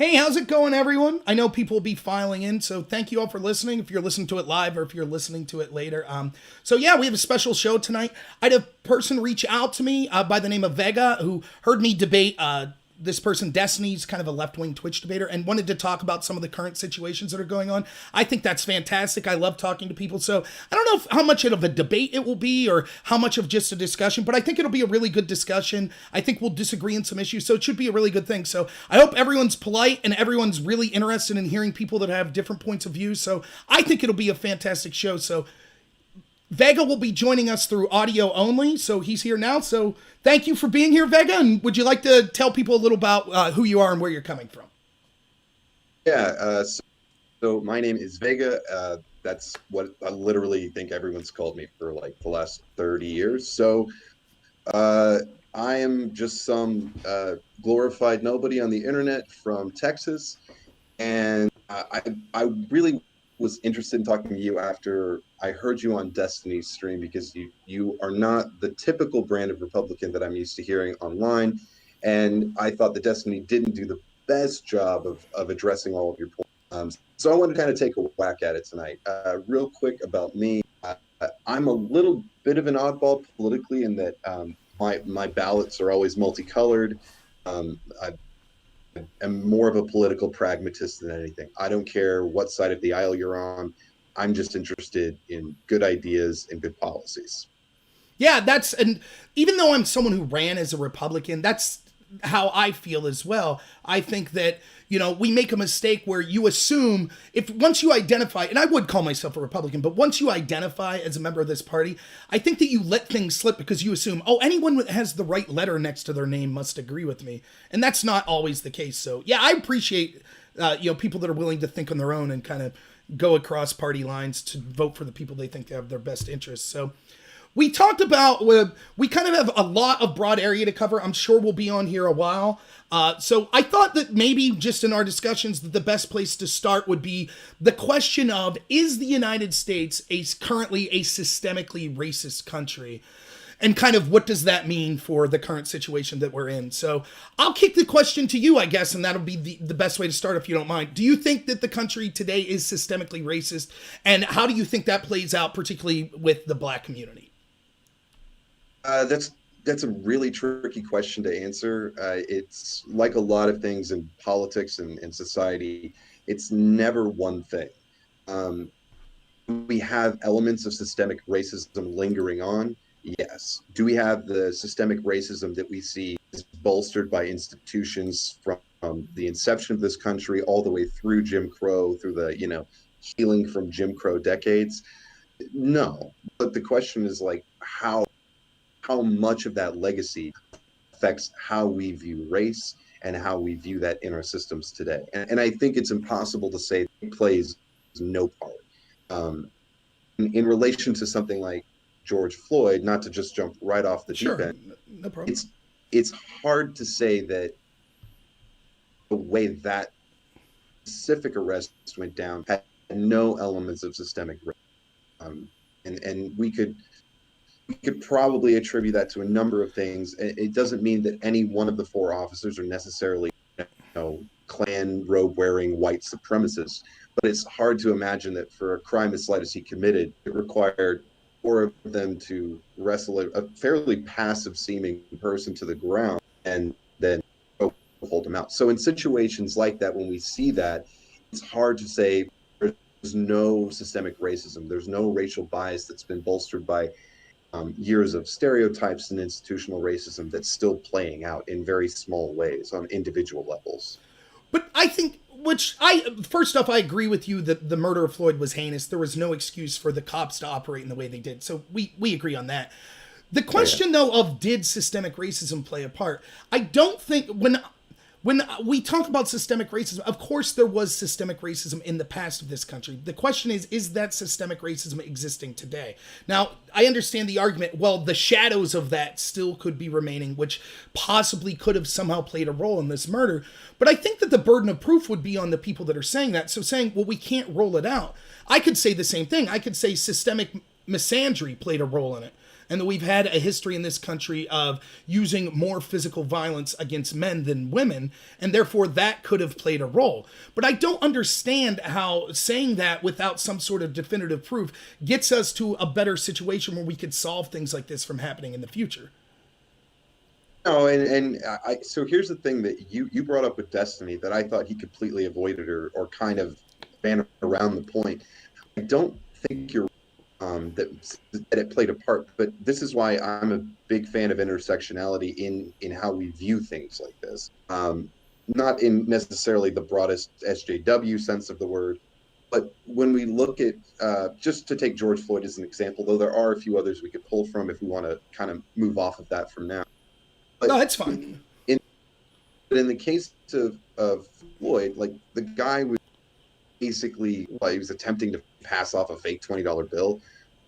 Hey, how's it going, everyone? I know people will be filing in, so thank you all for listening. If you're listening to it live or if you're listening to it later, so yeah, we have a special show tonight. I had a person reach out to me by the name of Vega who heard me debate this person, Destiny's kind of a left-wing Twitch debater, and wanted to talk about some of the current situations that are going on. I think that's fantastic. I love talking to people. So I don't know how much of a debate it will be or how much of just a discussion, but I think it'll be a really good discussion. I think we'll disagree on some issues, so it should be a really good thing. So I hope everyone's polite and everyone's really interested in hearing people that have different points of view. So I think it'll be a fantastic show. So Vega will be joining us through audio only, so he's here now. So thank you for being here, Vega. And would you like to tell people a little about who you are and where you're coming from? Yeah, so my name is Vega. That's what I literally think everyone's called me for like the last 30 years. So I am just some glorified nobody on the internet from Texas. And I really was interested in talking to you after I heard you on Destiny's stream, because you are not the typical brand of Republican that I'm used to hearing online. And I thought that Destiny didn't do the best job of addressing all of your points. So I wanted to kind of take a whack at it tonight. Real quick about me, I'm a little bit of an oddball politically in that my ballots are always multicolored. I am more of a political pragmatist than anything. I don't care what side of the aisle you're on. I'm just interested in good ideas and good policies. Yeah, and even though I'm someone who ran as a Republican, that's how I feel as well. I think that, we make a mistake where you assume once you identify, and I would call myself a Republican, but once you identify as a member of this party, I think that you let things slip because you assume, anyone that has the right letter next to their name must agree with me. And that's not always the case. So yeah, I appreciate, people that are willing to think on their own and kind of go across party lines to vote for the people they think have their best interests. So we talked about, we kind of have a lot of broad area to cover. I'm sure we'll be on here a while. So I thought that maybe just in our discussions that the best place to start would be the question of, is the United States currently a systemically racist country? And kind of what does that mean for the current situation that we're in? So I'll kick the question to you, I guess, and that'll be the best way to start if you don't mind. Do you think that the country today is systemically racist? And how do you think that plays out, particularly with the Black community? That's a really tricky question to answer. It's like a lot of things in politics and society. It's never one thing. We have elements of systemic racism lingering on. Yes. Do we have the systemic racism that we see is bolstered by institutions from the inception of this country all the way through Jim Crow, through the healing from Jim Crow decades? No. But the question is like how much of that legacy affects how we view race and how we view that in our systems today. And I think it's impossible to say it plays no part. In relation to something like George Floyd, not to just jump right off the deep end, no problem. It's hard to say that the way that specific arrest went down had no elements of systemic racism. And we could probably attribute that to a number of things. It doesn't mean that any one of the four officers are necessarily, Klan robe wearing white supremacists, but it's hard to imagine that for a crime as slight as he committed, it required four of them to wrestle a fairly passive seeming person to the ground and then hold him out. So in situations like that, when we see that, it's hard to say there's no systemic racism. There's no racial bias that's been bolstered by years of stereotypes and institutional racism that's still playing out in very small ways on individual levels. But I think, first off, I agree with you that the murder of Floyd was heinous. There was no excuse for the cops to operate in the way they did. So we agree on that. The question, though, of did systemic racism play a part? I don't think, when we talk about systemic racism, of course there was systemic racism in the past of this country. The question is that systemic racism existing today? Now, I understand the argument, well, the shadows of that still could be remaining, which possibly could have somehow played a role in this murder. But I think that the burden of proof would be on the people that are saying that. So saying, well, we can't roll it out. I could say the same thing. I could say systemic misandry played a role in it. and that we've had a history in this country of using more physical violence against men than women, and therefore that could have played a role. But I don't understand how saying that without some sort of definitive proof gets us to a better situation where we could solve things like this from happening in the future. No, so here's the thing that you brought up with Destiny that I thought he completely avoided or kind of ran around the point. I don't think you're that it played a part, but this is why I'm a big fan of intersectionality in how we view things like this. Not in necessarily the broadest SJW sense of the word, but when we look at just to take George Floyd as an example, though there are a few others we could pull from if we want to kind of move off of that from now. No, But that's fine. in the case of Floyd, like the guy was basically he was attempting to pass off a fake $20 bill.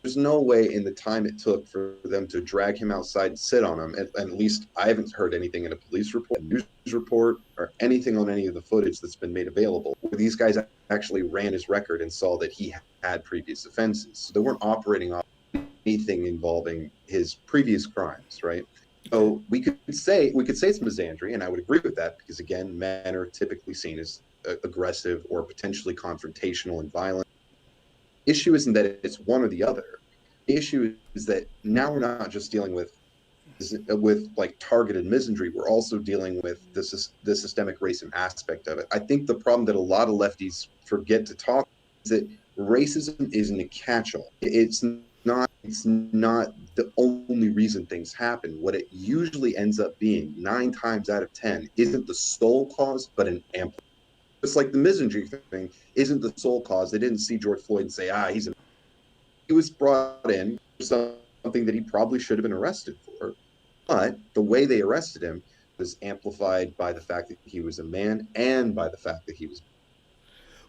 There's no way in the time it took for them to drag him outside and sit on him. At least I haven't heard anything in a police report, a news report, or anything on any of the footage that's been made available where these guys actually ran his record and saw that he had previous offenses. So they weren't operating off anything involving his previous crimes, right? So we could say it's misandry, and I would agree with that because again, men are typically seen as aggressive or potentially confrontational and violent. Issue isn't that it's one or the other. The issue is that now we're not just dealing with like targeted misandry. We're also dealing with the systemic racism aspect of it. I think the problem that a lot of lefties forget to talk is that racism isn't a catch-all. It's not the only reason things happen. What it usually ends up being 9 times out of 10 isn't the sole cause, but an amplifier. It's like the misandry thing isn't the sole cause. They didn't see George Floyd and say, he was brought in for something that he probably should have been arrested for. But the way they arrested him was amplified by the fact that he was a man and by the fact that he was.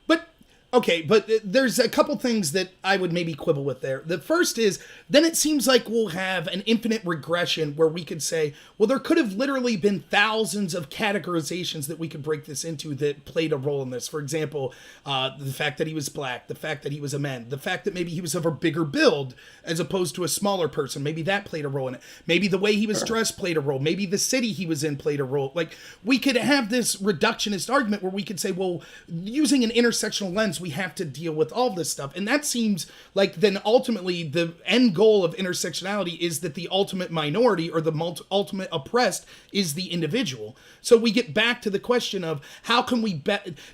But okay, but there's a couple things that I would maybe quibble with there. The first is, then it seems like we'll have an infinite regression where we could say, well, there could have literally been thousands of categorizations that we could break this into that played a role in this. For example, the fact that he was black, the fact that he was a man, the fact that maybe he was of a bigger build as opposed to a smaller person. Maybe that played a role in it. Maybe the way he was dressed played a role. Maybe the city he was in played a role. Like, we could have this reductionist argument where we could say, well, using an intersectional lens, we have to deal with all this stuff. And that seems like then ultimately the end goal of intersectionality is that the ultimate minority or the ultimate oppressed is the individual. So we get back to the question of how can we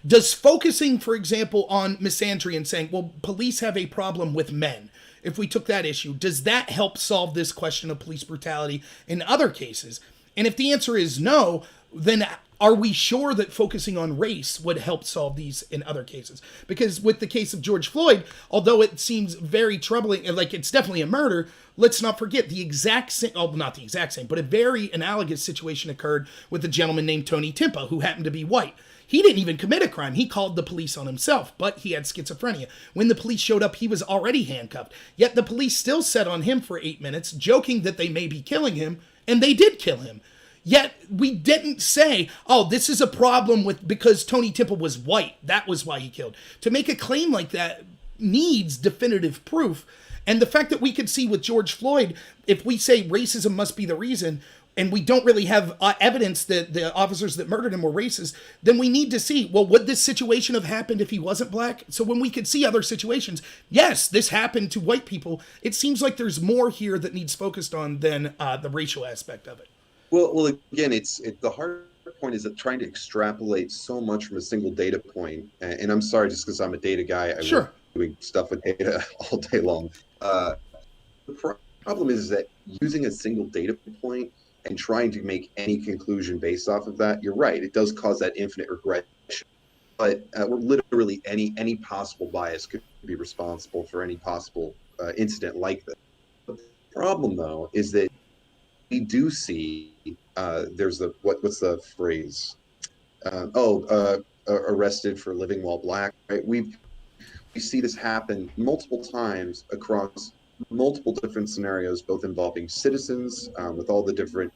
does focusing, for example, on misandry and saying, well, police have a problem with men. If we took that issue, does that help solve this question of police brutality in other cases? And if the answer is no, then are we sure that focusing on race would help solve these in other cases? Because with the case of George Floyd, although it seems very troubling, and like it's definitely a murder, let's not forget the exact same, oh, not the exact same, but a very analogous situation occurred with a gentleman named Tony Timpa, who happened to be white. He didn't even commit a crime. He called the police on himself, but he had schizophrenia. When the police showed up, he was already handcuffed. Yet the police still sat on him for 8 minutes, joking that they may be killing him, and they did kill him. Yet we didn't say, oh, this is a problem with because Tony Timpa was white. That was why he killed. To make a claim like that needs definitive proof. And the fact that we could see with George Floyd, if we say racism must be the reason, and we don't really have evidence that the officers that murdered him were racist, then we need to see, well, would this situation have happened if he wasn't black? So when we could see other situations, yes, this happened to white people. It seems like there's more here that needs focused on than the racial aspect of it. Well, again, the hard point is that trying to extrapolate so much from a single data point, and I'm sorry, just because I'm a data guy, I Sure. work doing stuff with data all day long. The problem is that using a single data point and trying to make any conclusion based off of that, you're right, it does cause that infinite regression. But literally any possible bias could be responsible for any possible incident like this. The problem, though, is that we do see there's what's the phrase? Arrested for living while black. Right? We see this happen multiple times across multiple different scenarios, both involving citizens with all the different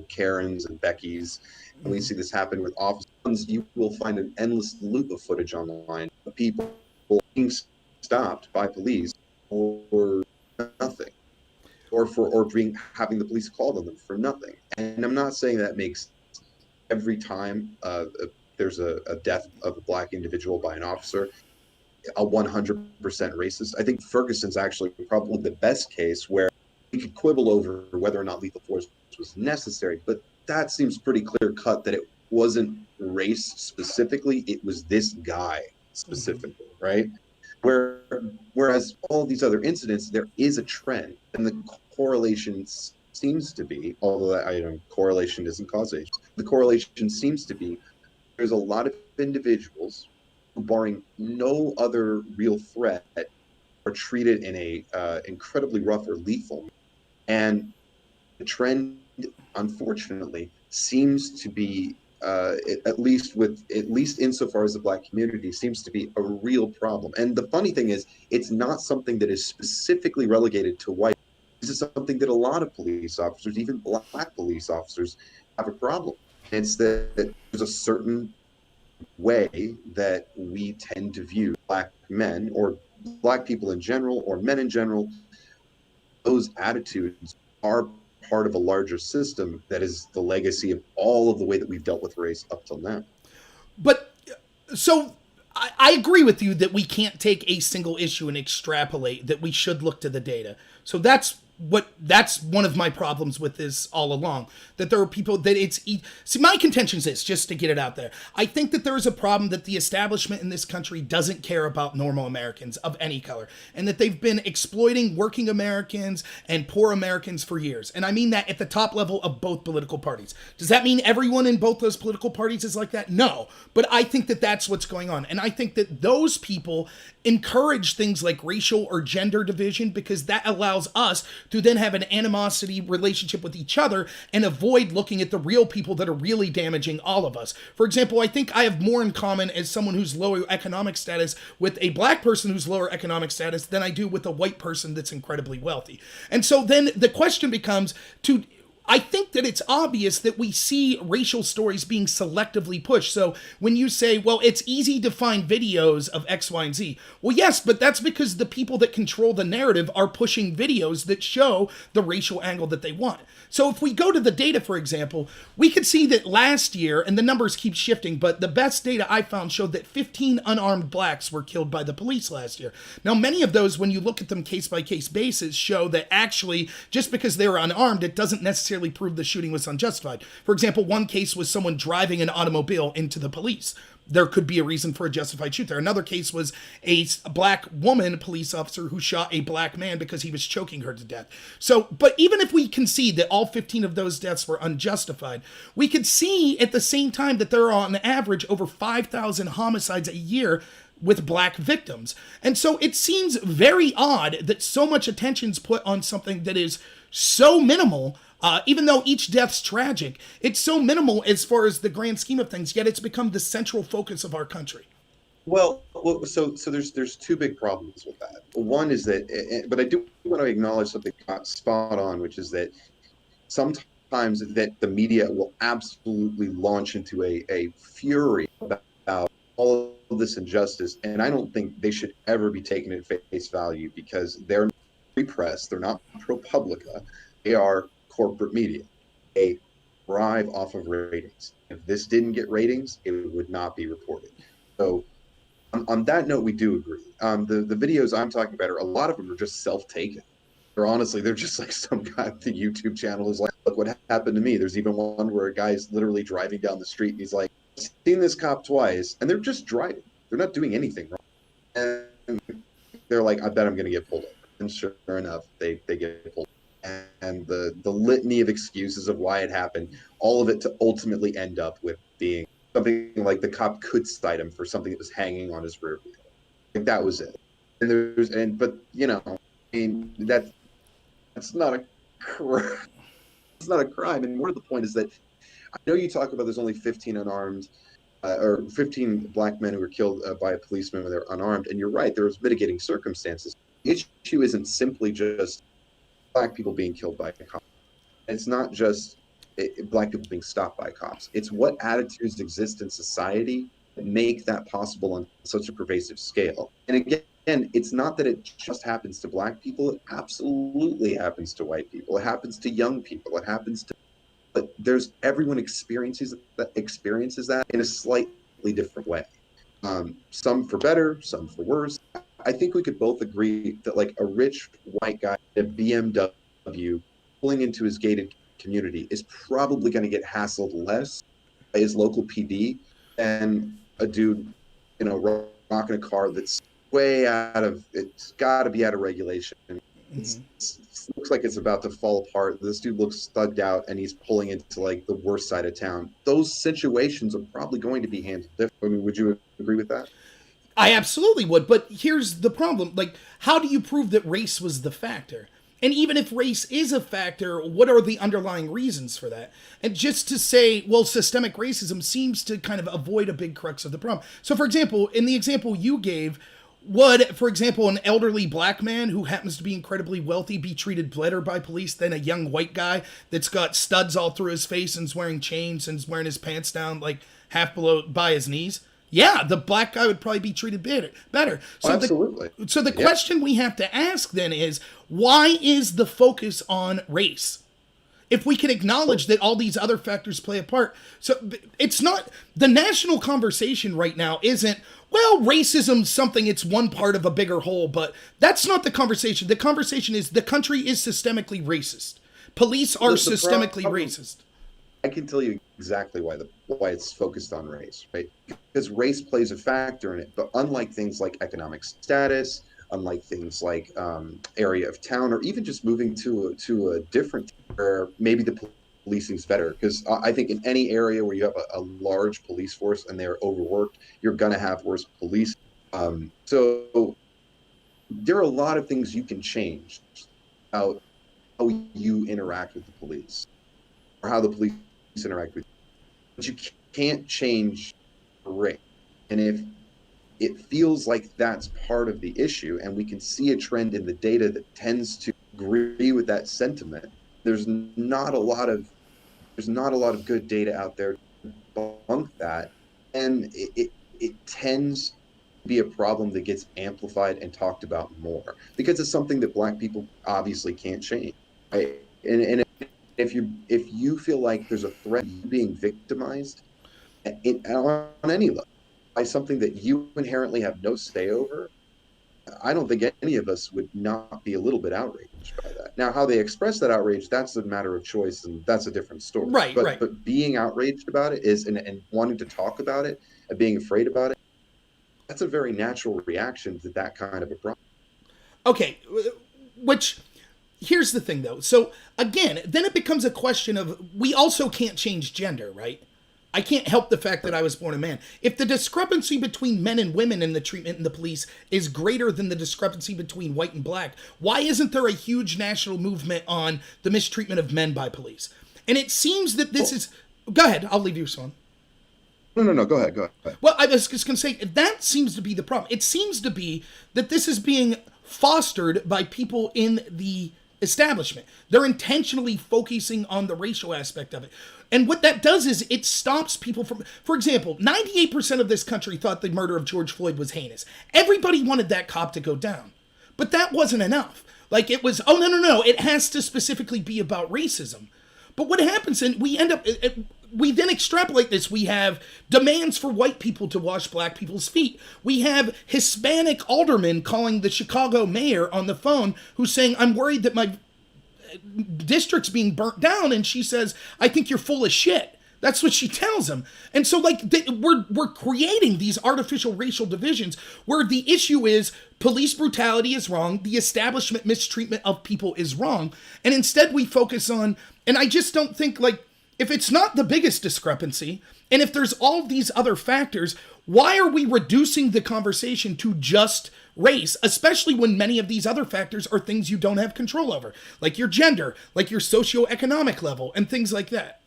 Karens and Beckys, and we see this happen with officers. You will find an endless loop of footage online of people being stopped by police for nothing. or being having the police called on them for nothing. And I'm not saying that makes every time there's a death of a black individual by an officer a 100% racist. I think Ferguson's actually probably the best case where we could quibble over whether or not lethal force was necessary, but that seems pretty clear cut that it wasn't race specifically, it was this guy specifically, right? Where whereas all these other incidents, there is a trend, and the correlation seems to be, although I know correlation isn't causation, the correlation seems to be there's a lot of individuals who, barring no other real threat, are treated in a incredibly rough or lethal. And the trend, unfortunately, seems to be, at least insofar as the black community, seems to be a real problem. And the funny thing is, it's not something that is specifically relegated to white. This is something that a lot of police officers, even black police officers, have a problem. It's that there's a certain way that we tend to view black men or black people in general or men in general. Those attitudes are part of a larger system that is the legacy of all of the way that we've dealt with race up till now. But so I agree with you that we can't take a single issue and extrapolate, that we should look to the data. So that's one of my problems with this all along, that there are people that see, my contention is this, just to get it out there. I think that there is a problem that the establishment in this country doesn't care about normal Americans of any color, and that they've been exploiting working Americans and poor Americans for years. And I mean that at the top level of both political parties. Does that mean everyone in both those political parties is like that? No, but I think that that's what's going on. And I think that those people encourage things like racial or gender division because that allows us to then have an animosity relationship with each other and avoid looking at the real people that are really damaging all of us. For example, I think I have more in common as someone who's lower economic status with a black person who's lower economic status than I do with a white person that's incredibly wealthy. And so then the question becomes I think that it's obvious that we see racial stories being selectively pushed. So when you say, well, it's easy to find videos of X, Y, and Z. Well, yes, but that's because the people that control the narrative are pushing videos that show the racial angle that they want. So if we go to the data, for example, we could see that last year, and the numbers keep shifting, but the best data I found showed that 15 unarmed blacks were killed by the police last year. Now, many of those, when you look at them case by case basis, show that actually, just because they were unarmed, it doesn't necessarily prove the shooting was unjustified. For example, one case was someone driving an automobile into the police. There could be a reason for a justified shoot there. Another case was a black woman police officer who shot a black man because he was choking her to death. So, but even if we concede that all 15 of those deaths were unjustified, we could see at the same time that there are on average over 5,000 homicides a year with black victims. And so it seems very odd that so much attention's put on something that is so minimal. Even though each death's tragic, it's so minimal as far as the grand scheme of things, yet it's become the central focus of our country. So there's two big problems with that. One is that, but I do want to acknowledge something spot on, which is that sometimes that the media will absolutely launch into a fury about all of this injustice, and I don't think they should ever be taken at face value because they're not free press, they're not ProPublica, they are corporate media. They thrive off of ratings. If this didn't get ratings, it would not be reported. So on that note, we do agree. The videos I'm talking about, a lot of them are just self-taken. They're just like some guy at the YouTube channel is like, look what happened to me. There's even one where a guy's literally driving down the street and he's like, seen this cop twice, and they're just driving. They're not doing anything wrong. And they're like, I bet I'm going to get pulled over. And sure enough, they get pulled over. And the litany of excuses of why it happened, all of it to ultimately end up with being something like the cop could cite him for something that was hanging on his rear view. Like that was it. But I mean that's not a it's not a crime. And more to the point is that I know you talk about there's only 15 unarmed or 15 black men who were killed by a policeman when they're unarmed, and you're right, there was mitigating circumstances. The issue isn't simply just black people being killed by cops. It's not just black people being stopped by cops. It's what attitudes exist in society make that possible on such a pervasive scale. And again, it's not that it just happens to Black people. It absolutely happens to white people. It happens to young people. It happens to, but there's everyone experiences that in a slightly different way. Some for better, some for worse. I think we could both agree that like a rich white guy at a BMW pulling into his gated community is probably going to get hassled less by his local PD than a dude, rocking a car that's way out of, it's got to be out of regulation. It looks like it's about to fall apart. This dude looks thugged out and he's pulling into like the worst side of town. Those situations are probably going to be handled differently. I mean, would you agree with that? I absolutely would, but here's the problem. Like, how do you prove that race was the factor? And even if race is a factor, what are the underlying reasons for that? And just to say, well, systemic racism seems to kind of avoid a big crux of the problem. So, for example, in the example you gave, would, for example, an elderly Black man who happens to be incredibly wealthy be treated better by police than a young white guy that's got studs all through his face and's wearing chains and's wearing his pants down like half below by his knees? Yeah, the Black guy would probably be treated better. So absolutely. The question we have to ask then is, why is the focus on race? If we can acknowledge that all these other factors play a part. So it's not, the national conversation right now isn't, well, racism's something, it's one part of a bigger whole, but that's not the conversation. The conversation is the country is systemically racist. Police are systemically racist. I can tell you exactly why it's focused on race, right? Because race plays a factor in it. But unlike things like economic status, unlike things like area of town, or even just moving to a different where maybe the policing's better. Because I think in any area where you have a large police force and they're overworked, you're gonna have worse police. So there are a lot of things you can change about how you interact with the police or how the police interact with you. But you can't change race. And if it feels like that's part of the issue, and we can see a trend in the data that tends to agree with that sentiment, there's not a lot of good data out there to debunk that. And it tends to be a problem that gets amplified and talked about more because it's something that Black people obviously can't change. Right? And if you feel like there's a threat of being victimized on any level by something that you inherently have no say over, I don't think any of us would not be a little bit outraged by that. Now, how they express that outrage, that's a matter of choice, and that's a different story. Right, but, right. But being outraged about it is, and wanting to talk about it and being afraid about it, that's a very natural reaction to that kind of a problem. Okay, which, here's the thing though. So again, then it becomes a question of, we also can't change gender, right? I can't help the fact that I was born a man. If the discrepancy between men and women in the treatment in the police is greater than the discrepancy between white and Black, why isn't there a huge national movement on the mistreatment of men by police? And it seems that this is... Go ahead, I'll leave you, Shaun. No, go ahead. Well, I was just going to say, that seems to be the problem. It seems to be that this is being fostered by people in the establishment. They're intentionally focusing on the racial aspect of it. And what that does is it stops people from, for example, 98% of this country thought the murder of George Floyd was heinous. Everybody wanted that cop to go down. But that wasn't enough. Like it was, oh, no, it has to specifically be about racism. But what happens, and we end up, we then extrapolate this. We have demands for white people to wash Black people's feet. We have Hispanic aldermen calling the Chicago mayor on the phone who's saying, I'm worried that my district's being burnt down. And she says, I think you're full of shit. That's what she tells him. And so like we're creating these artificial racial divisions where the issue is police brutality is wrong. The establishment mistreatment of people is wrong. And instead we focus on, and I just don't think like, if it's not the biggest discrepancy, and if there's all these other factors, why are we reducing the conversation to just race, especially when many of these other factors are things you don't have control over, like your gender, like your socioeconomic level, and things like that?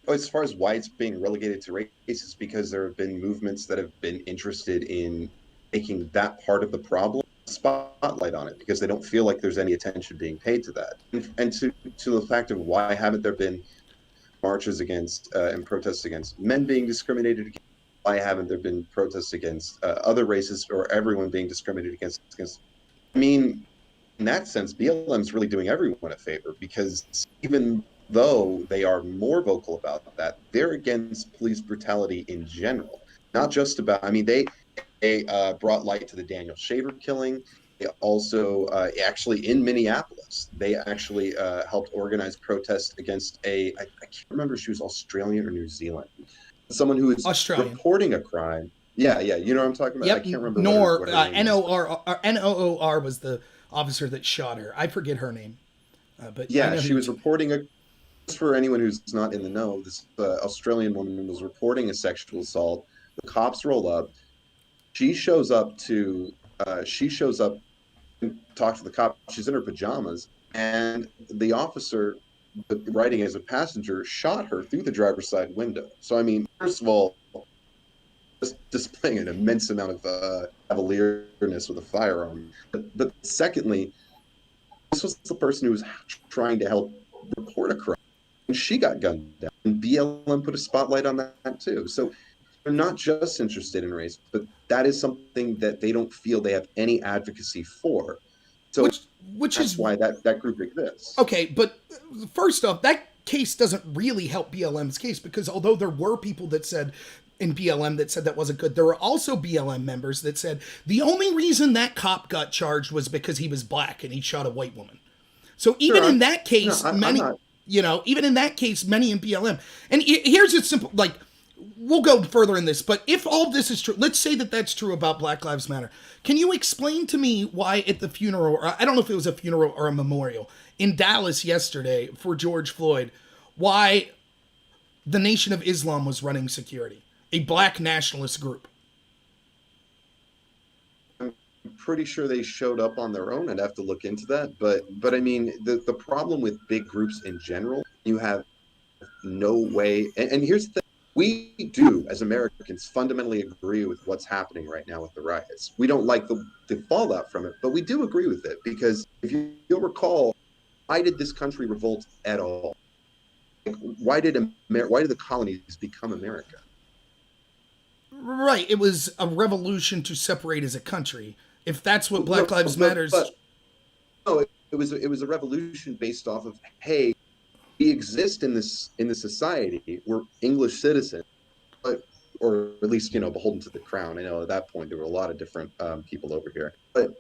As far as why it's being relegated to race, is because there have been movements that have been interested in making that part of the problem spotlight on it because they don't feel like there's any attention being paid to that. And to the fact of why haven't there been marches against and protests against men being discriminated against? Why haven't there been protests against other races or everyone being discriminated against? I mean, in that sense, BLM is really doing everyone a favor because even though they are more vocal about that, they're against police brutality in general. Not just about, I mean, they brought light to the Daniel Shaver killing. They also actually in Minneapolis, they actually helped organize protests against I can't remember if she was Australian or New Zealand, someone who is Australian. reporting a crime. Yeah, yeah, you know what I'm talking about. I Yep. can't remember Nor what her name is. Noor was the officer that shot her. I forget her name, but I Yeah, know who she you're. was reporting a. Just for anyone who's not in the know, this Australian woman was reporting a sexual assault. The cops roll up. She shows up to. She shows up and talks to the cop. She's in her pajamas, and the officer, riding as a passenger, shot her through the driver's side window. So I mean, first of all, just displaying an immense amount of cavalierness with a firearm. But secondly, this was the person who was trying to help report a crime, and she got gunned down. And BLM put a spotlight on that too. So they're not just interested in race, but that is something that they don't feel they have any advocacy for. So which which that's is why that group exists. okay. But first off, that case doesn't really help BLM's case because although there were people that said in BLM that said that wasn't good, there were also BLM members that said the only reason that cop got charged was because he was black and he shot a white woman. So Sure, even in that no, case, I'm many, not. even in that case, many in BLM. And here's a simple, like, we'll go further in this, but if all this is true, let's say that that's true about Black Lives Matter. Can you explain to me why at the funeral, or I don't know if it was a funeral or a memorial in Dallas yesterday for George Floyd, why the Nation of Islam was running security, a black nationalist group? I'm pretty sure they showed up on their own. I'd have to look into that. But I mean, the problem with big groups in general, you have no way. And here's the thing. We do, as Americans, fundamentally agree with what's happening right now with the riots. We don't like the fallout from it, but we do agree with it because if you'll recall, why did this country revolt at all? Like, why did the colonies become America? Right, it was a revolution to separate as a country. If that's what Black No, Lives Matters. but no, it was a revolution based off of, hey, we exist in this society. We're English citizens, but or at least beholden to the crown. I know at that point there were a lot of different people over here, but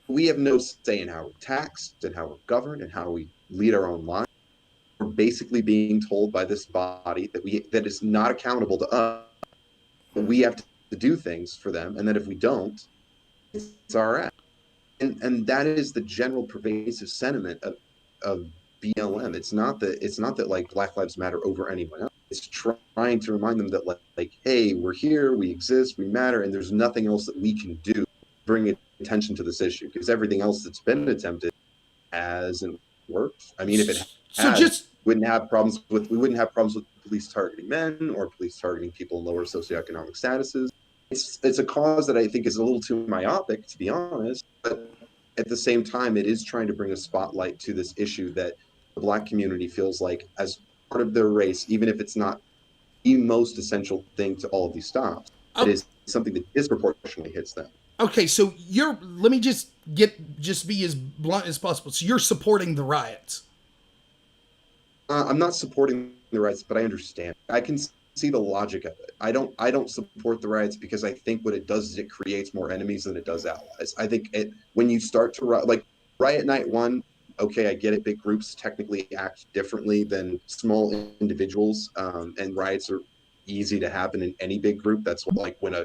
we have no say in how we're taxed and how we're governed and how we lead our own lives. We're basically being told by this body that is not accountable to us. But we have to do things for them, and that if we don't, it's our ass. And that is the general pervasive sentiment of BLM. It's not that like Black Lives Matter over anyone else. It's trying to remind them that like hey, we're here, we exist, we matter, and there's nothing else that we can do to bring attention to this issue because everything else that's been attempted hasn't worked. I mean, if it So had, just we wouldn't have problems with police targeting men or police targeting people in lower socioeconomic statuses. It's a cause that I think is a little too myopic, to be honest, but at the same time, it is trying to bring a spotlight to this issue that the Black community feels like as part of their race, even if it's not the most essential thing to all of these stops, it oh, is something that disproportionately hits them. okay, so you're let me just be as blunt as possible. So you're supporting the riots. I'm not supporting the riots, but I understand. I can see the logic of it. I don't support the riots because I think what it does is it creates more enemies than it does allies. I think it when you start to like riot night one, okay, I get it. Big groups technically act differently than small individuals, and riots are easy to happen in any big group. That's like when a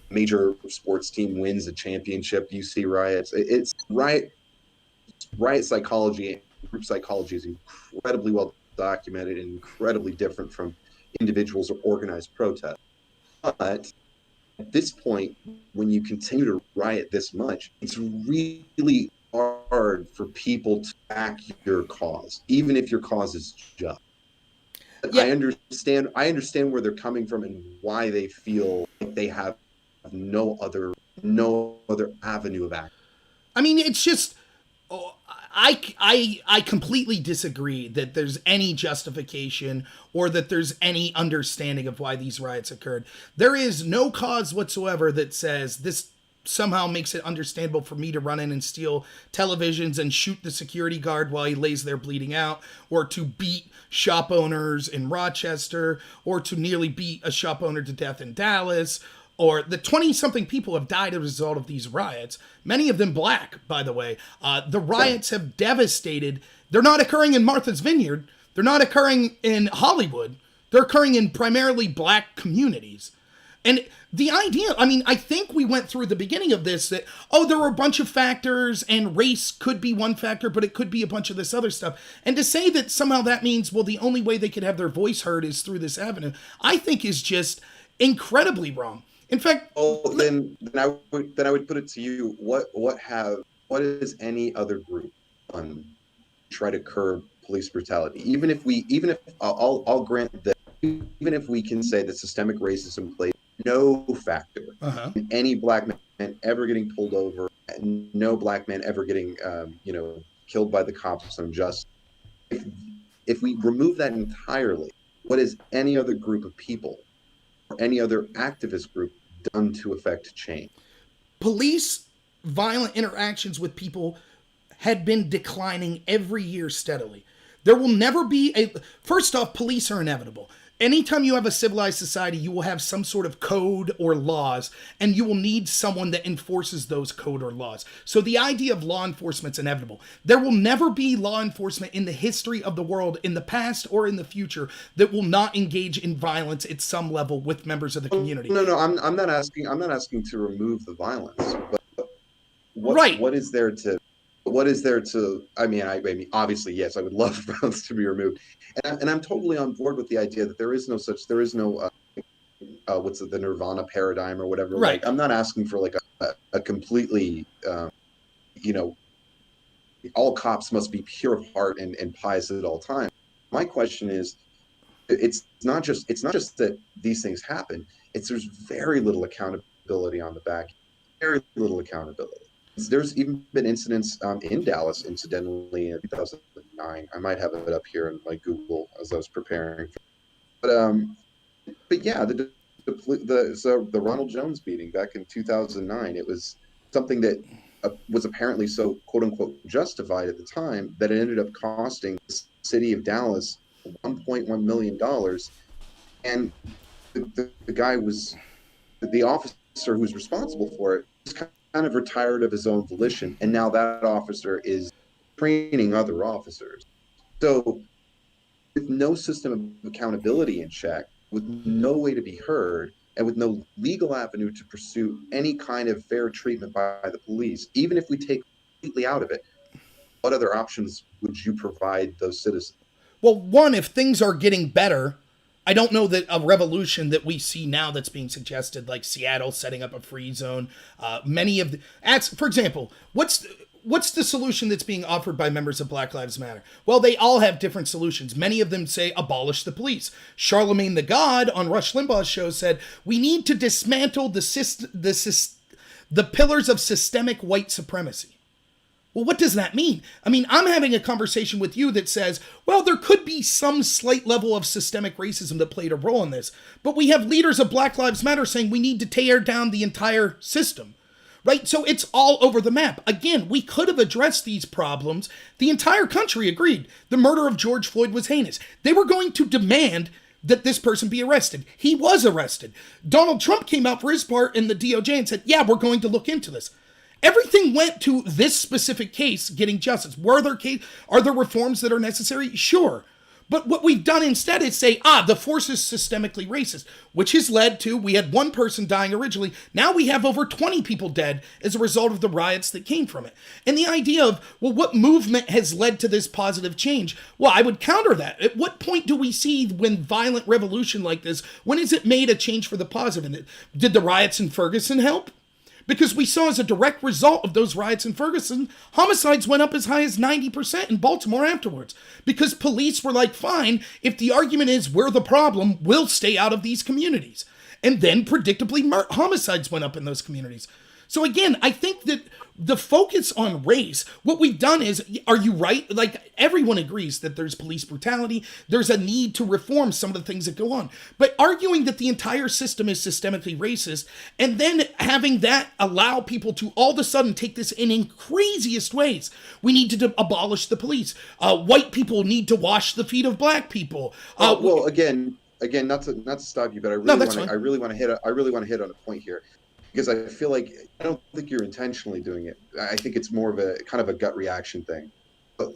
major sports team wins a championship, you see riots. It's riot psychology, group psychology is incredibly well documented and incredibly different from individuals or organized protests. But at this point, when you continue to riot this much, it's really hard for people to back your cause, even if your cause is just. Yeah, I understand where they're coming from and why they feel like they have no other avenue of action. I mean it's just. Oh, I completely disagree that there's any justification or that there's any understanding of why these riots occurred. There is no cause whatsoever that says this somehow makes it understandable for me to run in and steal televisions and shoot the security guard while he lays there bleeding out, or to beat shop owners in Rochester, or to nearly beat a shop owner to death in Dallas, or the 20-something people have died as a result of these riots, many of them black, by the way. The riots have devastated. They're not occurring in Martha's Vineyard. They're not occurring in Hollywood. They're occurring in primarily black communities. And the idea, I mean, I think we went through the beginning of this that, oh, there were a bunch of factors and race could be one factor, but it could be a bunch of this other stuff. And to say that somehow that means, well, the only way they could have their voice heard is through this avenue, I think is just incredibly wrong. In fact, then I would put it to you: what has any other group done to try to curb police brutality? Even if I'll grant that, even if we can say that systemic racism plays no factor in any black man ever getting pulled over, and no black man ever getting killed by the cops unjust. If we remove that entirely, what has any other group of people or any other activist group done to affect change? Police violent interactions with people had been declining every year steadily. There will never be first off, police are inevitable. Anytime you have a civilized society, you will have some sort of code or laws, and you will need someone that enforces those code or laws. So the idea of law enforcement is inevitable. There will never be law enforcement in the history of the world, in the past or in the future, that will not engage in violence at some level with members of the community. No, I'm not asking to remove the violence, but what is there to? I mean, obviously, yes, I would love violence to be removed, and I'm totally on board with the idea that there is no what's the Nirvana paradigm or whatever. Right. Like, I'm not asking for like a completely, all cops must be pure of heart and pious at all times. My question is, it's not just that these things happen. There's very little accountability on the back, very little accountability. There's even been incidents in Dallas, incidentally, in 2009. I might have it up here in my Google as I was preparing. But yeah, the Ronald Jones beating back in 2009. It was something that was apparently so quote unquote justified at the time that it ended up costing the city of Dallas $1.1 million, and the guy was the officer who was responsible for it was kind of retired of his own volition, and now that officer is training other officers. So with no system of accountability in check, with no way to be heard, and with no legal avenue to pursue any kind of fair treatment by the police, even if we take completely out of it, what other options would you provide those citizens? Well, one, if things are getting better, I don't know that a revolution that we see now that's being suggested, like Seattle setting up a free zone, many of the for example, what's the solution that's being offered by members of Black Lives Matter? Well, they all have different solutions. Many of them say abolish the police. Charlemagne the God on Rush Limbaugh's show said we need to dismantle the pillars of systemic white supremacy. Well, what does that mean? I mean, I'm having a conversation with you that says, well, there could be some slight level of systemic racism that played a role in this, but we have leaders of Black Lives Matter saying we need to tear down the entire system, right? So it's all over the map. Again, we could have addressed these problems. The entire country agreed the murder of George Floyd was heinous. They were going to demand that this person be arrested. He was arrested. Donald Trump came out for his part in the DOJ and said, yeah, we're going to look into this. Everything went to this specific case getting justice. Are there reforms that are necessary? Sure. But what we've done instead is say, the force is systemically racist, which has led to, we had one person dying originally. Now we have over 20 people dead as a result of the riots that came from it. And the idea of, well, what movement has led to this positive change? Well, I would counter that. At what point do we see when violent revolution like this, when is it made a change for the positive? Did the riots in Ferguson help? Because we saw as a direct result of those riots in Ferguson, homicides went up as high as 90% in Baltimore afterwards. Because police were like, fine, if the argument is we're the problem, we'll stay out of these communities. And then predictably, homicides went up in those communities. So again, I think that the focus on race, what we've done is, are you right? Like everyone agrees that there's police brutality, there's a need to reform some of the things that go on. But arguing that the entire system is systemically racist and then having that allow people to all of a sudden take this in craziest ways. We need to abolish the police. White people need to wash the feet of black people. Well, again, not to stop you, but No, that's fine. I really want to hit on a point here, because I feel like I don't think you're intentionally doing it. I think it's more of a kind of a gut reaction thing. But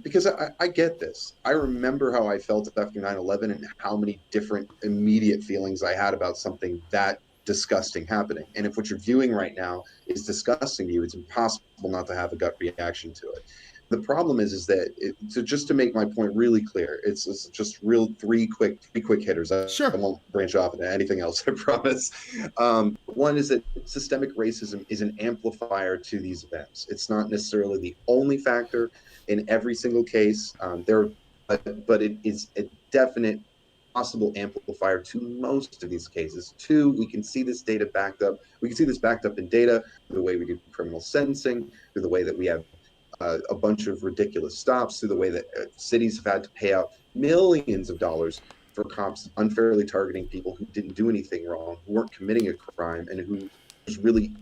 because I get this. I remember how I felt after 9/11 and how many different immediate feelings I had about something that disgusting happening. And if what you're viewing right now is disgusting to you, it's impossible not to have a gut reaction to it. The problem is that so just to make my point really clear, it's just real three quick hitters. I Sure. won't branch off into anything else, I promise. One is that systemic racism is an amplifier to these events. It's not necessarily the only factor in every single case. But it is a definite possible amplifier to most of these cases. Two, we can see this data backed up. We can see this backed up in data through the way we do criminal sentencing, through the way that we have a bunch of ridiculous stops, through the way that cities have had to pay out millions of dollars for cops unfairly targeting people who didn't do anything wrong, who weren't committing a crime, and who was really,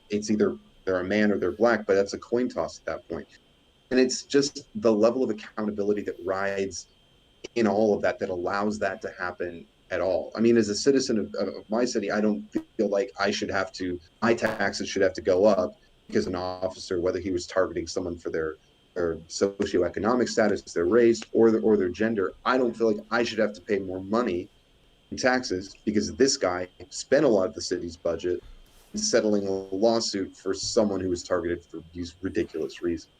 it's either they're a man or they're black, but that's a coin toss at that point. And it's just the level of accountability that rides in all of that allows that to happen at all. I mean, as a citizen of my city, I don't feel like my taxes should have to go up because an officer, whether he was targeting someone for their socioeconomic status, their race, or their gender, I don't feel like I should have to pay more money in taxes because this guy spent a lot of the city's budget settling a lawsuit for someone who was targeted for these ridiculous reasons.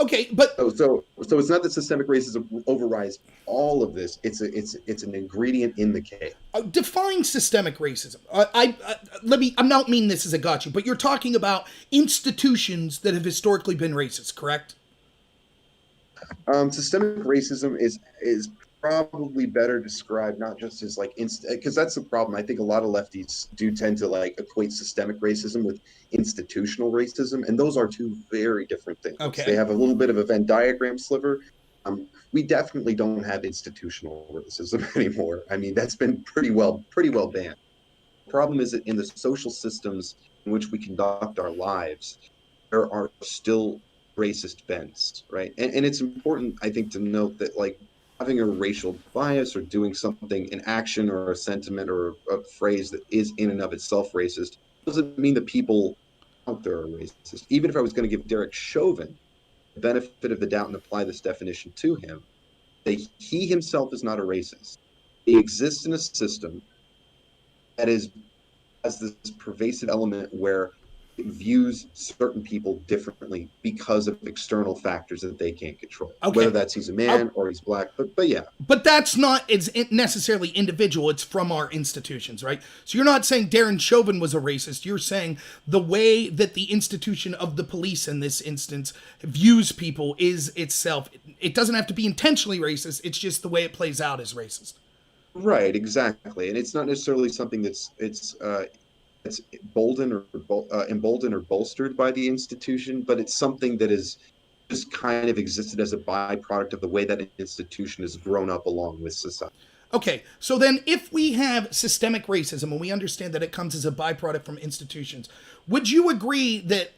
Okay, but So it's not that systemic racism overrides all of this. It's an ingredient in the cake. define systemic racism. Let me. I'm not meaning this as a gotcha, but you're talking about institutions that have historically been racist, correct? Systemic racism is probably better described not just as like because that's the problem. I think a lot of lefties do tend to like equate systemic racism with institutional racism, and those are two very different things. Okay. They have a little bit of a Venn diagram sliver. We definitely don't have institutional racism anymore. I mean, that's been pretty well banned. The problem is that in the social systems in which we conduct our lives, there are still racist bents, right? And it's important, I think, to note that like having a racial bias or doing something, an action or a sentiment or a phrase that is in and of itself racist doesn't mean that people out there are racist. Even if I was going to give Derek Chauvin the benefit of the doubt and apply this definition to him, that he himself is not a racist. He exists in a system that has this pervasive element where it views certain people differently because of external factors that they can't control. Okay. Whether that's he's a man or he's black, but yeah. But that's not it's necessarily individual. It's from our institutions, right? So you're not saying Darren Chauvin was a racist. You're saying the way that the institution of the police in this instance views people is itself. It doesn't have to be intentionally racist. It's just the way it plays out is racist. Right, exactly. And it's not necessarily something that's emboldened or bolstered by the institution, but it's something that is just kind of existed as a byproduct of the way that an institution has grown up along with society. Okay, so then if we have systemic racism and we understand that it comes as a byproduct from institutions, would you agree that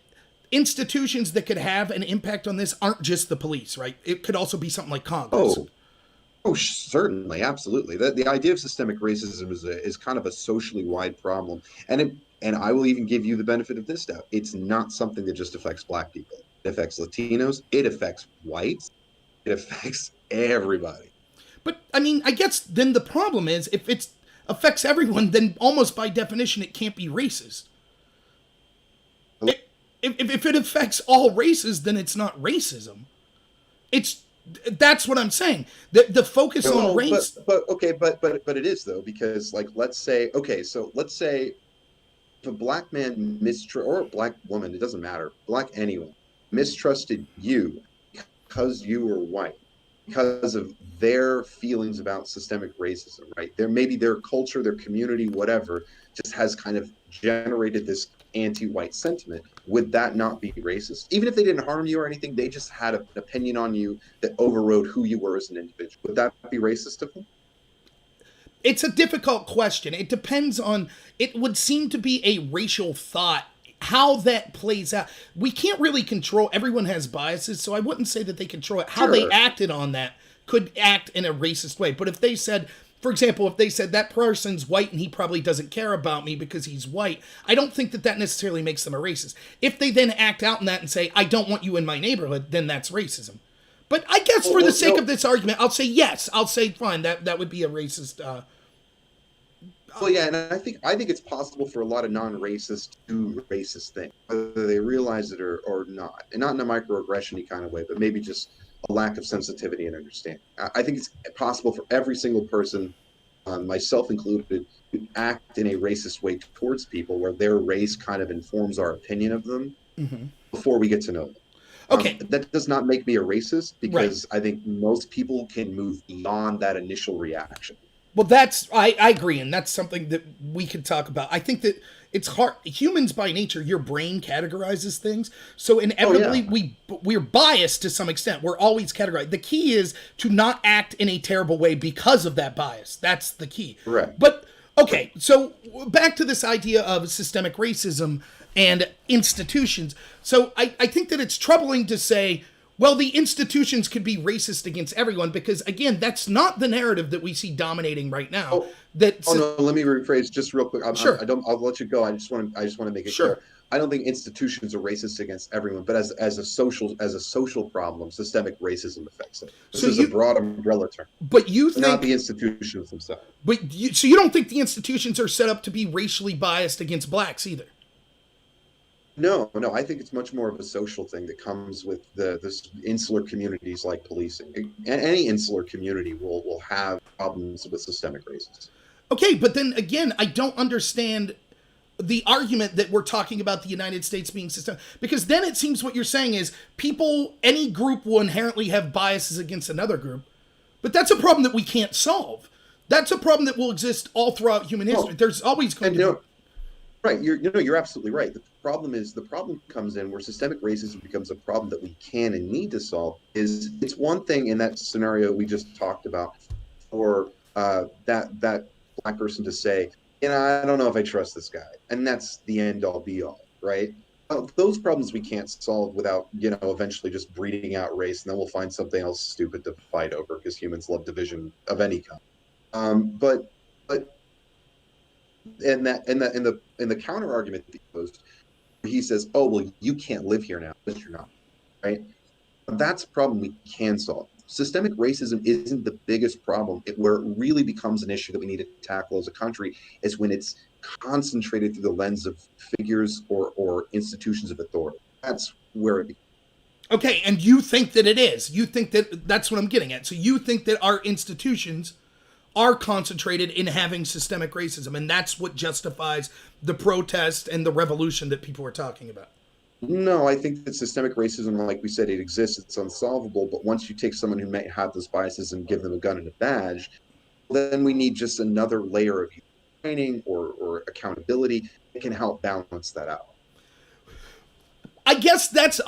institutions that could have an impact on this aren't just the police, right? It could also be something like Congress. Oh, certainly, absolutely. The idea of systemic racism is kind of a socially wide problem, and I will even give you the benefit of this doubt. It's not something that just affects Black people. It affects Latinos. It affects whites. It affects everybody. But I mean, I guess then the problem is if it affects everyone, then almost by definition it can't be racist. If it affects all races, then it's not racism. That's what I'm saying. The focus on race. But it is though, because like let's say if a black man or a black woman, it doesn't matter, black anyone mistrusted you because you were white, because of their feelings about systemic racism, right? Maybe their culture, their community, whatever, just has kind of generated this anti-white sentiment. Would that not be racist? Even if they didn't harm you or anything, they just had an opinion on you that overrode who you were as an individual. Would that be racist of them? It's a difficult question. It depends on, it would seem to be a racial thought. How that plays out, we can't really control. Everyone has biases, so I wouldn't say that they control it. How they Sure. acted on that could act in a racist way. But if they said, for example, if they said that person's white and he probably doesn't care about me because he's white, I don't think that that necessarily makes them a racist. If they then act out in that and say, I don't want you in my neighborhood, then that's racism. But I guess for the sake No. of this argument, I'll say yes. I'll say fine. That would be a racist. Well, yeah, and I think it's possible for a lot of non-racists to do racist things, whether they realize it or not, and not in a microaggression kind of way, but maybe just a lack of sensitivity and understanding. I think it's possible for every single person, myself included, to act in a racist way towards people, where their race kind of informs our opinion of them before we get to know them. Okay, That does not make me a racist right. because I think most people can move beyond that initial reaction. Well, that's I agree, and that's something that we could talk about. I think that it's hard. Humans by nature, your brain categorizes things, so Oh inevitably yeah, we're biased to some extent. We're always categorized. The key is to not act in a terrible way because of that bias. That's the key. correct. But okay, so back to this idea of systemic racism and institutions. So I think that it's troubling to say, well, the institutions could be racist against everyone because, again, that's not the narrative that we see dominating right now. Oh, That oh no, let me rephrase just real quick. Sure, I don't. I'll let you go. I just want to make it sure. clear. I don't think institutions are racist against everyone, but as a social problem, systemic racism affects it. So This is a you, broad umbrella term, but you not the think, institutions themselves. so you don't think the institutions are set up to be racially biased against blacks either? No, no, I think it's much more of a social thing that comes with this insular communities like policing. And any insular community will have problems with systemic racism. Okay, but then again, I don't understand the argument that we're talking about the United States being systemic, because then it seems what you're saying is people, any group will inherently have biases against another group, but that's a problem that we can't solve. That's a problem that will exist all throughout human history. Well, There's always going and to be. right, you're absolutely right. The problem comes in where systemic racism becomes a problem that we can and need to solve. Is it's one thing in that scenario we just talked about for that black person to say, I don't know if I trust this guy, and that's the end all be all, right? Those problems we can't solve without eventually just breeding out race, and then we'll find something else stupid to fight over because humans love division of any kind. But in the counter argument that he posed, he says, "Oh well, you can't live here now because you're not right." That's a problem we can solve. Systemic racism isn't the biggest problem. Where it really becomes an issue that we need to tackle as a country is when it's concentrated through the lens of figures or institutions of authority. That's where it. Okay, and you think that it is. You think that that's what I'm getting at. So you think that our institutions are concentrated in having systemic racism, and that's what justifies the protest and the revolution that people are talking about. No, I think that systemic racism, like we said, it exists. It's unsolvable. But once you take someone who may have those biases and give them a gun and a badge, then we need just another layer of training or accountability that can help balance that out. I guess that's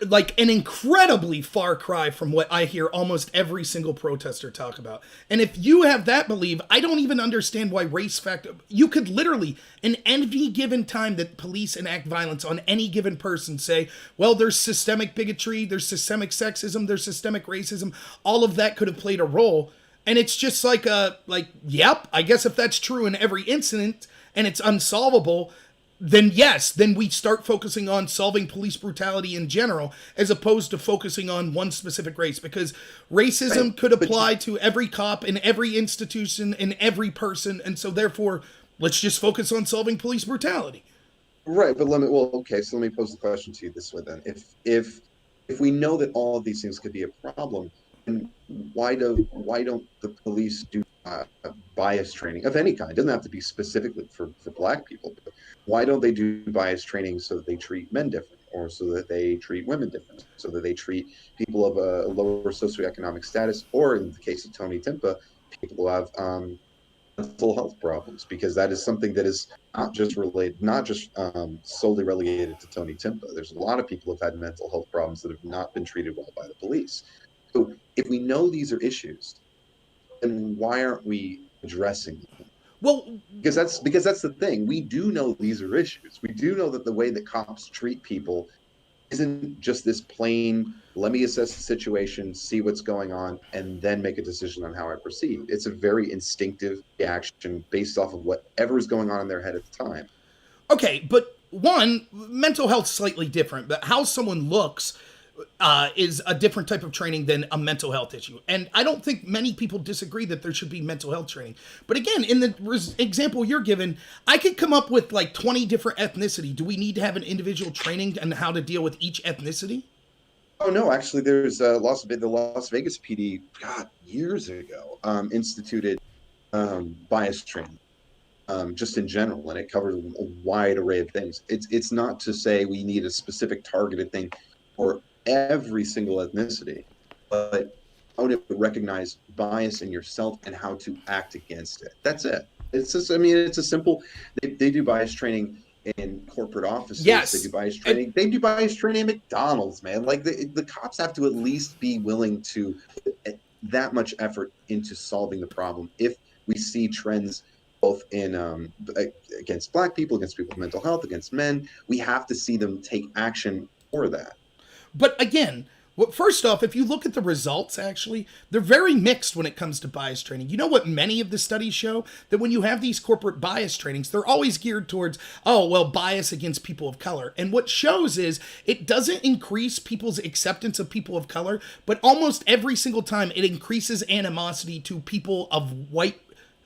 like an incredibly far cry from what I hear almost every single protester talk about. And if you have that belief, I don't even understand why race factor. You could literally, in any given time that police enact violence on any given person, say, well, there's systemic bigotry, there's systemic sexism, there's systemic racism. All of that could have played a role. And it's just yep, I guess if that's true in every incident and it's unsolvable, then yes, then we start focusing on solving police brutality in general as opposed to focusing on one specific race, because racism Right. could But apply to every cop in every institution and every person, and so therefore let's just focus on solving police brutality. right, but let me pose the question to you this way then. If we know that all of these things could be a problem, then why don't the police do bias training of any kind? It doesn't have to be specifically for black people, but why don't they do bias training so that they treat men different or so that they treat women different, so that they treat people of a lower socioeconomic status, or in the case of Tony Timpa, people who have mental health problems, because that is something that is not just solely relegated to Tony Timpa. There's a lot of people who've had mental health problems that have not been treated well by the police. So if we know these are issues, then why aren't we addressing them? Well, Because that's the thing. We do know these are issues. We do know that the way that cops treat people isn't just this plain, let me assess the situation, see what's going on, and then make a decision on how I proceed. It's a very instinctive reaction based off of whatever is going on in their head at the time. okay, but one, mental health slightly different, but how someone looks is a different type of training than a mental health issue. And I don't think many people disagree that there should be mental health training. But again, in the example you're given, I could come up with like 20 different ethnicity. Do we need to have an individual training on how to deal with each ethnicity? Oh no, actually, there's the Las Vegas PD, God, years ago, instituted bias training, just in general, and it covers a wide array of things. It's not to say we need a specific targeted thing for every single ethnicity, but how to recognize bias in yourself and how to act against it. That's it. It's just, I mean, it's a simple. They do bias training in corporate offices. They Yes. do bias And training. They do bias training at McDonald's, man. Like the cops have to at least be willing to put that much effort into solving the problem. If we see trends both in against Black people, against people with mental health, against men, we have to see them take action for that. But again, first off, if you look at the results, actually, they're very mixed when it comes to bias training. You know what many of the studies show? That when you have these corporate bias trainings, they're always geared towards, oh, well, bias against people of color. And what shows is it doesn't increase people's acceptance of people of color, but almost every single time it increases animosity to people of white,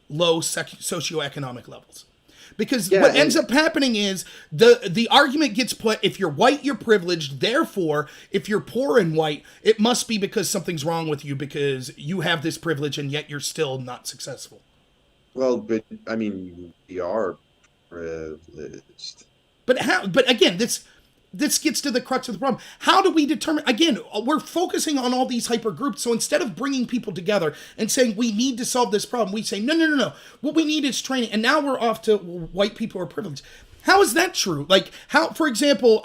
low socioeconomic levels. Because Yeah, what ends and up happening is the argument gets put, if you're white, you're privileged. Therefore, if you're poor and white, it must be because something's wrong with you because you have this privilege and yet you're still not successful. well, but I mean, we are privileged. But again, this gets to the crux of the problem. How do we determine? Again, we're focusing on all these hyper groups. So instead of bringing people together and saying we need to solve this problem, we say no. What we need is training. And now we're off to white people are privileged. How is that true? Like how, for example,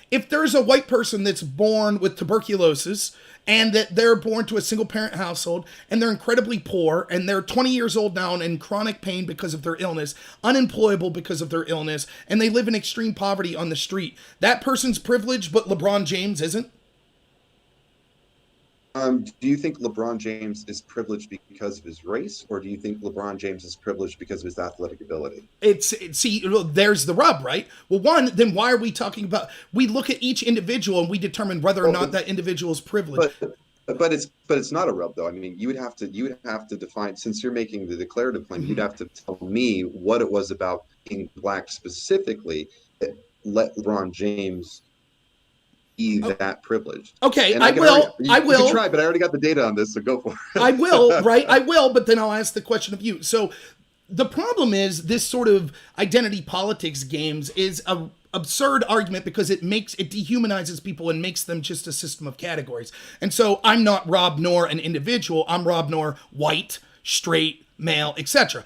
if there's a white person that's born with tuberculosis and that they're born to a single parent household and they're incredibly poor and they're 20 years old now and in chronic pain because of their illness, unemployable because of their illness, and they live in extreme poverty on the street, that person's privileged, but LeBron James isn't? Do you think LeBron James is privileged because of his race, or do you think LeBron James is privileged because of his athletic ability? See, there's the rub, right? Well, one, then why are we talking about, we look at each individual and we determine whether or Well, not that individual is privileged. but it's not a rub though. I mean, you would have to define, since you're making the declarative claim, you'd have to tell me what it was about being Black specifically that let LeBron James be Oh, that privileged. okay, And I I can already will. you, I you can will. try, but I already got the data on this, so go for I will, it. right? I will, but then I'll ask the question of you. So the problem is this sort of identity politics games is a absurd argument because it dehumanizes people and makes them just a system of categories. And so I'm not Rob Noor an individual. I'm Rob Noor white, straight, male, etc.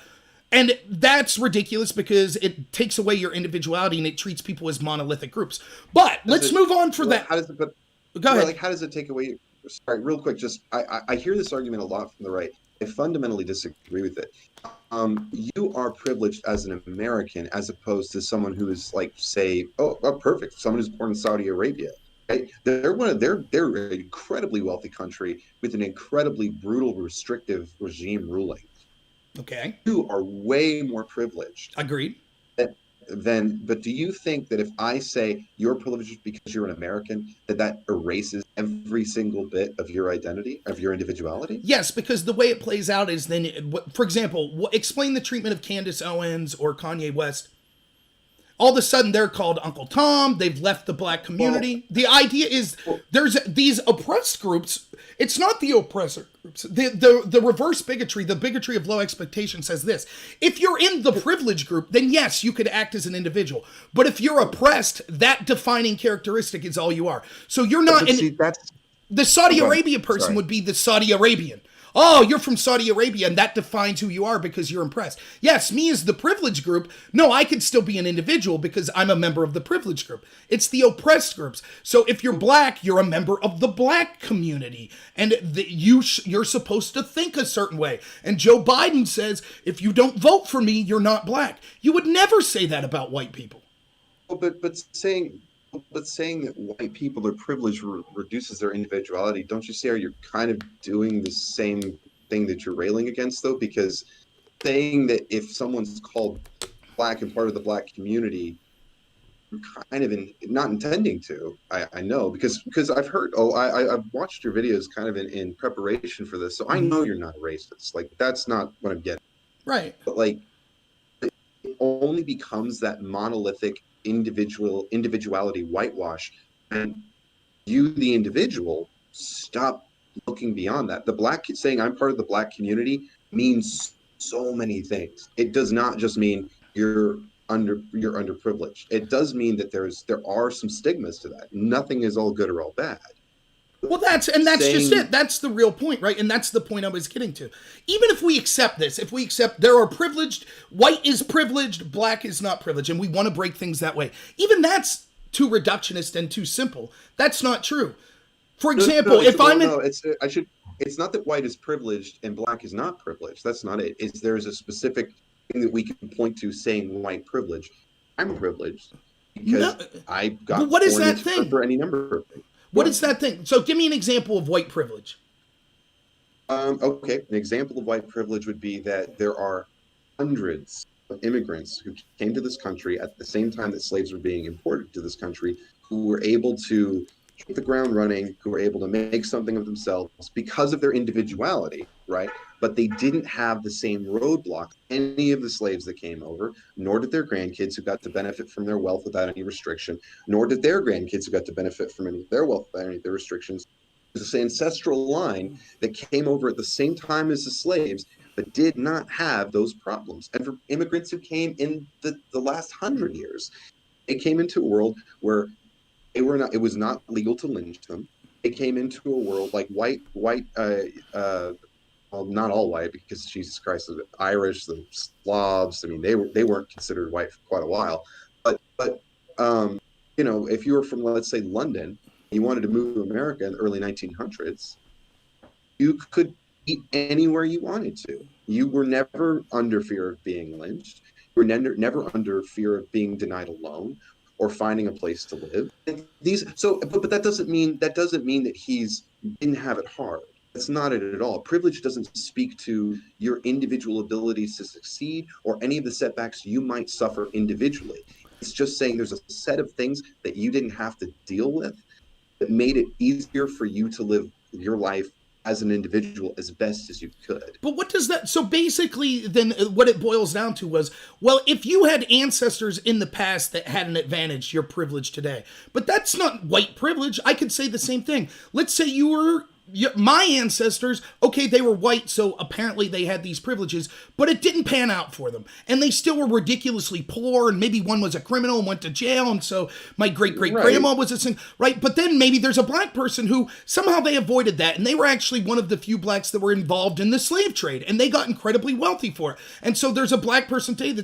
And that's ridiculous because it takes away your individuality and it treats people as monolithic groups. But Does let's it? move on for Well, that. how does it? But Go well, ahead. like, how does it take away? Sorry, real quick. Just I hear this argument a lot from the right. I fundamentally disagree with it. You are privileged as an American, as opposed to someone who is like, say, perfect, someone who's born in Saudi Arabia. Right? They're an incredibly wealthy country with an incredibly brutal, restrictive regime ruling. Okay. You are way more privileged Agreed. then, but do you think that if I say you're privileged because you're an American, that that erases every single bit of your identity, of your individuality? Yes, because the way it plays out is then, for example, explain the treatment of Candace Owens or Kanye West all of a sudden they're called Uncle Tom. They've left the black Well, community. The idea is there's these oppressed groups. It's not the oppressor groups. The reverse bigotry, the bigotry of low expectation says this. If you're in the privileged group, then yes, you could act as an individual. But if you're oppressed, that defining characteristic is all you are. So you're not, but see, that's the Saudi okay. Arabia person Sorry. would be the Saudi Arabian. Oh, you're from Saudi Arabia, and that defines who you are because you're impressed. Yes, me as the privileged group. No, I could still be an individual because I'm a member of the privileged group. It's the oppressed groups. So if you're black, you're a member of the black community, and you're supposed to think a certain way. And Joe Biden says, if you don't vote for me, you're not black. You would never say that about white people. Well, but saying that white people are privileged reduces their individuality. Don't you say you're kind of doing the same thing that you're railing against, though? Because saying that if someone's called black and part of the black community, you're kind of not intending to. I know because I've heard. I've watched your videos kind of in preparation for this, so I know you're not a racist. Like that's not what I'm getting. Right. But like only becomes that monolithic individuality whitewash, and you the individual stop looking beyond that. The black saying I'm part of the black community means so many things. It does not just mean you're underprivileged. It does mean that there are some stigmas to that. Nothing is all good or all bad. Well, that's just Saying it. That's the real point, right? And that's the point I was getting to. Even if we accept this, if we accept there are privileged, white is privileged, black is not privileged, and we want to break things that way, even that's too reductionist and too simple. That's not true. For example, if I'm in, it's not that white is privileged and black is not privileged. That's not it. It's there's a specific thing that we can point to saying white privilege. I'm privileged because no, I but got what is born that into thing? for any number of things. What is that thing? So give me an example of white privilege. Okay, an example of white privilege would be that there are hundreds of immigrants who came to this country at the same time that slaves were being imported to this country, who were able to hit the ground running, who were able to make something of themselves because of their individuality, right? But they didn't have the same roadblock any of the slaves that came over, nor did their grandkids who got to benefit from their wealth without any restriction, nor did their grandkids who got to benefit from any of their wealth without any of their restrictions. There's this ancestral line that came over at the same time as the slaves, but did not have those problems. And for immigrants who came in the last 100 years, they came into a world where it was not legal to lynch them. They came into a world like well, not all white because Jesus Christ, the Irish, the Slavs. I mean, they weren't considered white for quite a while. But if you were from, let's say, London, you wanted to move to America in the early 1900s, you could eat anywhere you wanted to. You were never under fear of being lynched. You were never under fear of being denied a loan or finding a place to live. And but that doesn't mean that he's didn't have it hard. That's not it at all. Privilege doesn't speak to your individual abilities to succeed or any of the setbacks you might suffer individually. It's just saying there's a set of things that you didn't have to deal with that made it easier for you to live your life as an individual as best as you could. But what does that, so basically then what it boils down to was, well, if you had ancestors in the past that had an advantage, you're privileged today. But that's not white privilege. I could say the same thing. Let's say my ancestors, okay, they were white, so apparently they had these privileges, but it didn't pan out for them. And they still were ridiculously poor, and maybe one was a criminal and went to jail, and so my great-great-grandma was a thing, right? But then maybe there's a black person who somehow they avoided that, and they were actually one of the few blacks that were involved in the slave trade, and they got incredibly wealthy for it. And so there's a black person today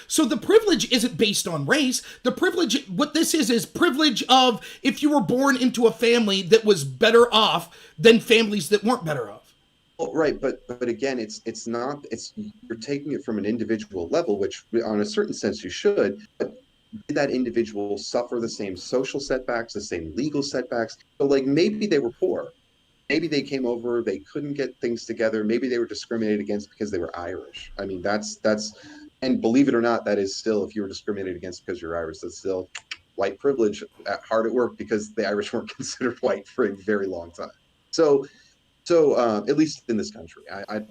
so the privilege isn't based on race. The privilege, what this is privilege of if you were born into a family that was better off than families that weren't better off. Well, right, but again, you're taking it from an individual level, which on a certain sense you should. But did that individual suffer the same social setbacks, the same legal setbacks? So, like, maybe they were poor, maybe they came over, they couldn't get things together, maybe they were discriminated against because they were Irish. I mean, and believe it or not, that is still, if you were discriminated against because you're Irish, that's still white privilege hard at work because the Irish weren't considered white for a very long time. So at least in this country,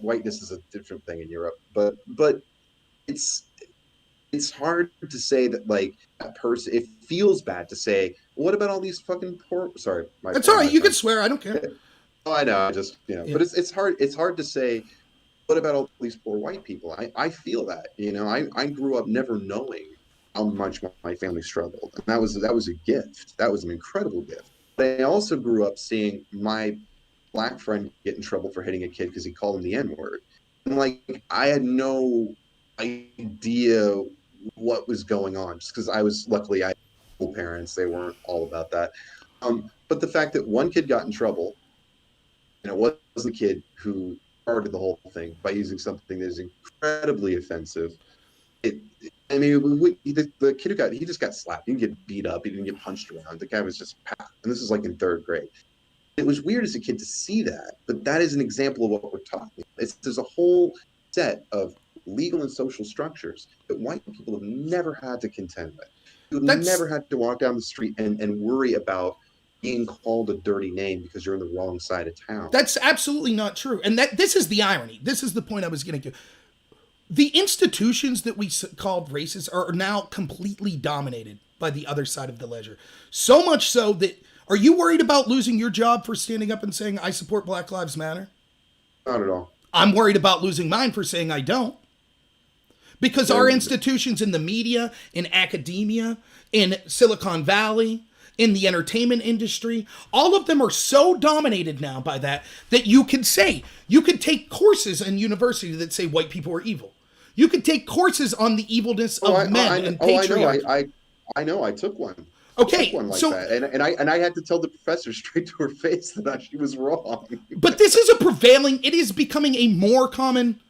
whiteness is a different thing in Europe, but it's it's hard to say that like that person. It feels bad to say, what about all these fucking poor? Sorry, That's all pardon right. my You can French. swear. I don't care. Oh, I know. I just Yeah. but it's hard. It's hard to say. What about all these poor white people? I feel that. I grew up never knowing how much my family struggled, and that was a gift. That was an incredible gift. But I also grew up seeing my black friend get in trouble for hitting a kid because he called him the N word, and like I had no idea what was going on, just because I had cool parents. They weren't all about that. But the fact that one kid got in trouble, and it was the kid who started the whole thing by using something that is incredibly offensive. It, I mean, the kid he just got slapped. He didn't get beat up. He didn't get punched around. The guy was just packed. And this is like in third grade. It was weird as a kid to see that, but that is an example of what we're talking. There's a whole set of legal and social structures that white people have never had to contend with. You've That's never had to walk down the street and worry about being called a dirty name because you're in the wrong side of town. that's absolutely not true. And that this is the irony. This is the point I was getting to. The institutions that we called racist are now completely dominated by the other side of the ledger. So much so that, are you worried about losing your job for standing up and saying I support Black Lives Matter? Not at all. I'm worried about losing mine for saying I don't. Because our And institutions in the media, in academia, in Silicon Valley, in the entertainment industry, all of them are so dominated now by that you can say, you could take courses in university that say white people are evil. You could take courses on the evilness of men and patriarchy. I know. I took one. I took Okay, one like so, that, and I had to tell the professor straight to her face that she was wrong. but this is a prevailing, it is becoming a more common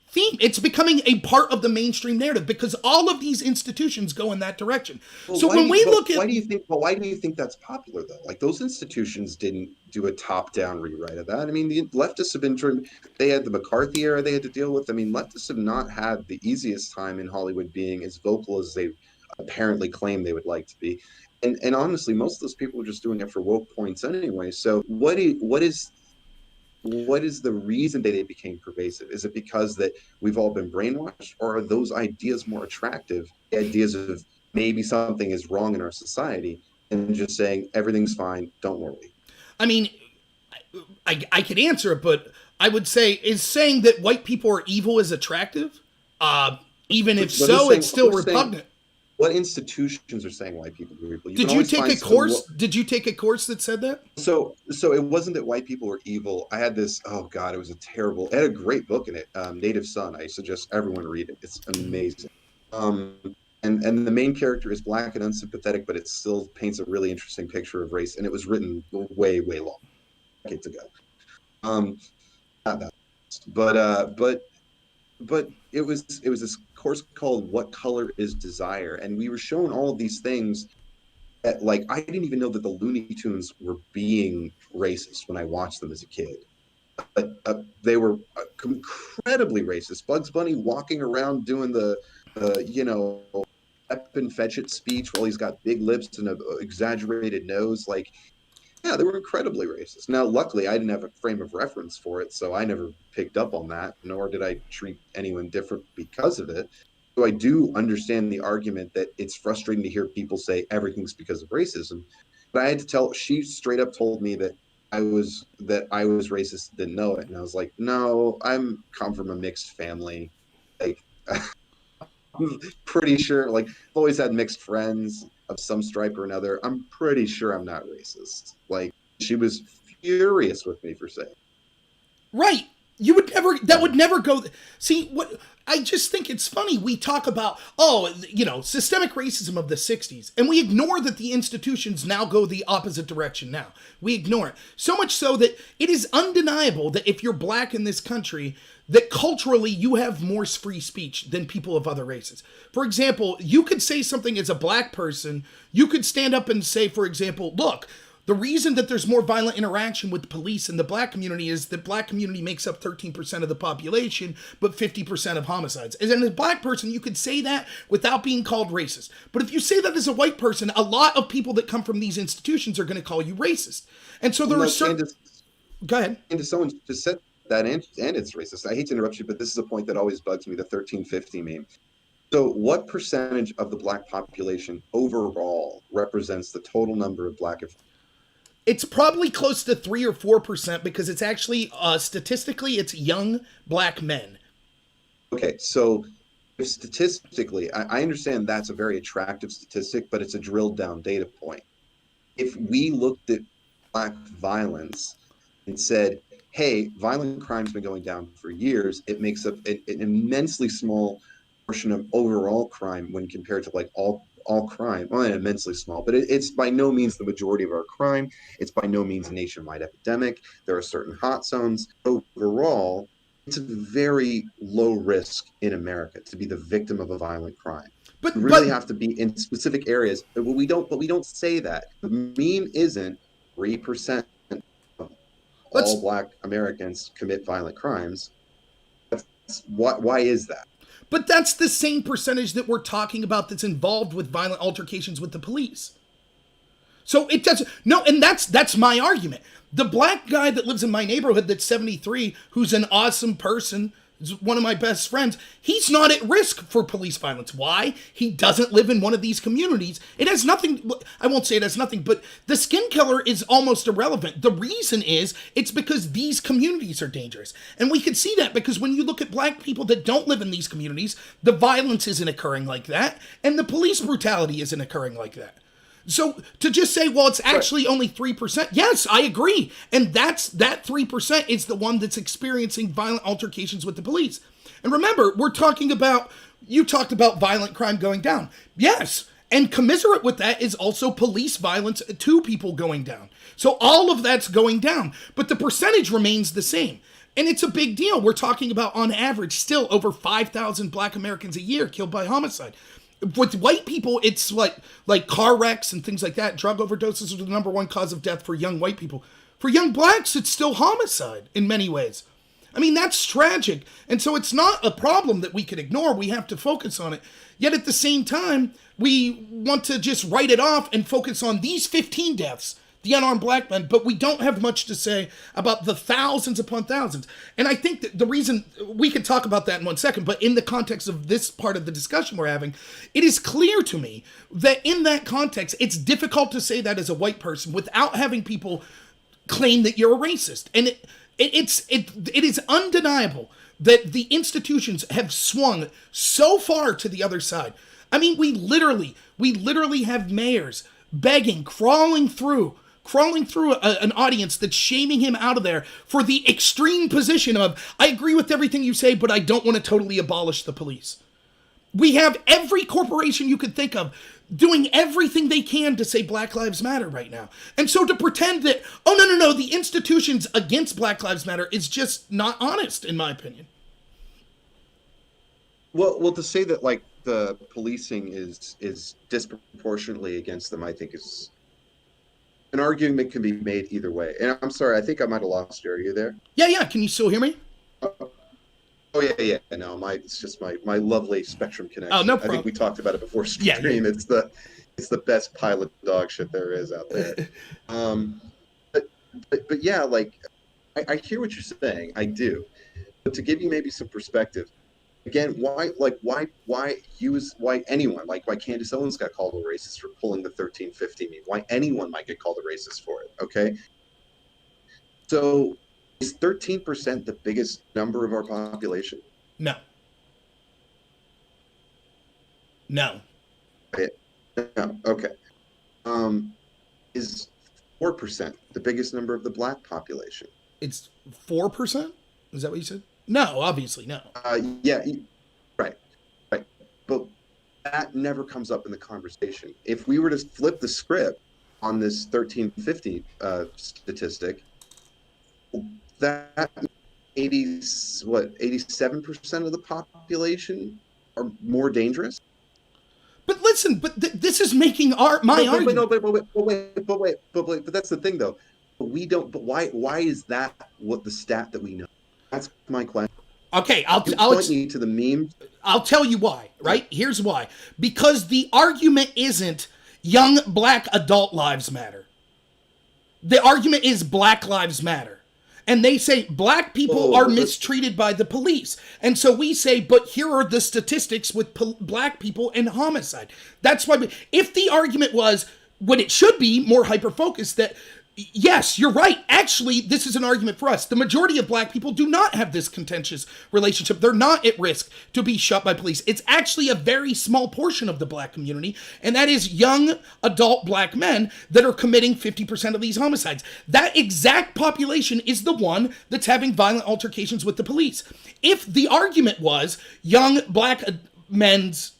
theme. It's becoming a part of the mainstream narrative because all of these institutions go in that direction. Well, So when we look at, why do you think? Well, why do you think that's popular though? Like those institutions didn't do a top-down rewrite of that. I mean, the leftists have been trying. They had the McCarthy era they had to deal with. I mean, leftists have not had the easiest time in Hollywood being as vocal as they apparently claim they would like to be. And honestly, most of those people are just doing it for woke points anyway. So what is the reason that they became pervasive? Is it because that we've all been brainwashed, or are those ideas more attractive? The ideas of maybe something is wrong in our society, and just saying everything's fine, don't worry. I mean, I could answer it, but I would say, is saying that white people are evil is attractive? Even if so, it's still repugnant. What institutions are saying white people are evil? Did you take a course? Did you take a course that said that? So it wasn't that white people were evil. I had this. Oh God, it was it had a great book in it. Native Son. I suggest everyone read it. It's amazing. Um, and the main character is black and unsympathetic, but it still paints a really interesting picture of race. And it was written way long, decades ago. Um, not that, but it was this course called "What Color Is Desire," and we were shown all of these things that, like, I didn't even know that the Looney Tunes were being racist when I watched them as a kid. But they were incredibly racist. Bugs Bunny walking around doing the Ep and Fetch It speech while he's got big lips and an exaggerated nose. Like, yeah, they were incredibly racist. Now, luckily, I didn't have a frame of reference for it, so I never picked up on that, nor did I treat anyone different because of it. So I do understand the argument that it's frustrating to hear people say everything's because of racism. But I had to she straight up told me that I was racist, didn't know it. And I was like, no, I'm come from a mixed family. Like, I'm pretty sure, like, I've always had mixed friends of some stripe or another. I'm pretty sure I'm not racist. Like, she was furious with me for saying. Right. You would never, that would never go. See, what I just think it's funny. We talk about, systemic racism of the 60s, and we ignore that the institutions now go the opposite direction now. We ignore it. So much so that it is undeniable that if you're black in this country, that culturally you have more free speech than people of other races. For example, you could say something as a black person, you could stand up and say, for example, look, the reason that there's more violent interaction with the police in the black community is that black community makes up 13% of the population, but 50% of homicides. And as a black person, you could say that without being called racist. But if you say that as a white person, a lot of people that come from these institutions are going to call you racist. And so there are certain... Go ahead. And someone just said that, and it's racist. I hate to interrupt you, but this is a point that always bugs me, the 1350 meme. So, what percentage of the Black population overall represents the total number of Black? It's probably close to 3 or 4% because it's actually statistically it's young black men. Okay, so if statistically, I understand that's a very attractive statistic, but it's a drilled down data point. If we looked at Black violence and said, hey, violent crime's been going down for years, it makes up an immensely small portion of overall crime when compared to like all crime. Well, immensely small, but it's by no means the majority of our crime. It's by no means a nationwide epidemic. There are certain hot zones. Overall, it's a very low risk in America to be the victim of a violent crime. But You really have to be in specific areas, but we don't say that. The meme isn't 3% of let's all Black Americans commit violent crimes. Why is that? but that's the same percentage that we're talking about that's involved with violent altercations with the police. So it doesn't no, and that's my argument. The black guy that lives in my neighborhood that's 73, who's an awesome person, is one of my best friends, he's not at risk for police violence. Why? He doesn't live in one of these communities. It has nothing, I won't say it has nothing, but the skin color is almost irrelevant. The reason is it's because these communities are dangerous. And we can see that because when you look at black people that don't live in these communities, the violence isn't occurring like that, and the police brutality isn't occurring like that. So to just say, well, it's actually only 3%. Yes, I agree. And that 3% is the one that's experiencing violent altercations with the police. And remember, you talked about violent crime going down. Yes. And commiserate with that is also police violence to people going down. So all of that's going down, but the percentage remains the same. And it's a big deal. We're talking about, on average, still over 5,000 black Americans a year killed by homicide. With white people, it's like car wrecks and things like that. Drug overdoses are the number one cause of death for young white people. For young blacks, it's still homicide in many ways. I mean, that's tragic. And so it's not a problem that we can ignore. We have to focus on it. Yet at the same time, we want to just write it off and focus on these 15 deaths, the unarmed black men, but we don't have much to say about the thousands upon thousands. And I think that the reason, we could talk about that in 1 second, but in the context of this part of the discussion we're having, it is clear to me that in that context, it's difficult to say that as a white person without having people claim that you're a racist. And it is undeniable that the institutions have swung so far to the other side. I mean, we literally have mayors begging, crawling through an audience that's shaming him out of there for the extreme position of, I agree with everything you say, but I don't want to totally abolish the police. We have every corporation you could think of doing everything they can to say Black Lives Matter right now. And so to pretend that, oh, no, the institutions against Black Lives Matter is just not honest, in my opinion. Well, to say that like the policing is disproportionately against them, I think is an argument can be made either way. And I'm sorry, I think I might have lost you. Are you there? Yeah. Can you still hear me? Oh yeah. No, it's just my lovely Spectrum connection. Oh, no problem. I think we talked about it before stream. Yeah. It's the best pilot dog shit there is out there. But yeah, like I hear what you're saying. I do. But to give you maybe some perspective, again, why anyone, like why Candace Owens got called a racist for pulling the 1350 meme? Why anyone might get called a racist for it? Okay, so is 13% the biggest number of our population? No. No. Okay. Is 4% the biggest number of the black population? It's 4%? Is that what you said? No, obviously no. Yeah, right. But that never comes up in the conversation. If we were to flip the script on this 1350 statistic, that 87% of the population are more dangerous. But listen, this is making my argument. But that's the thing, though. We don't. But why is that what the stat that we know? That's my question. Okay, I'll point you to the meme. I'll tell you why. Right? Here's why. Because the argument isn't young black adult lives matter. The argument is Black Lives Matter. And they say black people are mistreated by the police. And so we say, but here are the statistics with black people and homicide. That's why, if the argument was, what it should be, more hyper-focused, that yes, you're right. Actually, this is an argument for us. The majority of black people do not have this contentious relationship. They're not at risk to be shot by police. It's actually a very small portion of the black community, and that is young adult black men that are committing 50% of these homicides. That exact population is the one that's having violent altercations with the police. If the argument was young black men's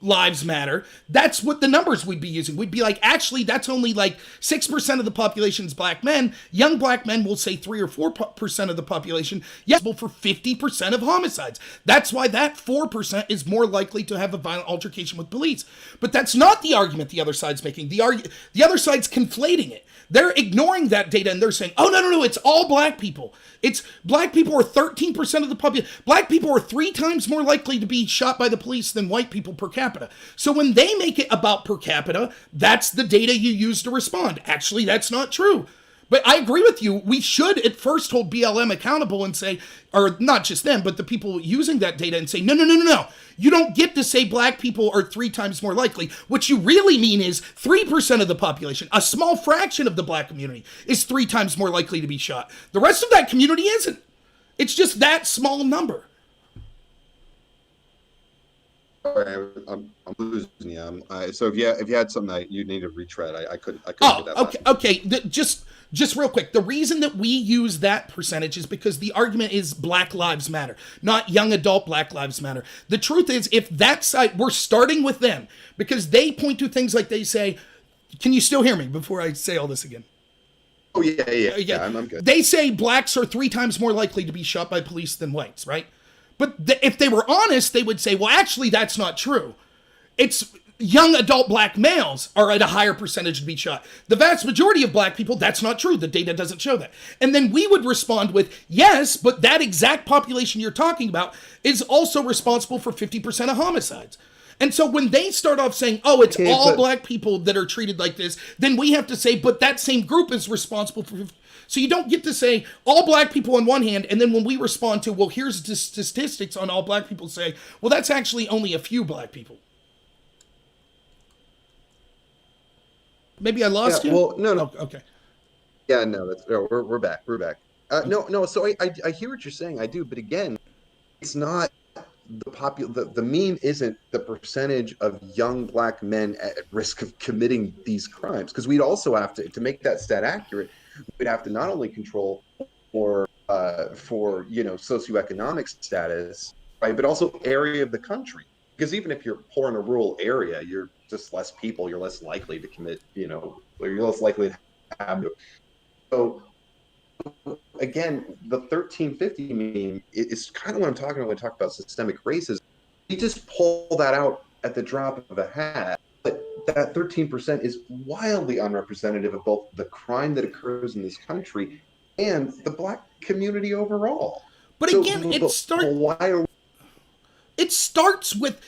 lives matter, that's what the numbers we'd be using. We'd be like, actually, that's only like 6% of the population is black men. Young black men will say 3 or 4% of the population, yes, for 50% of homicides. That's why that 4% is more likely to have a violent altercation with police. But that's not the argument the other side's making. The other side's conflating it. They're ignoring that data and they're saying, oh, no, it's all black people. It's black people are 13% of the population. Black people are 3 times more likely to be shot by the police than white people per capita. So when they make it about per capita, that's the data you use to respond. Actually, that's not true. But I agree with you. We should at first hold BLM accountable and say, or not just them, but the people using that data and say, no. You don't get to say black people are 3 times more likely. What you really mean is 3% of the population, a small fraction of the black community, is 3 times more likely to be shot. The rest of that community isn't. It's just that small number. All right, I'm losing you. So if you had something that you need to retread, I couldn't get that. Okay. Just real quick, the reason that we use that percentage is because the argument is Black Lives Matter, not young adult Black Lives Matter. The truth is, if that side, we're starting with them because they point to things like they say, can you still hear me before I say all this again? Oh, yeah, I'm good. They say blacks are 3 times more likely to be shot by police than whites, right? But if they were honest, they would say, well, actually, that's not true. It's young adult black males are at a higher percentage to be shot. The vast majority of black people, that's not true. The data doesn't show that. And then we would respond with, yes, but that exact population you're talking about is also responsible for 50% of homicides. And so when they start off saying, oh, it's all black people that are treated like this, then we have to say, but that same group is responsible for 50%. So you don't get to say all black people on one hand, and then when we respond to, well, here's the statistics on all black people, say, well, that's actually only a few black people. Maybe I lost you? Well, no. Oh, okay. Yeah, no, we're back. We're back. No. So I hear what you're saying. I do, but again, it's not the mean isn't the percentage of young black men at risk of committing these crimes, because we'd also have to make that stat accurate. We'd have to not only control for socioeconomic status, right, but also area of the country. Because even if you're poor in a rural area, you're just less people. You're less likely to commit. Or you're less likely to have. So again, the 1350 mean is kind of what I'm talking about when I talk about systemic racism. You just pull that out at the drop of a hat. But that 13% is wildly unrepresentative of both the crime that occurs in this country and the black community overall. But again, it starts with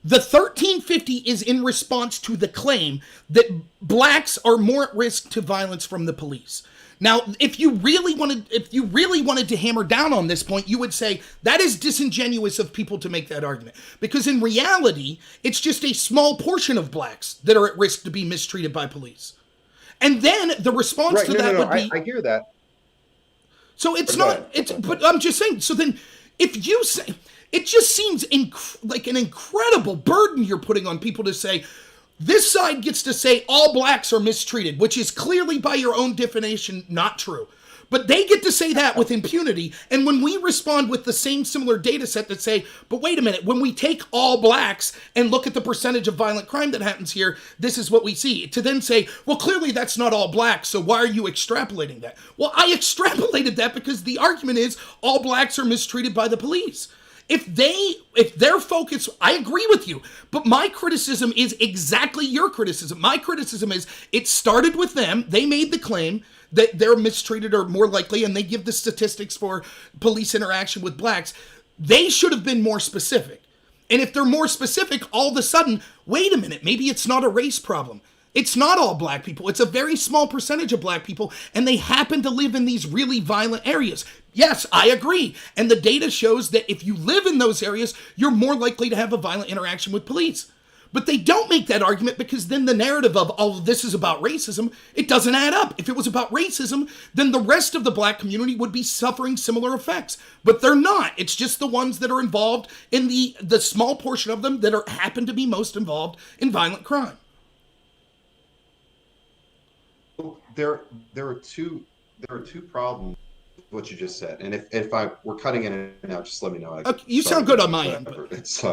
the 1350 is in response to the claim that blacks are more at risk to violence from the police. Now, if you really wanted to hammer down on this point, you would say that is disingenuous of people to make that argument. Because in reality, it's just a small portion of blacks that are at risk to be mistreated by police. And then the response to that would be... I hear that. So it's not... But I'm just saying, so then if you say... It just seems like an incredible burden you're putting on people to say... This side gets to say all blacks are mistreated, which is clearly by your own definition not true. But they get to say that with impunity. And when we respond with the same similar data set that say, but wait a minute, when we take all blacks and look at the percentage of violent crime that happens here, this is what we see. To then say, well, clearly that's not all blacks, so why are you extrapolating that? Well, I extrapolated that because the argument is all blacks are mistreated by the police. If their focus, I agree with you, but my criticism is exactly your criticism. My criticism is it started with them. They made the claim that they're mistreated or more likely, and they give the statistics for police interaction with blacks. They should have been more specific. And if they're more specific, all of a sudden, wait a minute, maybe it's not a race problem. It's not all black people. It's a very small percentage of black people, and they happen to live in these really violent areas. Yes, I agree. And the data shows that if you live in those areas, you're more likely to have a violent interaction with police. But they don't make that argument because then the narrative of, oh, this is about racism, it doesn't add up. If it was about racism, then the rest of the black community would be suffering similar effects. But they're not. It's just the ones that are involved in the small portion of them that happen to be most involved in violent crime. There are two problems with what you just said, and if we're cutting in and out, just let me know. Okay, you sound good on my end. It's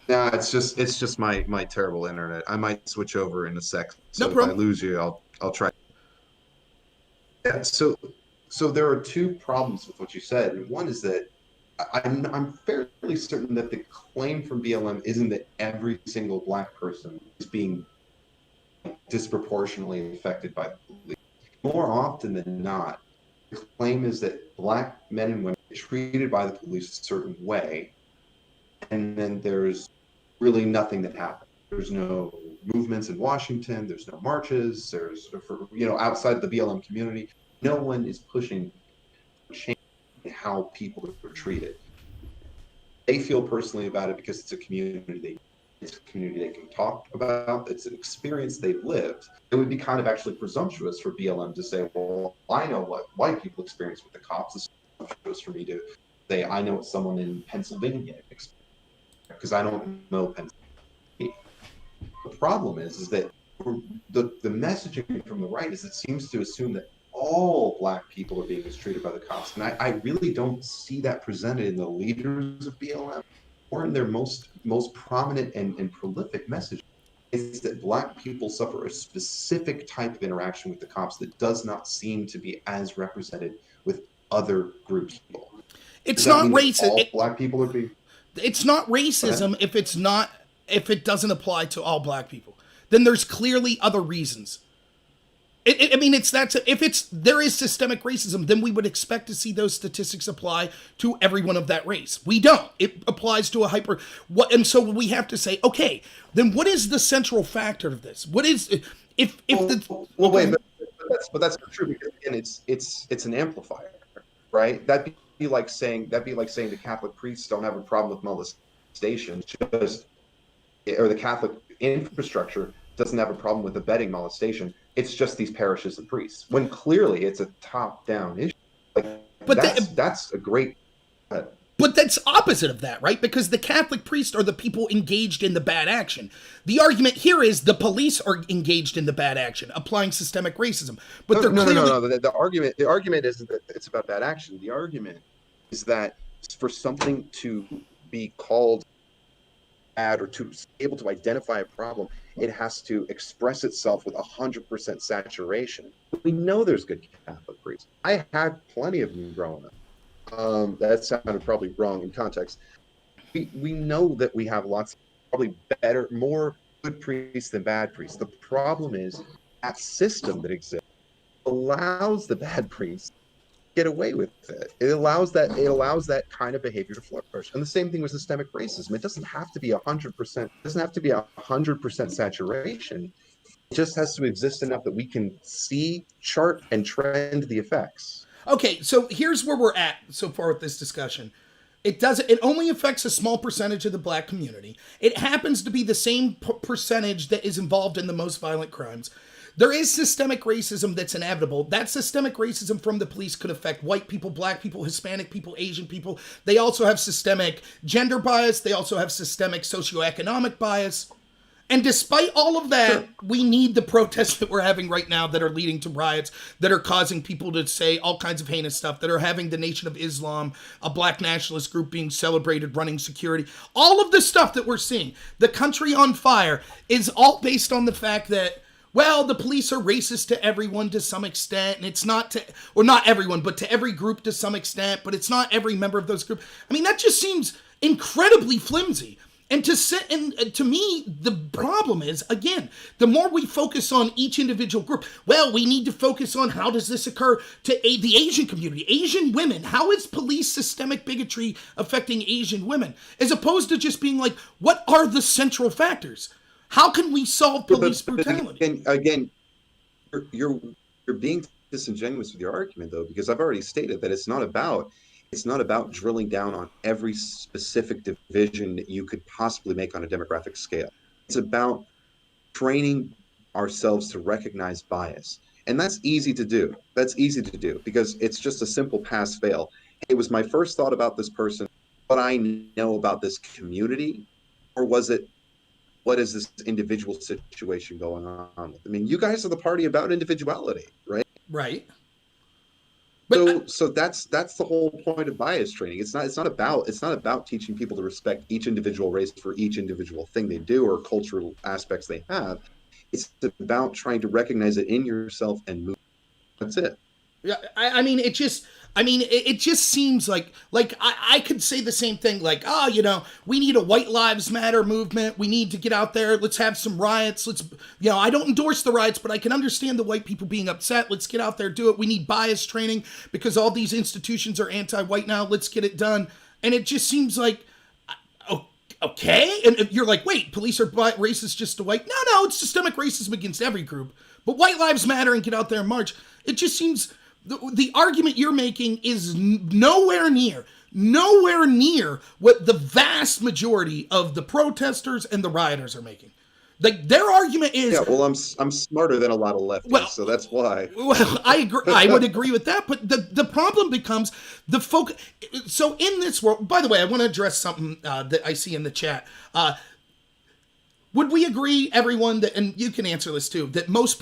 no, it's just my terrible internet. I might switch over in a sec. So no problem. If I lose you, I'll try. Yeah. So there are two problems with what you said, and one is that I'm fairly certain that the claim from BLM isn't that every single black person is being disproportionately affected by the police. More often than not, the claim is that black men and women are treated by the police a certain way, and then there's really nothing that happens. There's no movements in Washington, there's no marches, outside of the BLM community, no one is pushing change in how people are treated. They feel personally about it because it's a community they can talk about. It's an experience they've lived. It would be kind of actually presumptuous for BLM to say, well, I know what white people experience with the cops. It's presumptuous for me to say, I know what someone in Pennsylvania experiences, because I don't know Pennsylvania. The problem is that the messaging from the right it seems to assume that all black people are being mistreated by the cops. And I really don't see that presented in the leaders of BLM or in their most prominent and prolific message. Is that black people suffer a specific type of interaction with the cops that does not seem to be as represented with other groups of people. It's not racist. Black people are being... It's not racism if it doesn't apply to all black people. Then there's clearly other reasons. If there is systemic racism, then we would expect to see those statistics apply to everyone of that race. We don't. It applies to and so we have to say, okay, then what is the central factor of this? What is but that's not true, because again, it's an amplifier, right? That'd be like saying the Catholic priests don't have a problem with molestation, or the Catholic infrastructure doesn't have a problem with abetting molestation. It's just these parishes and priests, when clearly it's a top-down issue. That's a great... But that's opposite of that, right? Because the Catholic priests are the people engaged in the bad action. The argument here is the police are engaged in the bad action, applying systemic racism. But no. The argument isn't that it's about bad action. The argument is that for something to be called bad or to be able to identify a problem, it has to express itself with 100% saturation. We know there's good Catholic priests. I had plenty of them growing up. That sounded probably wrong in context. We know that we have lots, probably more good priests than bad priests. The problem is that system that exists allows the bad priests to get away with it. It allows that kind of behavior to flourish. And the same thing with systemic racism. It doesn't have to be 100%. It doesn't have to be 100% saturation. It just has to exist enough that we can see, chart, and trend the effects. Okay, so here's where we're at so far with this discussion. It only affects a small percentage of the black community. It happens to be the same percentage that is involved in the most violent crimes. There is systemic racism that's inevitable. That systemic racism from the police could affect white people, black people, Hispanic people, Asian people. They also have systemic gender bias. They also have systemic socioeconomic bias. And despite all of that, sure, we need the protests that we're having right now that are leading to riots, that are causing people to say all kinds of heinous stuff, that are having the Nation of Islam, a black nationalist group, being celebrated, running security. All of the stuff that we're seeing, the country on fire, is all based on the fact that, well, the police are racist to everyone to some extent, and it's not to, or not everyone, but to every group to some extent, but it's not every member of those groups. I mean, that just seems incredibly flimsy. And to me, the problem is, again, the more we focus on each individual group, well, we need to focus on how does this occur to the Asian community, Asian women. How is police systemic bigotry affecting Asian women? As opposed to just being like, what are the central factors? How can we solve police But brutality? again, you're being disingenuous with your argument, though, because I've already stated that it's not about drilling down on every specific division that you could possibly make on a demographic scale. It's about training ourselves to recognize bias. And that's easy to do. That's easy to do because it's just a simple pass fail. It was my first thought about this person, what I know about this community, or was it what is this individual situation going on with? I mean, you guys are the party about individuality, right? Right. But So that's the whole point of bias training. It's not about teaching people to respect each individual race for each individual thing they do or cultural aspects they have. It's about trying to recognize it in yourself and move. That's it. yeah, I mean, it just seems like I could say the same thing, like, oh, we need a White Lives Matter movement. We need to get out there. Let's have some riots. I don't endorse the riots, but I can understand the white people being upset. Let's get out there, do it. We need bias training because all these institutions are anti-white now. Let's get it done. And it just seems like, okay. And you're like, wait, police are racist just to white? No, it's systemic racism against every group. But White Lives Matter and get out there and march. It just seems the argument you're making is nowhere near what the vast majority of the protesters and the rioters are making. Like, their argument is, Yeah, well, I'm smarter than a lot of lefties, so that's why. well, I agree. I would agree with that, but the problem becomes the focus. So in this world, by the way, I want to address something that I see in the chat. Would we agree, everyone, that, and you can answer this too, that most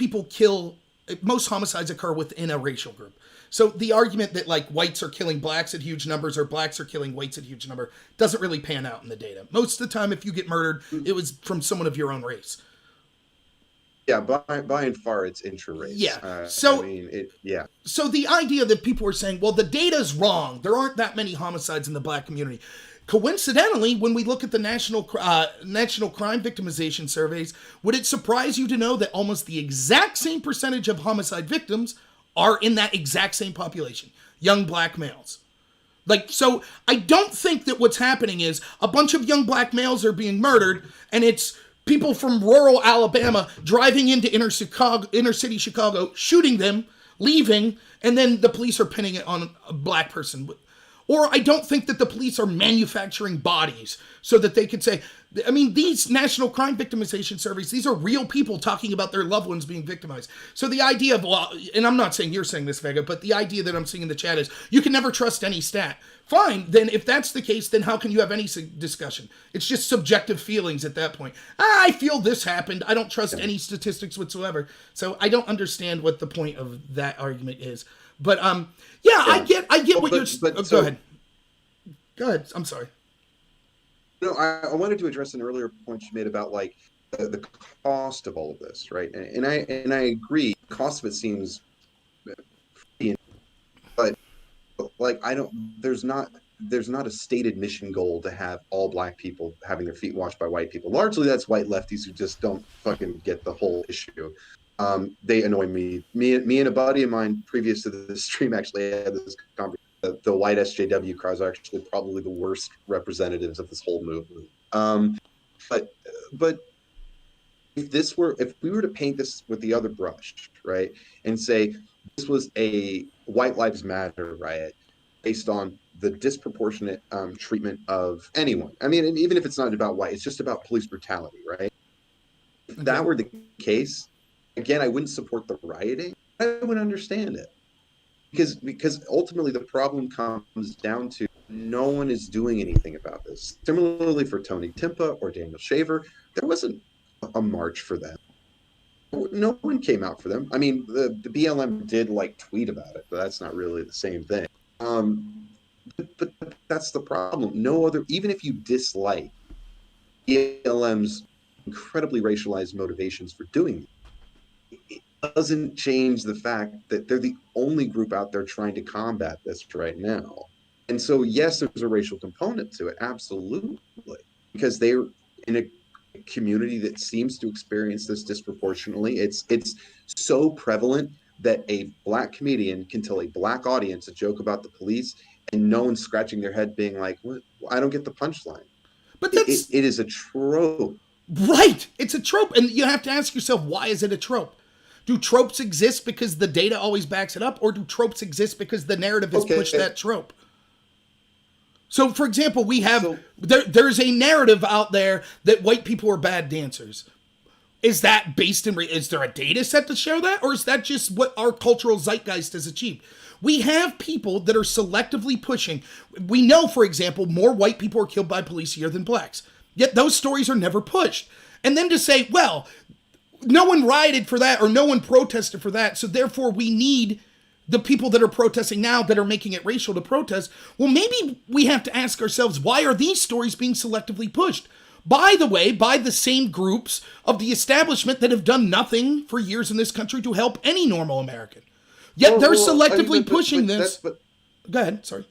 homicides occur within a racial group? So the argument that like whites are killing blacks at huge numbers or blacks are killing whites at huge number doesn't really pan out in the data. Most of the time, if you get murdered, it was from someone of your own race. Yeah, by and far, it's intra-race. Yeah. So the idea that people are saying, well, the data's wrong. There aren't that many homicides in the black community. Coincidentally, when we look at the national crime victimization surveys, would it surprise you to know that almost the exact same percentage of homicide victims are in that exact same population, young black males? Like, so I don't think that what's happening is a bunch of young black males are being murdered, and it's people from rural Alabama driving into inner city Chicago, shooting them, leaving, and then the police are pinning it on a black person. Or I don't think that the police are manufacturing bodies so that they could say, I mean, these national crime victimization surveys, these are real people talking about their loved ones being victimized. So the idea of, well, and I'm not saying you're saying this, Vega, but the idea that I'm seeing in the chat is you can never trust any stat. Fine, then if that's the case, then how can you have any discussion? It's just subjective feelings at that point. I feel this happened. I don't trust any statistics whatsoever. So I don't understand what the point of that argument is. But I get what you're. Go ahead. Go ahead. I'm sorry. No, I wanted to address an earlier point you made about like the cost of all of this, right? And I agree. The cost of it seems, but like there's not a stated mission goal to have all black people having their feet washed by white people. Largely, that's white lefties who just don't fucking get the whole issue. They annoy me. Me and a buddy of mine previous to the stream actually had this conversation. The white SJW crowds are actually probably the worst representatives of this whole movement. But if we were to paint this with the other brush, right, and say this was a White Lives Matter riot based on the disproportionate treatment of anyone. I mean, and even if it's not about white, it's just about police brutality, right? If that were the case, again, I wouldn't support the rioting. I would understand it. Because ultimately the problem comes down to no one is doing anything about this. Similarly for Tony Timpa or Daniel Shaver, there wasn't a march for them. No one came out for them. I mean, the BLM did like tweet about it, but that's not really the same thing. But that's the problem. No other, even if you dislike BLM's incredibly racialized motivations for doing it, doesn't change the fact that they're the only group out there trying to combat this right now. And so, yes, there's a racial component to it, absolutely, because they're in a community that seems to experience this disproportionately. It's so prevalent that a black comedian can tell a black audience a joke about the police and no one's scratching their head being like, what? I don't get the punchline. But it is a trope. Right. It's a trope. And you have to ask yourself, why is it a trope? Do tropes exist because the data always backs it up, or do tropes exist because the narrative has pushed that trope? So, for example, we have there's a narrative out there that white people are bad dancers. Is that based in? Is there a data set to show that, or is that just what our cultural zeitgeist has achieved? We have people that are selectively pushing. We know, for example, more white people are killed by police a year than blacks. Yet those stories are never pushed. And then to say, well, no one rioted for that or no one protested for that, so therefore we need the people that are protesting now that are making it racial to protest. Well, maybe we have to ask ourselves, why are these stories being selectively pushed? By the way, by the same groups of the establishment that have done nothing for years in this country to help any normal American. Yet they're selectively pushing this. Go ahead, sorry.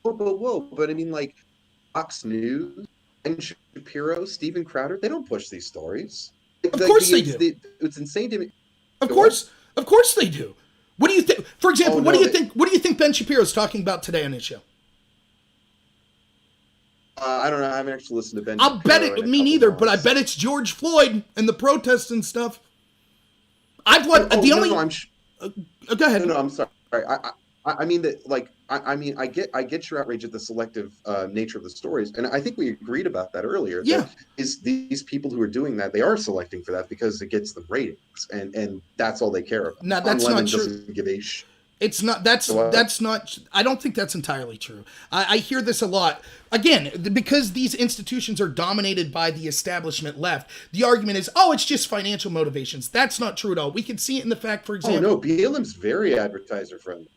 But I mean, like, Fox News, Ben Shapiro, Steven Crowder, they don't push these stories. Of course they do. It's insane to me. Of course they do. What do you think? For example, what do you think Ben Shapiro's talking about today on his show? I don't know. I haven't actually listened to Ben. I'll bet it. Me neither. But I bet it's George Floyd and the protests and stuff. Go ahead. No, I'm sorry. I mean that. Like, I mean, I get your outrage at the selective nature of the stories, and I think we agreed about that earlier. Yeah. Is these people who are doing that, they are selecting for that because it gets them ratings, and that's all they care about. No, that's not true. Doesn't give a It's not. That's not. I don't think that's entirely true. I hear this a lot. Again, because these institutions are dominated by the establishment left, the argument is, oh, it's just financial motivations. That's not true at all. We can see it in the fact, for example. Oh no, BLM's very advertiser friendly.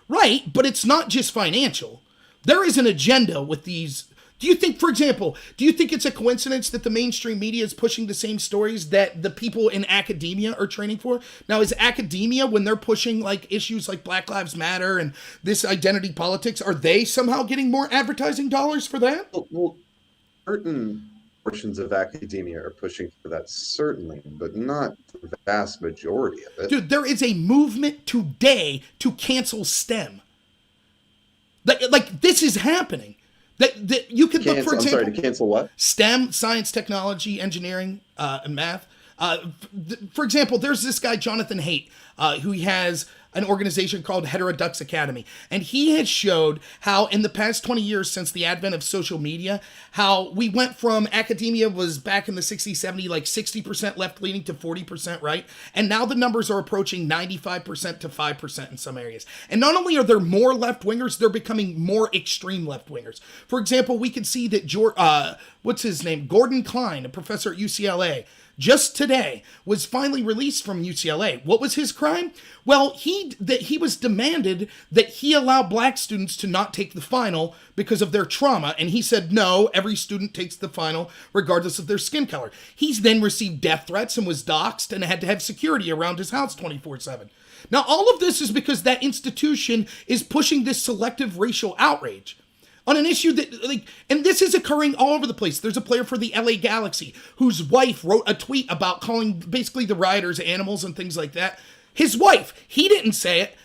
Right, but it's not just financial. There is an agenda with these. Do you think, for example, it's a coincidence that the mainstream media is pushing the same stories that the people in academia are training for? Now, is academia, when they're pushing like issues like Black Lives Matter and this identity politics, are they somehow getting more advertising dollars for that? Well, certain portions of academia are pushing for that, certainly, but not the vast majority of it. Dude, there is a movement today to cancel STEM. Like this is happening. That you could look, for example. I'm sorry, to cancel what? STEM, science, technology, engineering, and math. For example, there's this guy, Jonathan Haidt, who has an organization called Heterodux Academy. And he has showed how in the past 20 years since the advent of social media, how we went from academia was back in the 60s, 70s, like 60% left-leaning to 40% right. And now the numbers are approaching 95% to 5% in some areas. And not only are there more left-wingers, they're becoming more extreme left-wingers. For example, we can see that Gordon Klein, a professor at UCLA, just today was finally released from UCLA. What was his crime? Well, he was demanded that he allow black students to not take the final because of their trauma. And he said, no, every student takes the final regardless of their skin color. He's then received death threats and was doxxed and had to have security around his house 24/7. Now, all of this is because that institution is pushing this selective racial outrage on an issue that, and this is occurring all over the place. There's a player for the LA Galaxy whose wife wrote a tweet about calling basically the rioters animals and things like that. His wife, he didn't say it.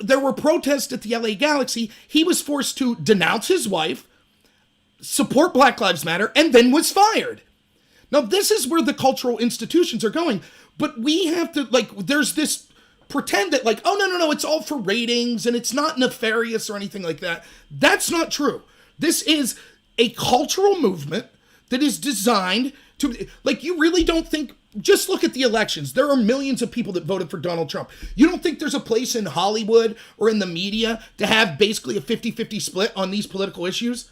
There were protests at the LA Galaxy. He was forced to denounce his wife, support Black Lives Matter, and then was fired. Now, this is where the cultural institutions are going. But we have to, there's this pretend that no, it's all for ratings and it's not nefarious or anything like that. That's not true. This is a cultural movement that is designed to, you really don't think, just look at the elections. There are millions of people that voted for Donald Trump. You don't think there's a place in Hollywood or in the media to have basically a 50-50 split on these political issues?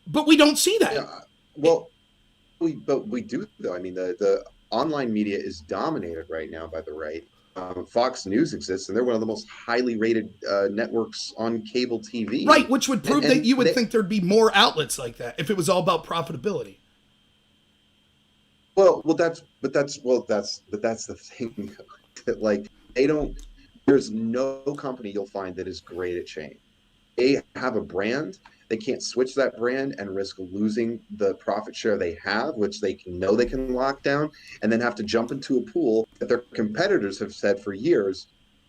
But we don't see that. Yeah, well, we do, though. I mean, the online media is dominated right now by the right. Fox News exists, and they're one of the most highly rated networks on cable TV. Right, which would prove that you would think there'd be more outlets like that if it was all about profitability. That's the thing. That, there's no company you'll find that is great at change. They have a brand. They can't switch that brand and risk losing the profit share they have, which they know they can lock down, and then have to jump into a pool that their competitors have said for years,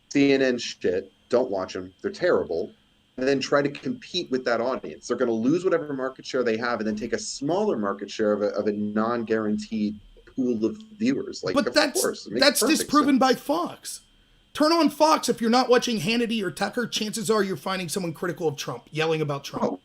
CNN shit, don't watch them, they're terrible. and then try to compete with that audience. They're going to lose whatever market share they have and then take a smaller market share of a non-guaranteed pool of viewers. Like, But of course, it makes that's perfect disproven sense. by Fox. Turn on Fox. If you're not watching Hannity or Tucker, chances are you're finding someone critical of Trump, yelling about Trump.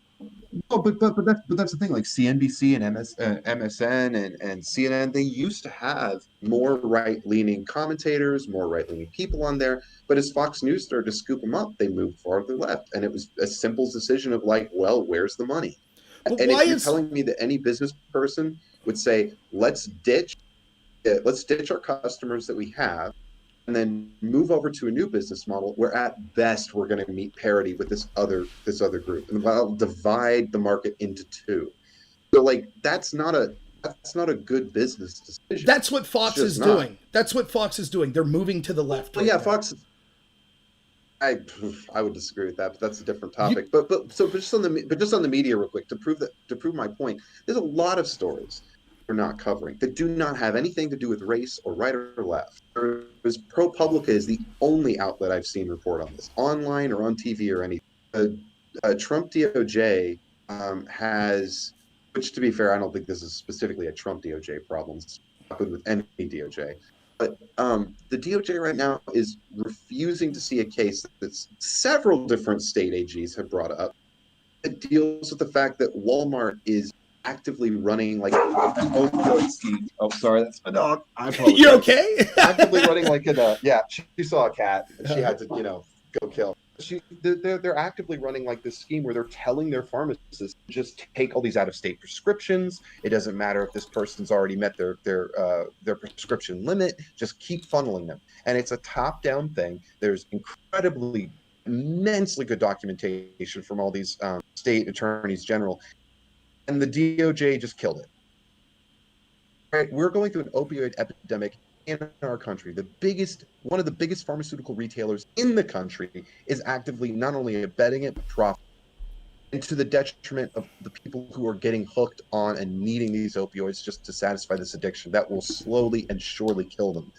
Oh, but that's the thing. Like CNBC and MSN and CNN, they used to have More right-leaning commentators, more right-leaning people on there. But as Fox News started to scoop them up, they moved farther left. And it was a simple decision of like, well, where's the money? But And why if you're is telling me that any business person would say, let's ditch our customers that we have and then move over to a new business model where at best we're going to meet parity with this other group, and I'll divide the market into two. So like that's not a good business decision. that's what It's Fox is just not. doing? That's what Fox is doing. They're moving to the left. Well, Right yeah, now. Fox. I would disagree with that, but that's a different You, topic. But just on the media real quick to prove my point. There's a lot of stories we're not covering that do not have anything to do with race or right or left. ProPublica is the only outlet I've seen report on this, online or on TV or anything. Trump DOJ has, which to be fair, I don't think this is specifically a Trump DOJ problem. It's happened with any DOJ. But the DOJ right now is refusing to see a case that several different state AGs have brought up that deals with the fact that Walmart is actively running like oh, sorry, that's my dog. I you're apologize. okay? Actively running like yeah, she saw a cat and she she had had to, go kill. They're actively running like this scheme where they're telling their pharmacists just take all these out of state prescriptions. It doesn't matter if this person's already met their prescription limit. Just keep funneling them, and it's a top down thing. There's immensely good documentation from all these state attorneys general, and the DOJ just killed it. Right, we're going through an opioid epidemic in our country. One of the biggest pharmaceutical retailers in the country is actively not only abetting it, but profiting, and to the detriment of the people who are getting hooked on and needing these opioids just to satisfy this addiction that will slowly and surely kill them.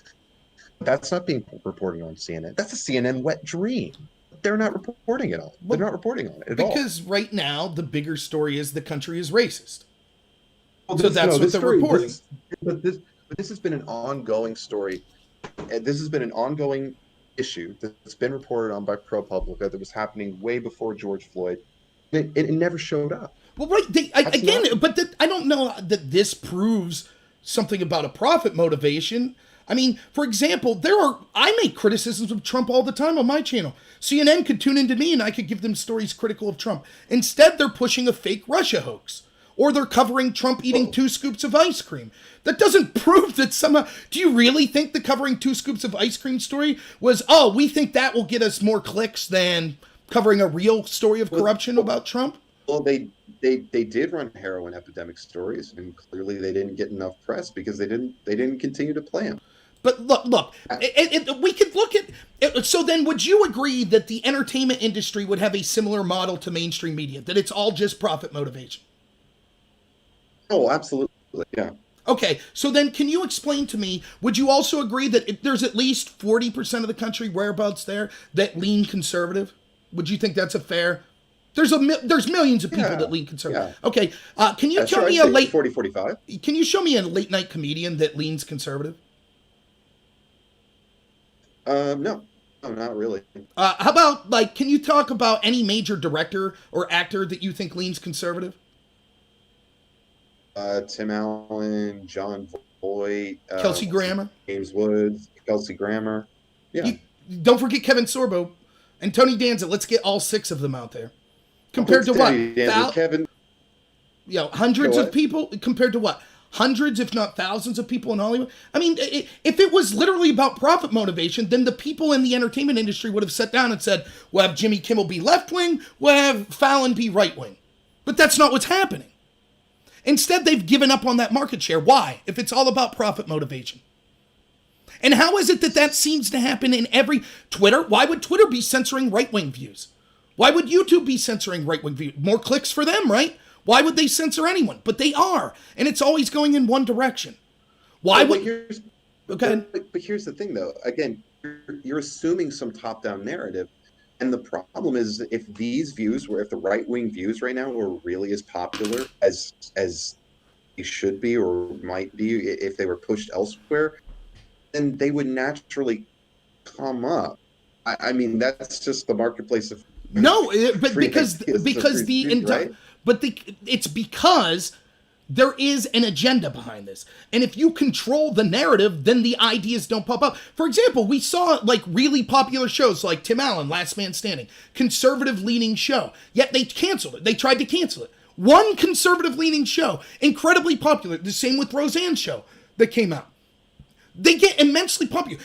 That's not being reported on CNN. That's a CNN wet dream. They're not reporting it on. They're not reporting on it at all. Because right now the bigger story is the country is racist. Well, So that's what they're reporting. This has been an ongoing story. And this has been an ongoing issue that's been reported on by ProPublica that was happening way before George Floyd. It never showed up. Well, right. I don't know that this proves something about a profit motivation. I mean, for example, I make criticisms of Trump all the time on my channel. CNN could tune into me and I could give them stories critical of Trump. Instead, they're pushing a fake Russia hoax. Or they're covering Trump eating 2 scoops of ice cream. That doesn't prove that somehow... Do you really think the covering 2 scoops of ice cream story was, we think that will get us more clicks than covering a real story of corruption about Trump? Well, they did run heroin epidemic stories, and clearly they didn't get enough press because they didn't continue to play them. But look, we could look at... So then would you agree that the entertainment industry would have a similar model to mainstream media? That it's all just profit motivation? Oh, absolutely. Yeah. Okay, so then can you explain to me, would you also agree that there's at least 40% of the country, whereabouts there, that lean conservative? Would you think that's a fair... There's millions of people that lean conservative. Yeah. Okay, can you tell me a late... 40, 45. Can you show me a late night comedian that leans conservative? No, not really. How about, can you talk about any major director or actor that you think leans conservative? Tim Allen, John Voight, Kelsey Grammer, James Woods, Kelsey Grammer. Yeah. Don't forget Kevin Sorbo and Tony Danza. Let's get all 6 of them out there. Compared to what? Kevin. Hundreds of people. Compared to what? Hundreds, if not thousands of people in Hollywood. I mean, if it was literally about profit motivation, then the people in the entertainment industry would have sat down and said, we'll have Jimmy Kimmel be left wing, we'll have Fallon be right wing. But that's not what's happening. Instead, they've given up on that market share. Why? If it's all about profit motivation. And how is it that seems to happen in every Twitter? Why would Twitter be censoring right-wing views? Why would YouTube be censoring right-wing views? More clicks for them, right? Why would they censor anyone? But they are. And it's always going in one direction. Why would... But here's the thing, though. Again, you're assuming some top-down narrative And the problem is, if if the right wing views right now were really as popular as they should be or might be, if they were pushed elsewhere, then they would naturally come up. I mean, that's just the marketplace of No, but free because ideas, so because free the speech, right? but it's because there is an agenda behind this. And if you control the narrative, then the ideas don't pop up. For example, we saw like really popular shows like Tim Allen, Last Man Standing, conservative leaning show. Yet they canceled it. They tried to cancel it. One conservative leaning show, incredibly popular. The same with Roseanne's show that came out. They get immensely popular.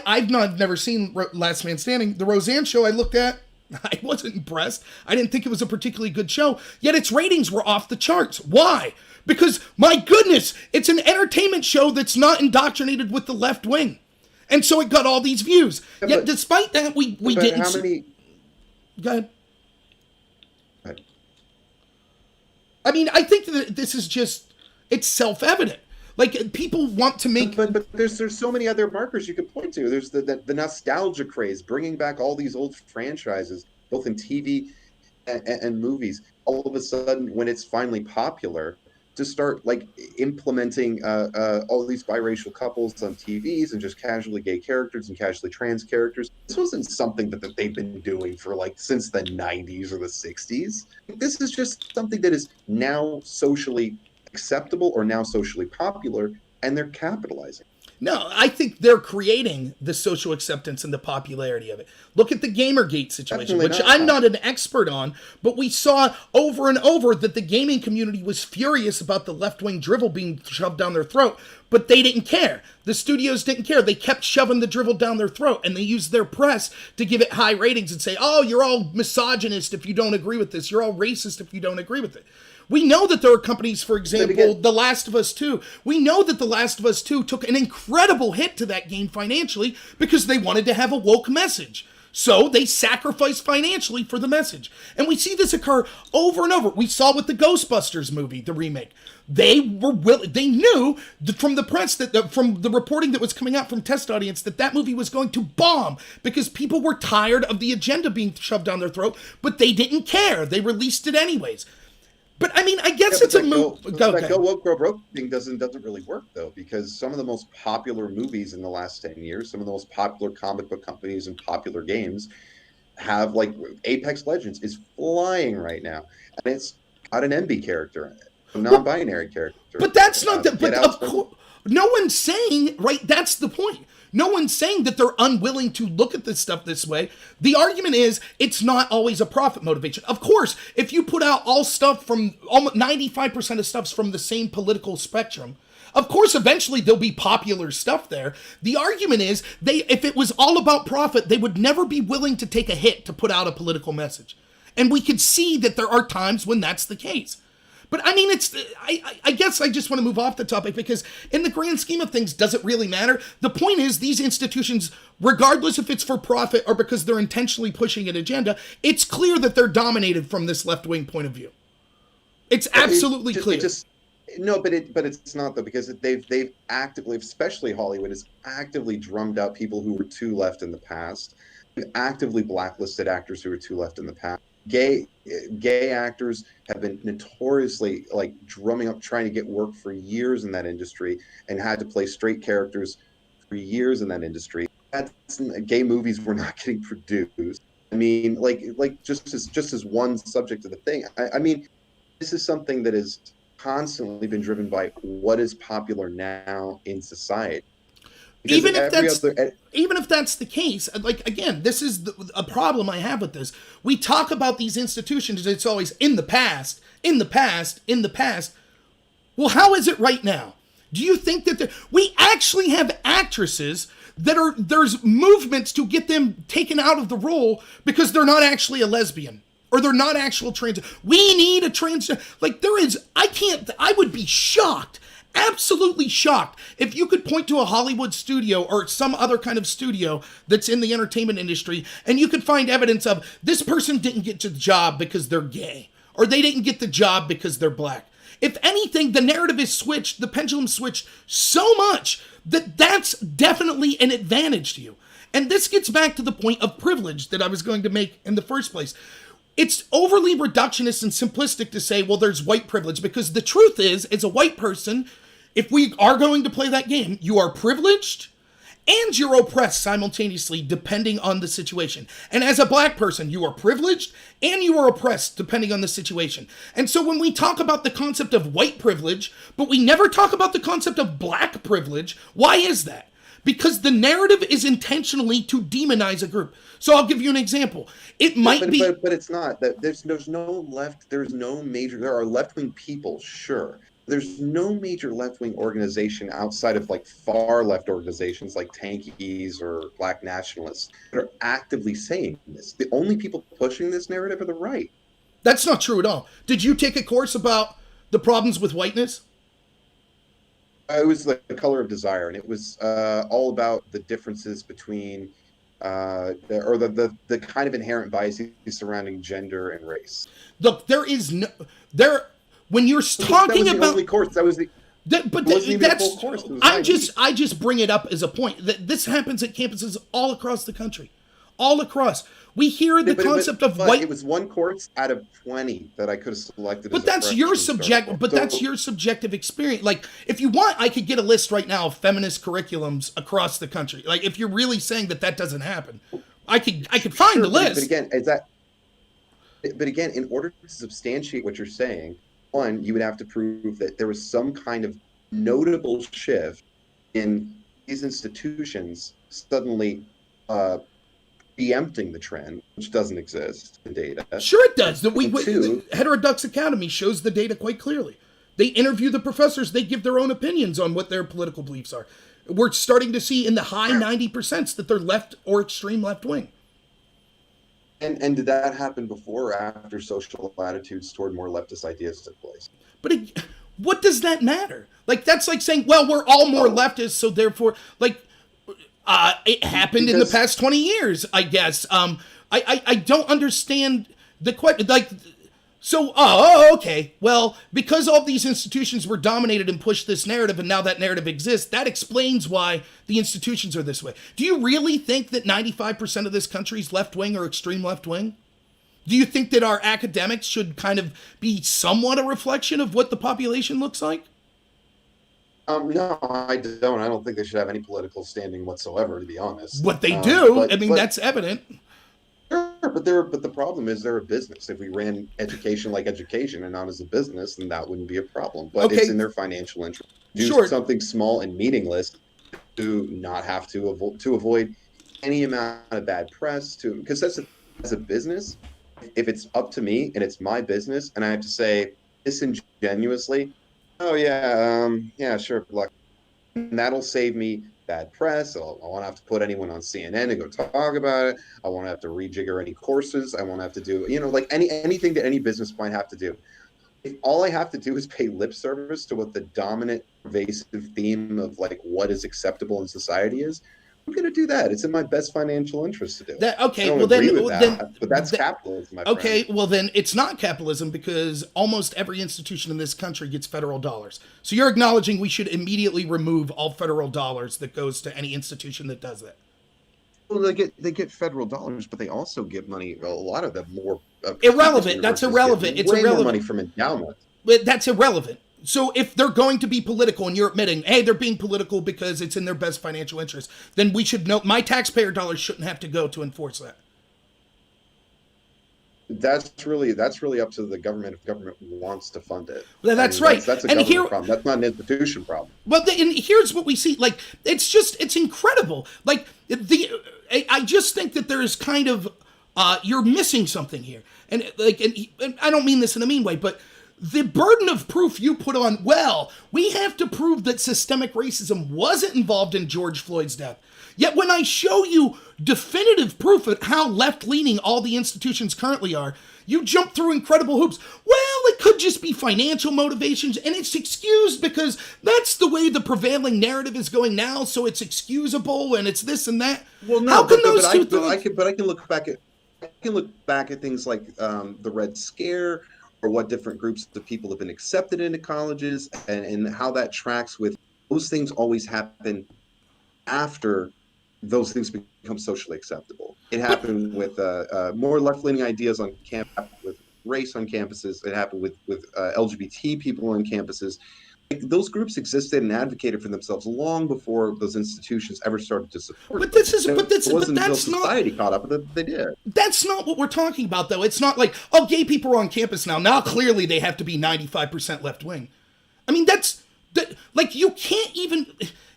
I've never seen Last Man Standing. The Roseanne show I looked at, I wasn't impressed. I didn't think it was a particularly good show, yet its ratings were off the charts. Why? Because, my goodness, it's an entertainment show that's not indoctrinated with the left wing. And so it got all these views. Yeah, yet despite that, we didn't... How many... Go ahead. I mean, I think that this is just... It's self-evident. Like, people want to make... But there's so many other markers you could point to. There's the nostalgia craze, bringing back all these old franchises, both in TV and movies. All of a sudden, when it's finally popular, to start, like, implementing all these biracial couples on TVs and just casually gay characters and casually trans characters. This wasn't something that they've been doing for, like, since the 90s or the 60s. This is just something that is now socially acceptable or now socially popular, and they're capitalizing. No, I think they're creating the social acceptance and the popularity of it. Look at the Gamergate situation, which I'm not an expert on, but we saw over and over that the gaming community was furious about the left-wing drivel being shoved down their throat, but they didn't care. The studios didn't care. They kept shoving the drivel down their throat, and they used their press to give it high ratings and say, oh, you're all misogynist if you don't agree with this. You're all racist if you don't agree with it. We know that there are companies, for example, The Last of Us 2. We know that The Last of Us 2 took an incredible hit to that game financially because they wanted to have a woke message. So they sacrificed financially for the message. And we see this occur over and over. We saw with the Ghostbusters movie, the remake. They knew from the press, from the reporting that was coming out from test audience, that movie was going to bomb because people were tired of the agenda being shoved down their throat, but they didn't care. They released it anyways. But I mean, I guess it's a move. That Go Woke Grow Broke thing doesn't really work though, because some of the most popular movies in the last 10 years, some of the most popular comic book companies and popular games have, like, Apex Legends is flying right now, and it's got an NB character in it, a non-binary character. But that's not the. But of course, no one's saying, right. That's the point. No one's saying that they're unwilling to look at this stuff this way. The argument is it's not always a profit motivation. Of course, if you put out all stuff from almost 95% of stuff's from the same political spectrum, of course, eventually there'll be popular stuff there. The argument is if it was all about profit, they would never be willing to take a hit to put out a political message. And we could see that there are times when that's the case. But I mean, I guess I just want to move off the topic because in the grand scheme of things, does it really matter? The point is these institutions, regardless if it's for profit or because they're intentionally pushing an agenda, it's clear that they're dominated from this left-wing point of view. It's absolutely clear. But it's not though, because they've actively, especially Hollywood, has actively drummed out people who were too left in the past. They've actively blacklisted actors who were too left in the past. Gay actors have been notoriously, like, drumming up trying to get work for years in that industry and had to play straight characters for years in that industry. Gay movies were not getting produced. I mean, like just as one subject of the thing. I mean, this is something that has constantly been driven by what is popular now in society. Even if that's the case, like, again, this is a problem I have with this. We talk about these institutions, it's always in the past, in the past, in the past. Well, how is it right now? Do you think that we actually have actresses there's movements to get them taken out of the role because they're not actually a lesbian or they're not actual trans. We need a trans, like, I would be shocked. Absolutely shocked if you could point to a Hollywood studio or some other kind of studio that's in the entertainment industry and you could find evidence of this person didn't get to the job because they're gay or they didn't get the job because they're black. If anything, the narrative is switched, the pendulum switched so much that that's definitely an advantage to you. And this gets back to the point of privilege that I was going to make in the first place. It's overly reductionist and simplistic to say, well, there's white privilege, because the truth is, as a white person, if we are going to play that game, you are privileged and you're oppressed simultaneously, depending on the situation. And as a black person, you are privileged and you are oppressed, depending on the situation. And so when we talk about the concept of white privilege, but we never talk about the concept of black privilege, why is that? Because the narrative is intentionally to demonize a group. So I'll give you an example. It might be, but it's not that there's no left. There's no major. There are left-wing people, sure. There's no major left-wing organization outside of like far left organizations like Tankies or Black nationalists that are actively saying this. The only people pushing this narrative are the right. That's not true at all. Did you take a course about the problems with whiteness? It was The Color of Desire, and it was all about the differences between the kind of inherent biases surrounding gender and race. Look, there is no there when you're talking that was the about only course. That was the that's course. I just bring it up as a point that this happens at campuses all across the country, all across. We hear the concept of white. It was one course out of 20 that I could have selected. But that's your subjective. But that's your subjective experience. Like, if you want, I could get a list right now of feminist curriculums across the country. Like, if you're really saying that doesn't happen, I could find the list. But again, in order to substantiate what you're saying, one, you would have to prove that there was some kind of notable shift in these institutions suddenly preempting the trend, which doesn't exist in data. Sure it does. The Heterodux Academy shows the data quite clearly. They interview the professors. They give their own opinions on what their political beliefs are. We're starting to see in the high 90% that they're left or extreme left wing. And did that happen before or after social attitudes toward more leftist ideas took place? But what does that matter? Like, that's like saying, well, we're all more leftist, so therefore, like, it happened in the past 20 years, I guess. I don't understand the question. Like, so, okay. Well, because all these institutions were dominated and pushed this narrative, and now that narrative exists, that explains why the institutions are this way. Do you really think that 95% of this country is left-wing or extreme left-wing? Do you think that our academics should kind of be somewhat a reflection of what the population looks like? No, I don't. I don't think they should have any political standing whatsoever, to be honest. But they do. That's evident. Sure, but the problem is they're a business. If we ran education like education and not as a business, then that wouldn't be a problem. But it's in their financial interest. Do something small and meaningless to not have to avoid any amount of bad press. Because as a business, if it's up to me and it's my business, and I have to say disingenuously, oh yeah, sure, good luck. And that'll save me bad press. I won't have to put anyone on CNN to go talk about it. I won't have to rejigger any courses. I won't have to do, like anything that any business might have to do. If all I have to do is pay lip service to what the dominant pervasive theme of like what is acceptable in society is, I'm going to do that. It's in my best financial interest to do it. But that's capitalism, my friend. Okay, well then it's not capitalism because almost every institution in this country gets federal dollars. So you're acknowledging we should immediately remove all federal dollars that goes to any institution that does that. Well, they get federal dollars, but they also get money. A lot of them more irrelevant. That's irrelevant. It's irrelevant. More money from endowment. But that's irrelevant. So if they're going to be political and you're admitting, hey, they're being political because it's in their best financial interest, then we should know my taxpayer dollars shouldn't have to go to enforce that. That's really up to the government if government wants to fund it. Well, that's right. That's a government problem. That's not an institution problem. Well, and here's what we see. Like, it's incredible. Like, I just think that there's kind of, you're missing something here. And I don't mean this in a mean way, but the burden of proof you put on, well, we have to prove that systemic racism wasn't involved in George Floyd's death. Yet when I show you definitive proof of how left-leaning all the institutions currently are, you jump through incredible hoops. Well, it could just be financial motivations, and it's excused because that's the way the prevailing narrative is going now, so it's excusable, and it's this and that. Well, no, I can look back at things like the Red Scare, or what different groups of people have been accepted into colleges, and how that tracks with those things always happen after those things become socially acceptable. It happened with more left-leaning ideas on campus, with race on campuses. It happened with LGBT people on campuses. Like, those groups existed and advocated for themselves long before those institutions ever started to support them. It wasn't until society caught up that they did. That's not what we're talking about, though. It's not like, oh, gay people are on campus now. Now clearly they have to be 95% left wing. I mean, like, you can't even.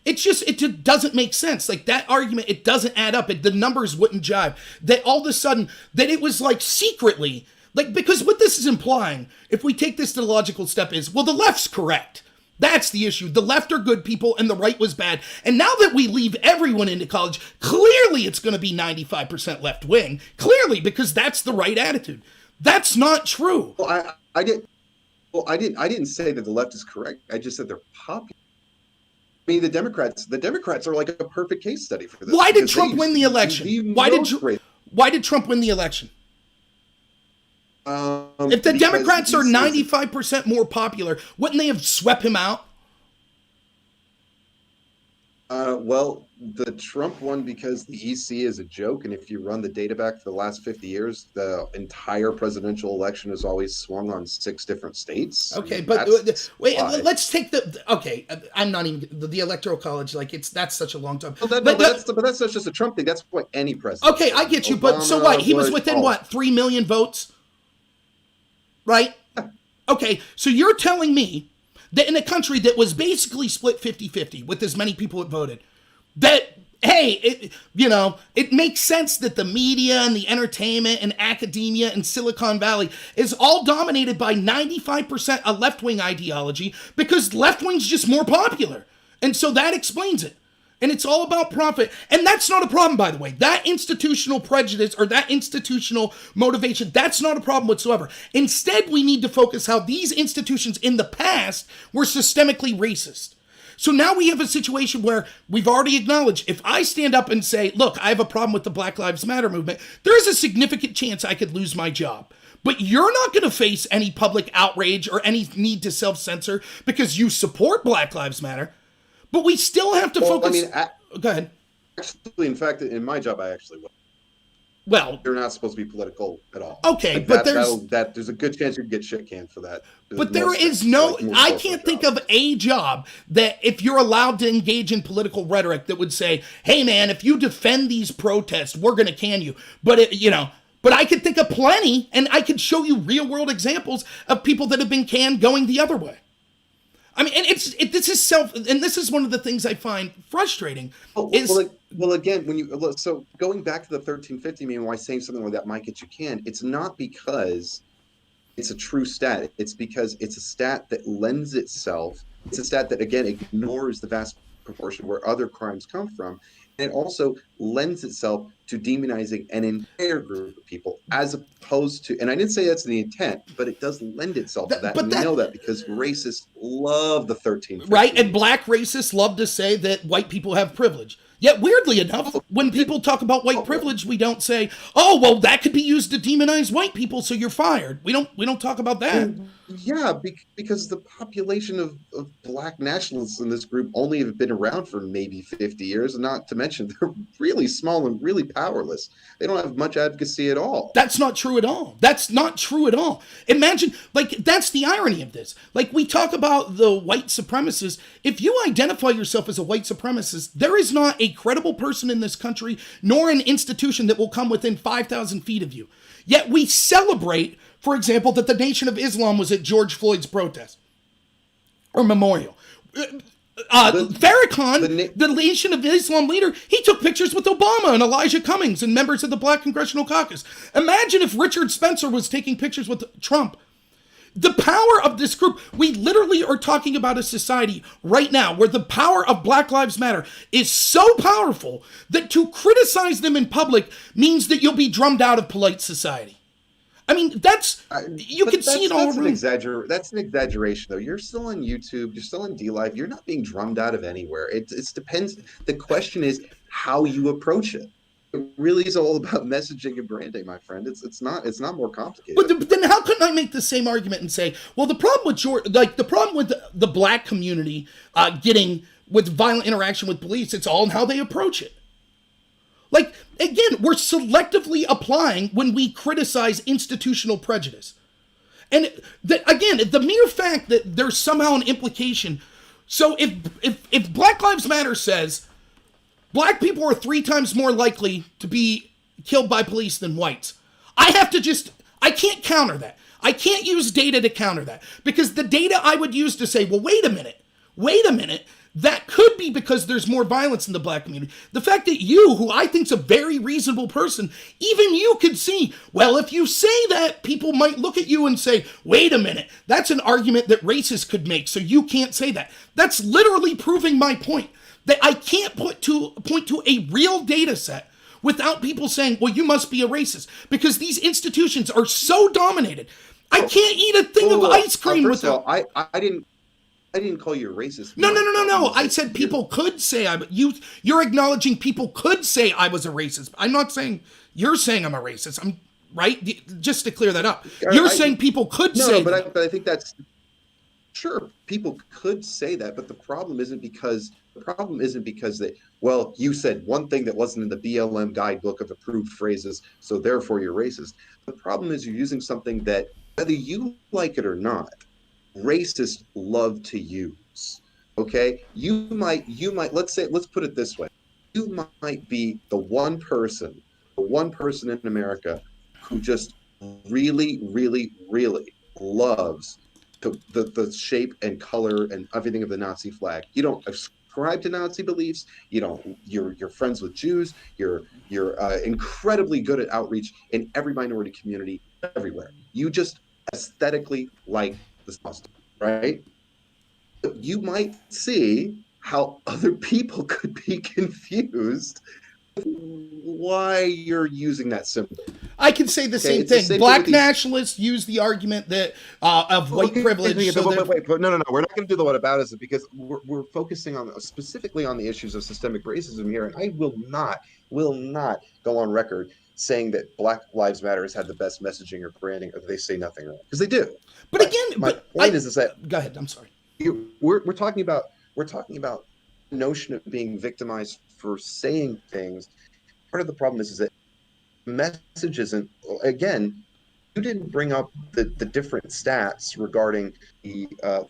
It just doesn't make sense. Like, that argument, it doesn't add up. The numbers wouldn't jive. That all of a sudden, that it was like secretly, like, because what this is implying, if we take this to the logical step, is, well, the left's correct. That's the issue. The left are good people and the right was bad. And now that we leave everyone into college, clearly it's going to be 95% left wing. Clearly, because that's the right attitude. That's not true. Well, I didn't say that the left is correct. I just said they're popular. I mean, the Democrats are like a perfect case study for this. Why did Trump win the election? Why did Trump win the election? If the Democrats are 95% more popular, wouldn't they have swept him out? Well, the Trump won because the EC is a joke, and if you run the data back for the last 50 years, the entire presidential election has always swung on 6 different states. Okay, but wait, let's take I'm not even the Electoral College. Like, that's such a long time. Well, but that's not just a Trump thing. That's what any president. Okay, I get you, but so what? He was within 3 million votes, right? Okay, so you're telling me that in a country that was basically split 50-50 with as many people that voted, that, hey, it makes sense that the media and the entertainment and academia and Silicon Valley is all dominated by 95% a left-wing ideology because left-wing's just more popular. And so that explains it. And it's all about profit. And that's not a problem, by the way. That institutional prejudice or that institutional motivation, that's not a problem whatsoever. Instead, we need to focus how these institutions in the past were systemically racist. So now we have a situation where we've already acknowledged, if I stand up and say, look, I have a problem with the Black Lives Matter movement, there is a significant chance I could lose my job. But you're not going to face any public outrage or any need to self-censor because you support Black Lives Matter. But we still have to focus. Go ahead. Actually, in fact, in my job, I actually will. Well, you're not supposed to be political at all. Okay, like but there's a good chance you can get shit canned for that. But there is no. I can't think of a job that, if you're allowed to engage in political rhetoric, that would say, "Hey, man, if you defend these protests, we're going to can you." But But I could think of plenty, and I could show you real world examples of people that have been canned going the other way. I mean, and this is one of the things I find frustrating. Well, again, so going back to the 1350 meme, why saying something like that might get you canned, it's not because it's a true stat. It's because it's a stat that lends itself. It's a stat that, again, ignores the vast proportion where other crimes come from. And it also lends itself to demonizing an entire group of people, as opposed to, and I didn't say that's the intent, but it does lend itself to that. And we know that because racists love the 1350. Right, and black racists love to say that white people have privilege. Yet, weirdly enough, when people talk about white privilege, we don't say, "Oh, well, that could be used to demonize white people, so you're fired." We don't talk about that. Yeah, because the population of black nationalists in this group only have been around for maybe 50 years, and not to mention they're really small and really powerless. They don't have much advocacy at all. That's not true at all. That's not true at all. Imagine, that's the irony of this. We talk about the white supremacists. If you identify yourself as a white supremacist, there is not a credible person in this country, nor an institution that will come within 5,000 feet of you. Yet we celebrate, for example, that the Nation of Islam was at George Floyd's protest or memorial. Farrakhan, the Nation of Islam leader, he took pictures with Obama and Elijah Cummings and members of the Black Congressional Caucus. Imagine if Richard Spencer was taking pictures with Trump. The power of this group, we literally are talking about a society right now where the power of Black Lives Matter is so powerful that to criticize them in public means that you'll be drummed out of polite society. I mean, you can see it all around. That's an exaggeration, though. You're still on YouTube. You're still on DLive. You're not being drummed out of anywhere. It depends. The question is how you approach it. It really is all about messaging and branding, my friend. It's not more complicated. But then how couldn't I make the same argument and say, well, the problem with the black community getting with violent interaction with police, it's all in how they approach it. Like, again, we're selectively applying when we criticize institutional prejudice. And again, the mere fact that there's somehow an implication. So if Black Lives Matter says black people are 3 times more likely to be killed by police than whites, I can't counter that. I can't use data to counter that, because the data I would use to say, well, wait a minute, that could be because there's more violence in the black community. The fact that you, who I think is a very reasonable person, even you could see, well, if you say that, people might look at you and say, wait a minute, that's an argument that racists could make, so you can't say that. That's literally proving my point, that I can't point to a real data set without people saying, well, you must be a racist, because these institutions are so dominated. I can't eat a thing of ice cream without... I didn't call you a racist. No. I said people could say you're acknowledging people could say I was a racist. I'm not saying you're saying I'm a racist. I'm right. Just to clear that up. You're saying people could say that. But I think that's sure. People could say that, but the problem isn't because that, well, you said one thing that wasn't in the BLM guidebook of approved phrases, so therefore you're racist. The problem is you're using something that, whether you like it or not, racists love to use. Okay, you might let's put it this way: you might be the one person in America who just really loves the shape and color and everything of the Nazi flag. You don't subscribe to Nazi beliefs. You're friends with Jews. You're incredibly good at outreach in every minority community everywhere. You just aesthetically like the costume, right? But you might see how other people could be confused why you're using that symbol. I can say the same thing. Black nationalists use the argument that of white privilege. No, we're not going to do the whataboutism, because we're focusing on specifically on the issues of systemic racism here, and I will not go on record saying that Black Lives Matter has had the best messaging or branding, or they say nothing wrong, because they do. But again, my point is that go ahead. I'm sorry. We're talking about the notion of being victimized for saying things. Part of the problem is that the message isn't. Again, you didn't bring up the different stats regarding the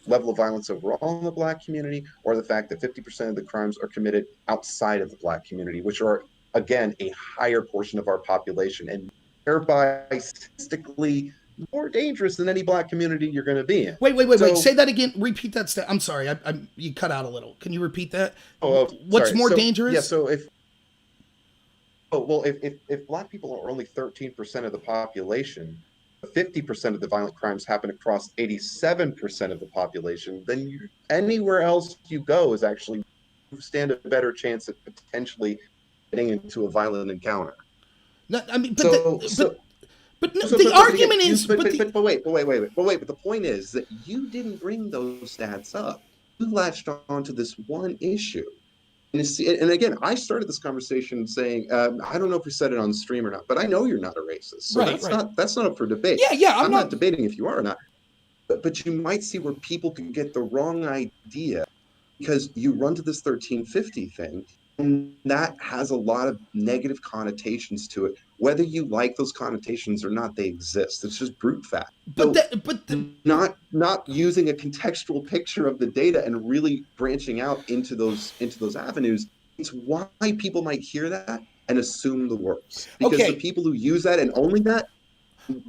level of violence overall in the Black community, or the fact that 50% of the crimes are committed outside of the Black community, which are, again, a higher portion of our population, and thereby statistically more dangerous than any Black community you're going to be in. Wait. Say that again. Repeat that. I'm sorry. You cut out a little. Can you repeat that? What's more dangerous? Yeah. So if Black people are only 13% of the population, 50% of the violent crimes happen across 87% of the population, then anywhere else you go is actually stand a better chance of potentially getting into a violent encounter. No, I mean, But the argument is. But the point is that you didn't bring those stats up. You latched on to this one issue. And again, I started this conversation saying, I don't know if we said it on stream or not, but I know you're not a racist. So that's not up for debate. Yeah. I'm not debating if you are or not. But you might see where people can get the wrong idea, because you run to this 1350 thing, and that has a lot of negative connotations to it. Whether you like those connotations or not, they exist. It's just brute fact. Not using a contextual picture of the data and really branching out into those avenues, it's why people might hear that and assume the worst. Because the people who use that and only that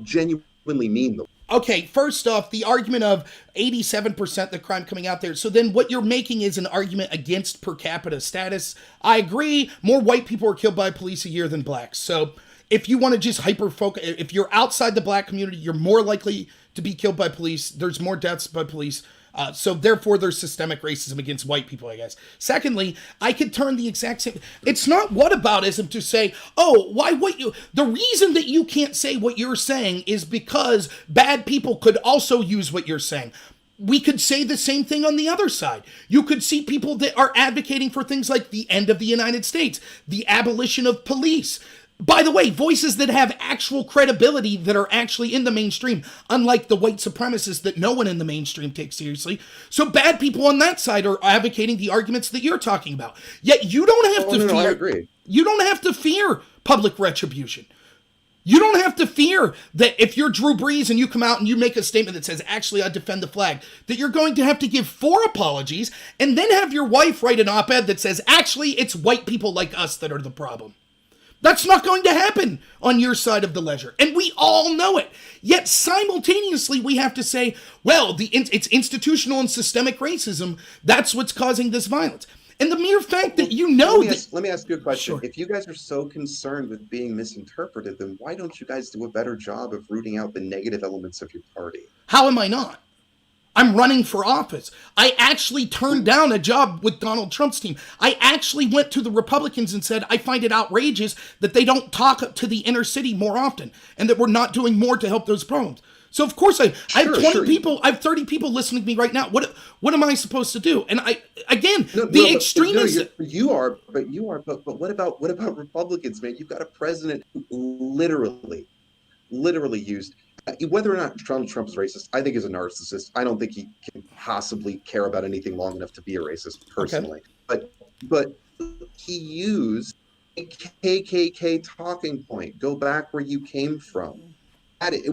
genuinely mean the worst. Okay, first off, the argument of 87% the crime coming out there. So then what you're making is an argument against per capita status. I agree. More white people are killed by police a year than blacks. So if you want to just hyper-focus, if you're outside the Black community, you're more likely to be killed by police. There's more deaths by police. So therefore, there's systemic racism against white people, I guess. Secondly, I could turn the exact same. It's not whataboutism to say, the reason that you can't say what you're saying is because bad people could also use what you're saying. We could say the same thing on the other side. You could see people that are advocating for things like the end of the United States, the abolition of police. By the way, voices that have actual credibility, that are actually in the mainstream, unlike the white supremacists that no one in the mainstream takes seriously. So bad people on that side are advocating the arguments that you're talking about. Yet you don't have to fear. I agree. You don't have to fear public retribution. You don't have to fear that if you're Drew Brees and you come out and you make a statement that says, actually, I defend the flag, that you're going to have to give 4 apologies and then have your wife write an op-ed that says, actually, it's white people like us that are the problem. That's not going to happen on your side of the ledger. And we all know it. Yet simultaneously, we have to say, well, it's institutional and systemic racism. That's what's causing this violence. And the mere fact that you know let me ask you a question. Sure. If you guys are so concerned with being misinterpreted, then why don't you guys do a better job of rooting out the negative elements of your party? How am I not? I'm running for office. I actually turned down a job with Donald Trump's team. I actually went to the Republicans and said, I find it outrageous that they don't talk to the inner city more often and that we're not doing more to help those problems. So of course I have 20 people, I have 30 people listening to me right now. What am I supposed to do? And extremists. But what about Republicans, man? You've got a president who literally used, whether or not Trump is racist, I think is a narcissist. I don't think he can possibly care about anything long enough to be a racist personally. Okay. But he used a KKK talking point. Go back where you came from.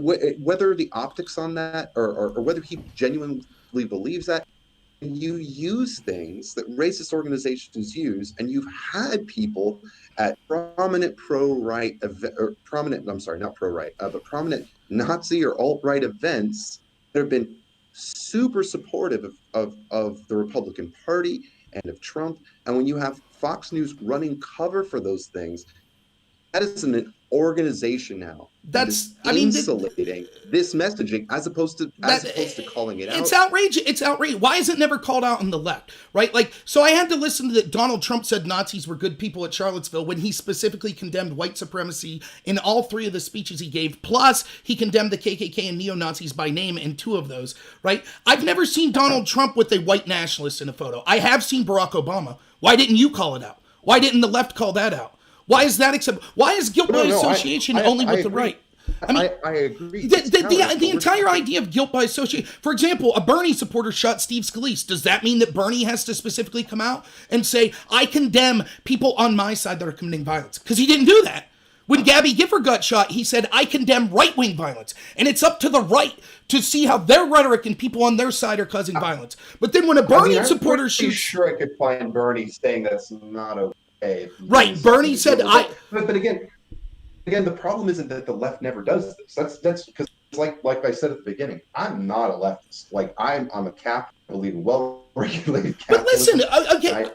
Whether the optics on that or whether he genuinely believes that, you use things that racist organizations use, and you've had people at prominent prominent Nazi or alt-right events that have been super supportive of the Republican Party and of Trump. And when you have Fox News running cover for those things, that is an organization now. That's insulating this messaging as opposed to calling it out. It's outrageous. It's outrageous. Why is it never called out on the left? Right? Like, so I had to listen to that Donald Trump said Nazis were good people at Charlottesville when he specifically condemned white supremacy in all 3 of the speeches he gave. Plus, he condemned the KKK and neo-Nazis by name in 2 of those. Right? I've never seen Donald Trump with a white nationalist in a photo. I have seen Barack Obama. Why didn't you call it out? Why didn't the left call that out? Why is that acceptable? Why is guilt by association only with the right? I mean, I agree. The entire idea of guilt by association. For example, a Bernie supporter shot Steve Scalise. Does that mean that Bernie has to specifically come out and say, I condemn people on my side that are committing violence? Because he didn't do that. When Gabby Gifford got shot, he said, I condemn right-wing violence. And it's up to the right to see how their rhetoric and people on their side are causing violence. But then when a Bernie supporter shoots... I'm sure I could find Bernie saying that's not okay. Right, Bernie said But again, the problem isn't that the left never does this. That's because, like I said at the beginning, I'm not a leftist. Like I'm a capitalist, believe in well-regulated capitalism. But listen, again,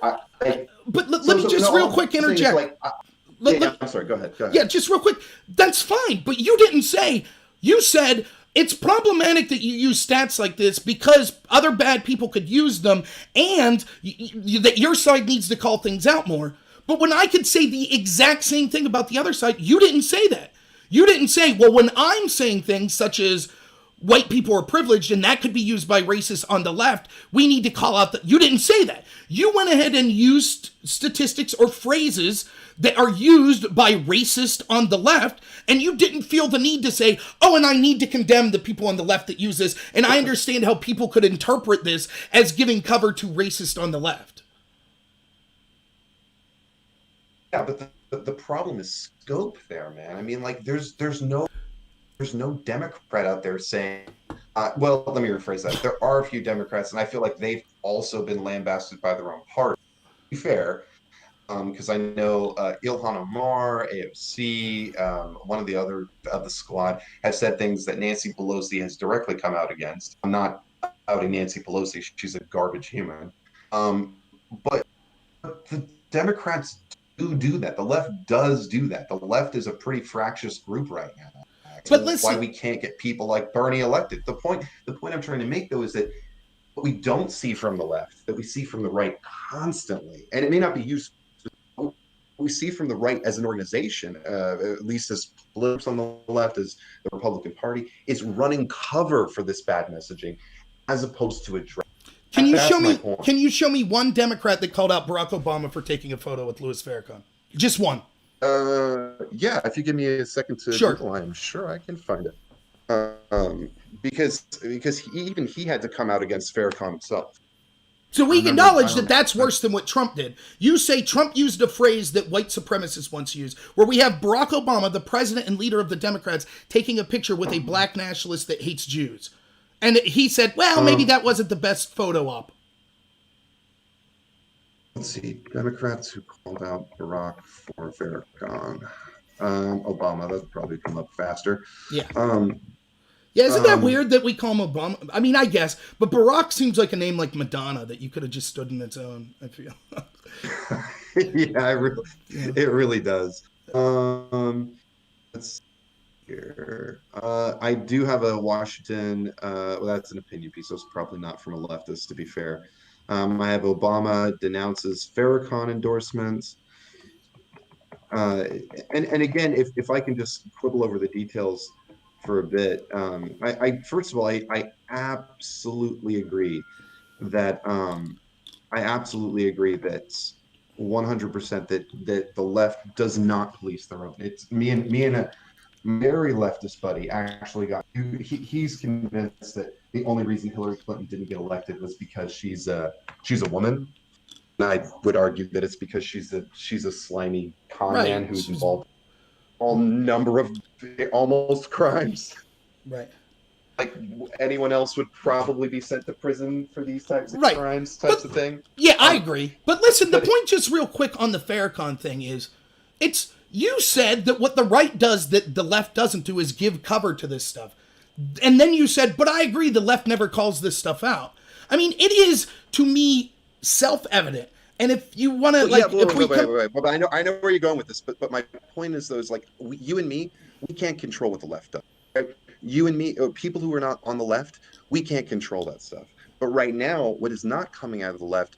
let me just real quick interject. I'm sorry. Go ahead. Yeah, just real quick. That's fine, but you didn't say. You said it's problematic that you use stats like this because other bad people could use them, and that your side needs to call things out more. But when I could say the exact same thing about the other side, you didn't say that. You didn't say, well, when I'm saying things such as white people are privileged and that could be used by racists on the left, we need to call out that. You didn't say that. You went ahead and used statistics or phrases that are used by racists on the left, and you didn't feel the need to say, oh, and I need to condemn the people on the left that use this, and I understand how people could interpret this as giving cover to racists on the left. Yeah, but the problem is scope there, man. I mean, like, there's no Democrat out there saying, well, let me rephrase that. There are a few Democrats, and I feel like they've also been lambasted by their own party. To be fair, because I know Ilhan Omar, AOC, one of the other of the squad have said things that Nancy Pelosi has directly come out against. I'm not outing Nancy Pelosi; she's a garbage human. But the Democrats do that. The left does do that. The left is a pretty fractious group right now. But listen, why we can't get people like Bernie elected. The point I'm trying to make, though, is that what we don't see from the left, that we see from the right constantly, and it may not be used. We see from the right as an organization, at least as politics on the left, as the Republican Party, is running cover for this bad messaging, as opposed to address. Can you show me one Democrat that called out Barack Obama for taking a photo with Louis Farrakhan? Just one. Yeah, if you give me a second to Google, I'm sure I can find it. Because he had to come out against Farrakhan himself. So we acknowledge that that's remember. worse than what Trump did. You say Trump used a phrase that white supremacists once used, where we have Barack Obama, the president and leader of the Democrats, taking a picture with a black nationalist that hates Jews. And he said, well, maybe that wasn't the best photo op. Let's see. Democrats who called out Barack for Farrakhan. Obama, that'll probably come up faster. Yeah. Yeah, isn't that weird that we call him Obama? I mean, I guess, but Barack seems like a name like Madonna that you could have just stood in its own, I feel. Yeah, it really does. Let's see here. I do have a Washington, well, that's an opinion piece, so it's probably not from a leftist, to be fair. I have Obama denounces Farrakhan endorsements. And again, if I can just quibble over the details for a bit, I first of all, I absolutely agree that 100% that the left does not police their own. It's me and a very leftist buddy actually he's convinced that the only reason Hillary Clinton didn't get elected was because she's a woman. And I would argue that it's because she's a slimy con man who's involved in all number of almost crimes. Right. Like anyone else would probably be sent to prison for these types of crimes, of thing. Yeah, I agree. But listen, the point just real quick on the Farrakhan thing is, you said that what the right does that the left doesn't do is give cover to this stuff. And then you said, but I agree, the left never calls this stuff out. I mean, it is, to me, self-evident. And if you want to, wait. But I know where you're going with this. But my point is, though, is like you and me, we can't control what the left does. Right? You and me, people who are not on the left, we can't control that stuff. But right now, what is not coming out of the left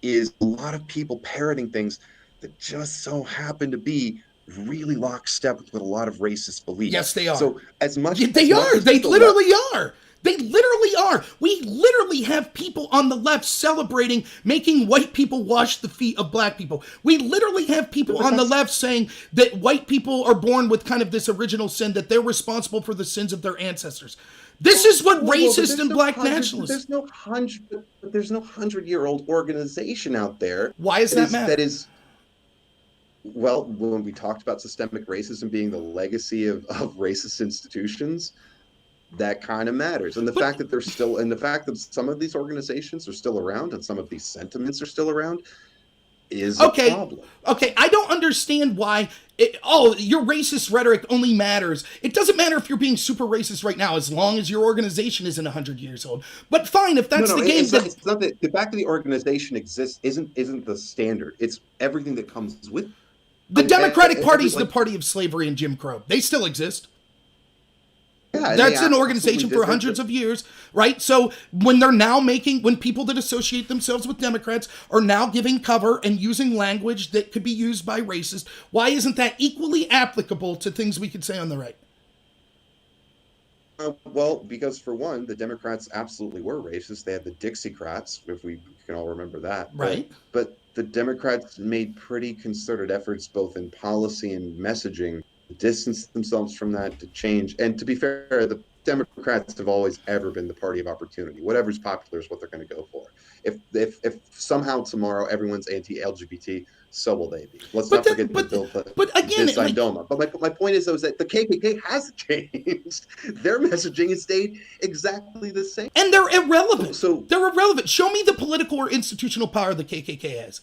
is a lot of people parroting things that just so happen to be really lockstep with a lot of racist beliefs. Yes, they are. So they literally are. They literally are. We literally have people on the left celebrating making white people wash the feet of black people. We literally have people on the left saying that white people are born with kind of this original sin, that they're responsible for the sins of their ancestors. This is what racist and black nationalists. There's no 100-year-old organization out there. Why does that matter? That is. Well, when we talked about systemic racism being the legacy of racist institutions, that kind of matters. And the fact that some of these organizations are still around and some of these sentiments are still around is a problem. Okay, I don't understand why your racist rhetoric only matters. It doesn't matter if you're being super racist right now, as long as your organization isn't 100 years old. But fine, if that's the game. It's not that the fact that the organization exists isn't the standard. It's everything that comes with. The Democratic Party is the party of slavery and Jim Crow. They still exist. Yeah, that's an organization for hundreds of years, right? So when people that associate themselves with Democrats are now giving cover and using language that could be used by racists, why isn't that equally applicable to things we could say on the right? Well, because for one, the Democrats absolutely were racist. They had the Dixiecrats, if we can all remember that. Right. But the Democrats made pretty concerted efforts, both in policy and messaging, to distance themselves from that, to change. And to be fair, the Democrats have always ever been the party of opportunity. Whatever's popular is what they're going to go for. If somehow tomorrow everyone's anti-LGBT, so will they be. Let's not forget the Bill Clinton. But again, But my point is, though, is that the KKK has changed. Their messaging has stayed exactly the same. And they're irrelevant. So they're irrelevant. Show me the political or institutional power the KKK has.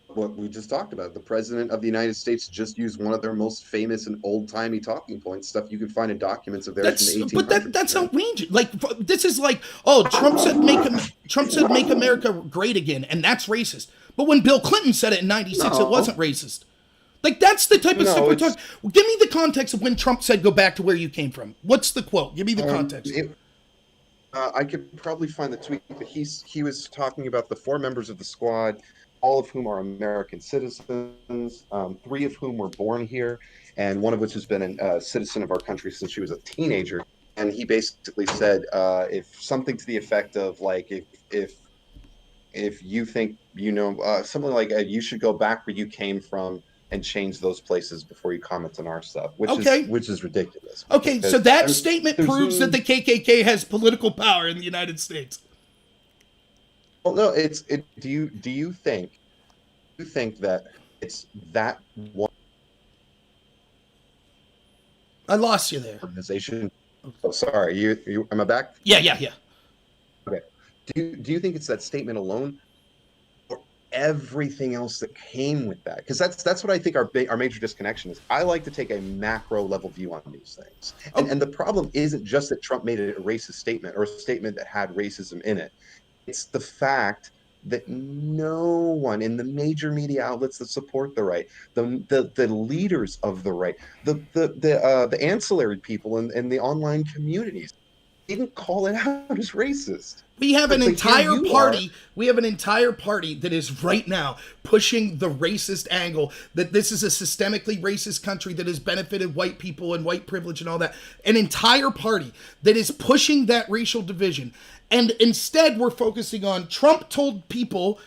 What we just talked about. The president of the United States just used one of their most famous and old-timey talking points, stuff you can find in documents of theirs from the 1800s. But that's outrageous. Like, this is like, Trump said make America great again, and that's racist. But when Bill Clinton said it in 96, it wasn't racist. Like, that's the type of stuff we're talking. Give me the context of when Trump said go back to where you came from. What's the quote? Give me the context. I could probably find the tweet, but he was talking about the 4 members of the squad, all of whom are American citizens, 3 of whom were born here, and one of which has been a citizen of our country since she was a teenager. And he basically said, if something to the effect of like, if you think something like you should go back where you came from and change those places before you comment on our stuff, which is ridiculous. Okay, so that statement proves that the KKK has political power in the United States. Well, no, do you think that it's that one I lost you there. organization? Oh, sorry, am I back? Yeah, yeah, yeah. Okay. Do you think it's that statement alone, or everything else that came with that? Because that's what I think our major disconnection is. I like to take a macro level view on these things, and Oh, and the problem isn't just that Trump made a racist statement or a statement that had racism in it. It's the fact that no one in the major media outlets that support the right, the leaders of the right, the ancillary people in the online communities didn't call it out as racist. we have an But here entire you are. party. We have an entire party that is right now pushing the racist angle that this is a systemically racist country that has benefited white people and white privilege and all that. An entire party that is pushing that racial division. And instead, we're focusing on Trump told people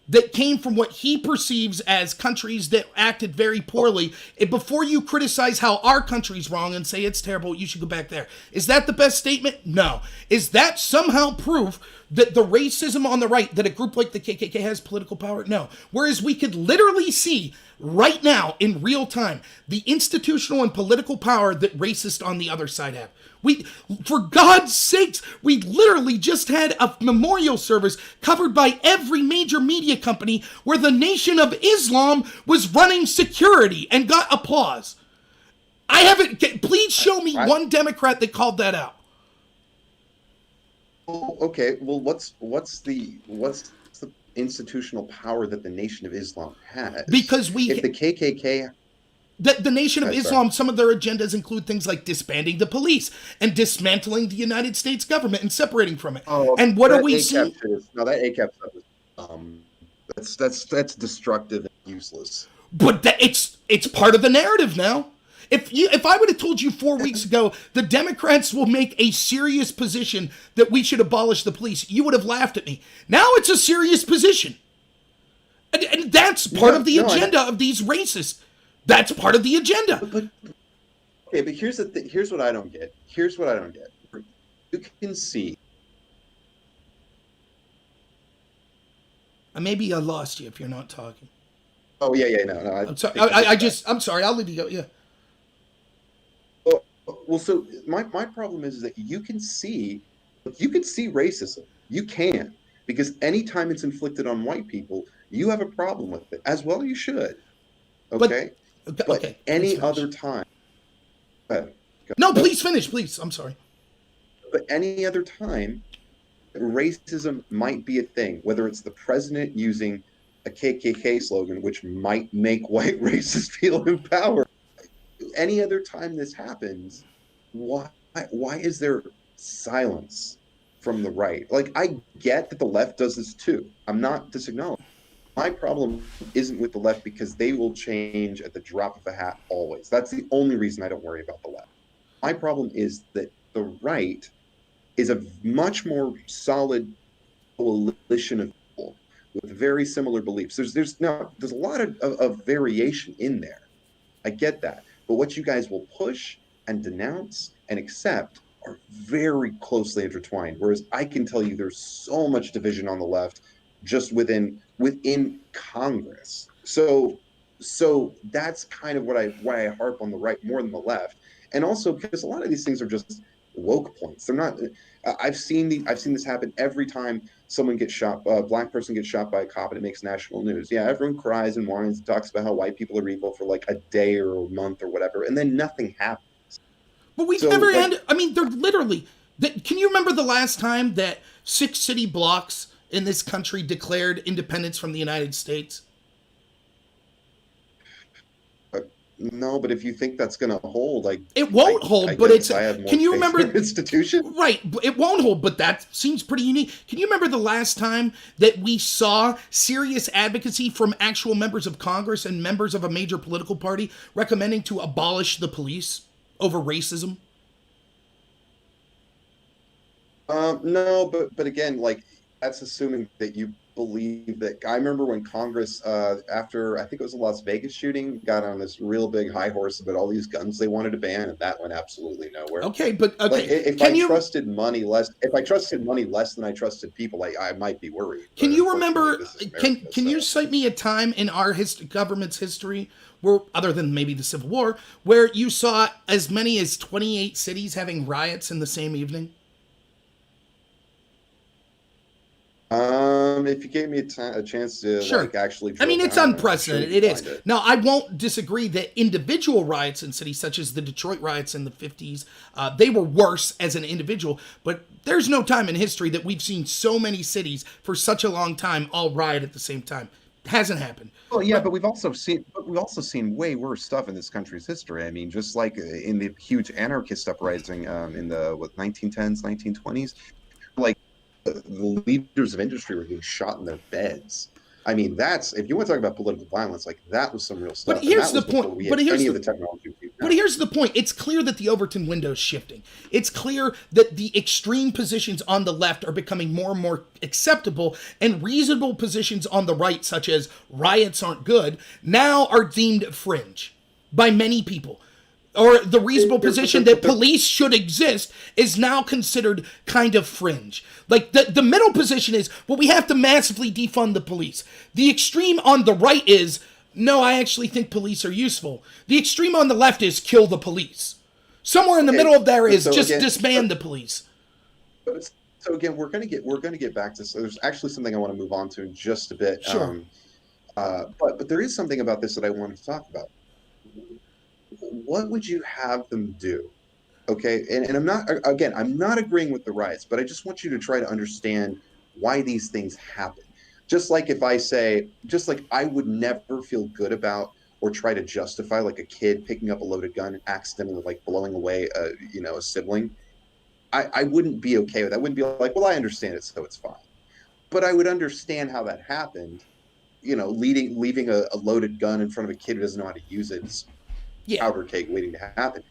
that came from what he perceives as countries that acted very poorly. Before you criticize how our country's wrong and say it's terrible, you should go back there. Is that the best statement? No. Is that somehow proof that the racism on the right, that a group like the KKK has political power? No. Whereas we could literally see right now in real time the institutional and political power that racists on the other side have. For God's sakes, we literally just had a memorial service covered by every major media company where the Nation of Islam was running security and got applause. I haven't. Please show me one Democrat that called that out. Well, okay. Well, what's the institutional power that the Nation of Islam has? Because if the KKK. The Nation of Sorry. Islam, some of their agendas include things like disbanding the police and dismantling the United States government and separating from it. Oh, And what do that we ACAP see? no, that ACAP stuff is that's destructive and useless. But it's part of the narrative now. If I would have told you 4 weeks ago the Democrats will make a serious position that we should abolish the police, you would have laughed at me. Now it's a serious position, and that's part of the agenda of these racists. That's part of the agenda. Okay, but here's what I don't get. Here's what I don't get. You can see. Maybe I lost you if you're not talking. Oh yeah, no. I'm sorry. I'm sorry. I'll leave you go. Yeah. Well, so my problem is that you can see racism. You can, because anytime it's inflicted on white people, you have a problem with it, as well you should. Okay? But okay, any other time. No, please finish, please. I'm sorry. But any other time, racism might be a thing, whether it's the president using a KKK slogan, which might make white racists feel empowered. Any other time this happens, why is there silence from the right? Like, I get that the left does this too. I'm not disacknowledging. My problem isn't with the left because they will change at the drop of a hat always. That's the only reason I don't worry about the left. My problem is that the right is a much more solid coalition of people with very similar beliefs. There's a lot of variation in there. I get that. But what you guys will push and denounce and accept are very closely intertwined. Whereas I can tell you there's so much division on the left just within Congress. So that's kind of why I harp on the right more than the left. And also because a lot of these things are just woke points. They're not. I've seen this happen every time someone gets shot. A black person gets shot by a cop, and it makes national news. Yeah, everyone cries and whines and talks about how white people are evil for like a day or a month or whatever, and then nothing happens. But we've never had. I mean, they're literally. Can you remember the last time that 6 city blocks in this country declared independence from the United States? No, but if you think that's going to hold, like it won't hold. But it's. Can you remember institution? Right, it won't hold. But that seems pretty unique. Can you remember the last time that we saw serious advocacy from actual members of Congress and members of a major political party recommending to abolish the police over racism? No, but again, like that's assuming that you believe that. I remember when Congress, after I think it was a Las Vegas shooting, got on this real big high horse about all these guns they wanted to ban, and that went absolutely nowhere. Okay, but Like okay, if I trusted money less, if I trusted money less than I trusted people, I might be worried. Can But you unfortunately, remember? this is America, Can you cite me a time in our government's history where, other than maybe the Civil War, where you saw as many as 28 cities having riots in the same evening? If you gave me a chance to Sure. like actually I drill mean, it's down, I'm unprecedented. sure we It could is. find it. Now, I won't disagree that individual riots in cities, such as the Detroit riots in the 50s, they were worse as an individual. But there's no time in history that we've seen so many cities for such a long time all riot at the same time. Hasn't happened. Well, yeah, but we've also seen way worse stuff in this country's history. I mean, just like in the huge anarchist uprising in the 1910s, 1920s, like The leaders of industry were getting shot in their beds. I mean, that's if you want to talk about political violence, like that was some real stuff. But here's and that the point. was before we But had here's any the of the technology. But here's the point. It's clear that the Overton window is shifting. It's clear that the extreme positions on the left are becoming more and more acceptable, and reasonable positions on the right, such as riots aren't good, now are deemed fringe by many people. Or the reasonable position that police should exist is now considered kind of fringe. Like the middle position is, well, we have to massively defund the police. The extreme on the right is, no, I actually think police are useful. The extreme on the left is kill the police. Somewhere in the middle of there is just disband the police. So again, we're gonna get back to. So there's actually something I want to move on to in just a bit. Sure. But there is something about this that I wanted to talk about. What would you have them do? Okay, and I'm not agreeing with the riots, but I just want you to try to understand why these things happen. Just like if I say, just like I would never feel good about or try to justify like a kid picking up a loaded gun and accidentally like blowing away a sibling. I wouldn't be okay with that. I wouldn't be like, well, I understand it, so it's fine. But I would understand how that happened. Leaving a loaded gun in front of a kid who doesn't know how to use it is powder keg waiting to happen.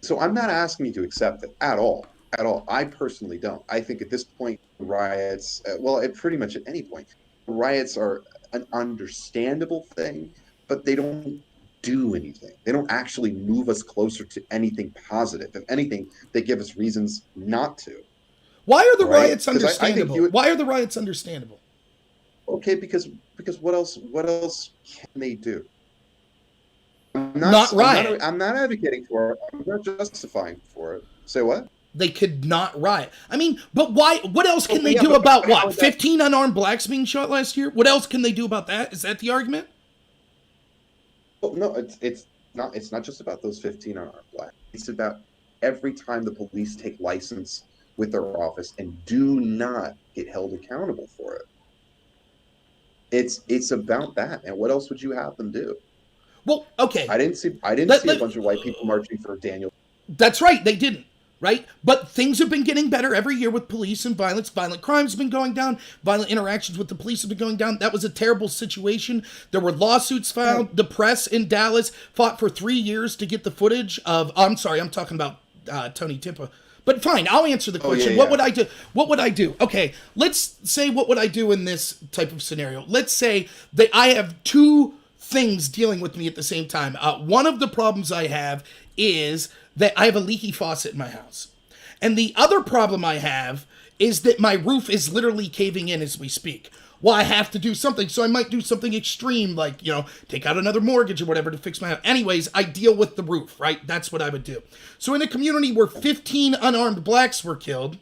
So I'm not asking you to accept it at all. At all. I personally don't. I think at this point, riots, pretty much at any point, riots are an understandable thing, but they don't do anything. They don't actually move us closer to anything positive. If anything, they give us reasons not to. Why are the riots 'Cause understandable? Why are the riots understandable? Okay, because what else can they do? Not riot. I'm not advocating for it. I'm not justifying for it. Say what? They could not riot. I mean, but why? What else can they do about what? 15 unarmed blacks being shot last year? What else can they do about that? Is that the argument? Well, no, it's not. It's not just about those 15 unarmed blacks. It's about every time the police take license with their office and do not get held accountable for it. It's about that. And what else would you have them do? Well, okay. I didn't see a bunch of white people marching for Daniel. That's right. They didn't. Right? But things have been getting better every year with police and violence. Violent crimes have been going down. Violent interactions with the police have been going down. That was a terrible situation. There were lawsuits filed. The press in Dallas fought for 3 years to get the footage of... I'm sorry, I'm talking about Tony Timpa. But fine, I'll answer the question. What would I do? What would I do? Okay, let's say what would I do in this type of scenario. Let's say that I have two things dealing with me at the same time. One of the problems I have is that I have a leaky faucet in my house. And the other problem I have is that my roof is literally caving in as we speak. Well, I have to do something, so I might do something extreme, like, take out another mortgage or whatever to fix my house. Anyways, I deal with the roof, right? That's what I would do. So in a community where 15 unarmed blacks were killed,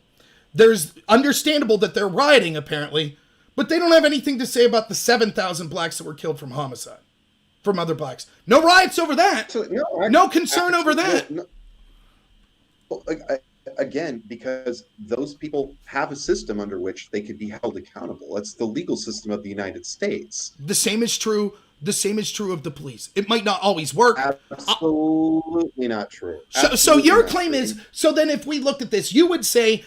there's understandable that they're rioting, apparently, but they don't have anything to say about the 7,000 blacks that were killed from homicide, from other blacks. No riots over that. No concern over that. Again, because those people have a system under which they could be held accountable. That's the legal system of the United States. The same is true of the police. It might not always work. Absolutely not true. So your claim is, so then if we looked at this, you would say,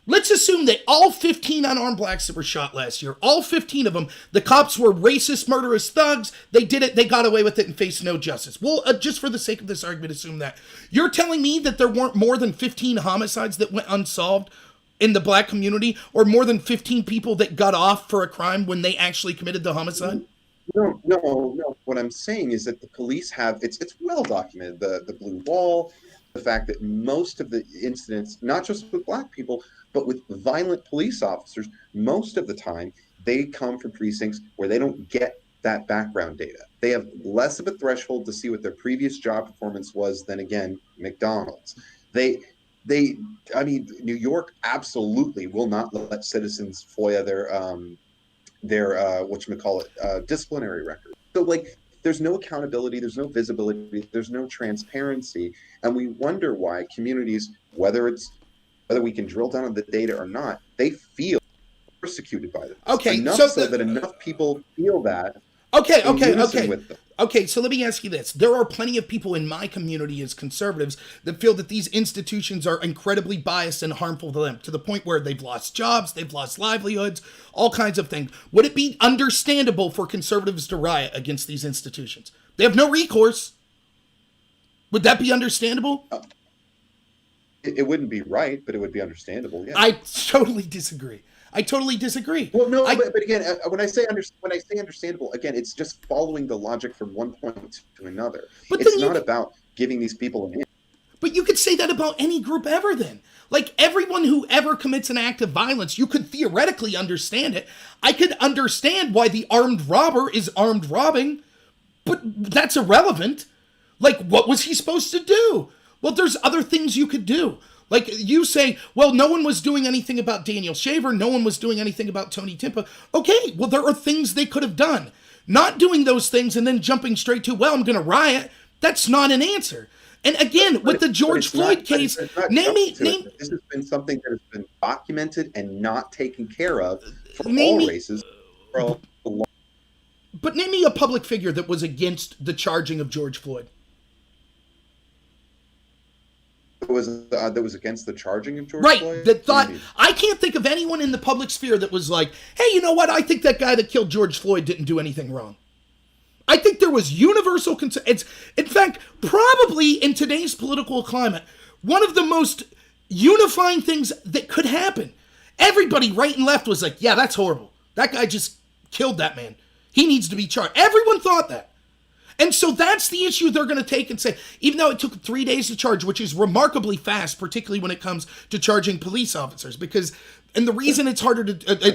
let's assume that all 15 unarmed blacks that were shot last year, all 15 of them, the cops were racist, murderous thugs. They did it. They got away with it and faced no justice. Well, just for the sake of this argument, assume that. You're telling me that there weren't more than 15 homicides that went unsolved in the black community, or more than 15 people that got off for a crime when they actually committed the homicide? No. What I'm saying is that the police have it's well documented, the blue wall, the fact that most of the incidents, not just with black people, but with violent police officers, most of the time they come from precincts where they don't get that background data. They have less of a threshold to see what their previous job performance was than, again, McDonald's. They I mean, New York absolutely will not let citizens FOIA their whatchamacallit, disciplinary record. So like there's no accountability, there's no visibility, there's no transparency. And we wonder why communities, whether we can drill down on the data or not, they feel persecuted by this. Okay, enough so that enough people feel that. Okay. With them. Okay, so let me ask you this. There are plenty of people in my community as conservatives that feel that these institutions are incredibly biased and harmful to them, to the point where they've lost jobs, they've lost livelihoods, all kinds of things. Would it be understandable for conservatives to riot against these institutions? They have no recourse. Would that be understandable? It wouldn't be right, but it would be understandable. Yeah. I totally disagree. Well, no, but again, when I say understandable, again, it's just following the logic from one point to another. But it's not about giving these people an in. But you could say that about any group ever then. Like everyone who ever commits an act of violence, you could theoretically understand it. I could understand why the armed robber is armed robbing, but that's irrelevant. Like, what was he supposed to do? Well, there's other things you could do. Like you say, well, no one was doing anything about Daniel Shaver. No one was doing anything about Tony Timpa. Okay, well, there are things they could have done. Not doing those things and then jumping straight to, well, I'm going to riot. That's not an answer. And again, with the George Floyd case, this has been something that has been documented and not taken care of for all races. But name me a public figure that was against the charging of George Floyd. That was against the charging of George Floyd? That thought, I can't think of anyone in the public sphere that was like, hey, you know what? I think that guy that killed George Floyd didn't do anything wrong. I think there was universal consent. In fact, probably in today's political climate, one of the most unifying things that could happen. Everybody, right and left, was like, yeah, that's horrible. That guy just killed that man. He needs to be charged. Everyone thought that. And so that's the issue they're going to take and say, even though it took 3 days to charge, which is remarkably fast, particularly when it comes to charging police officers, and the reason it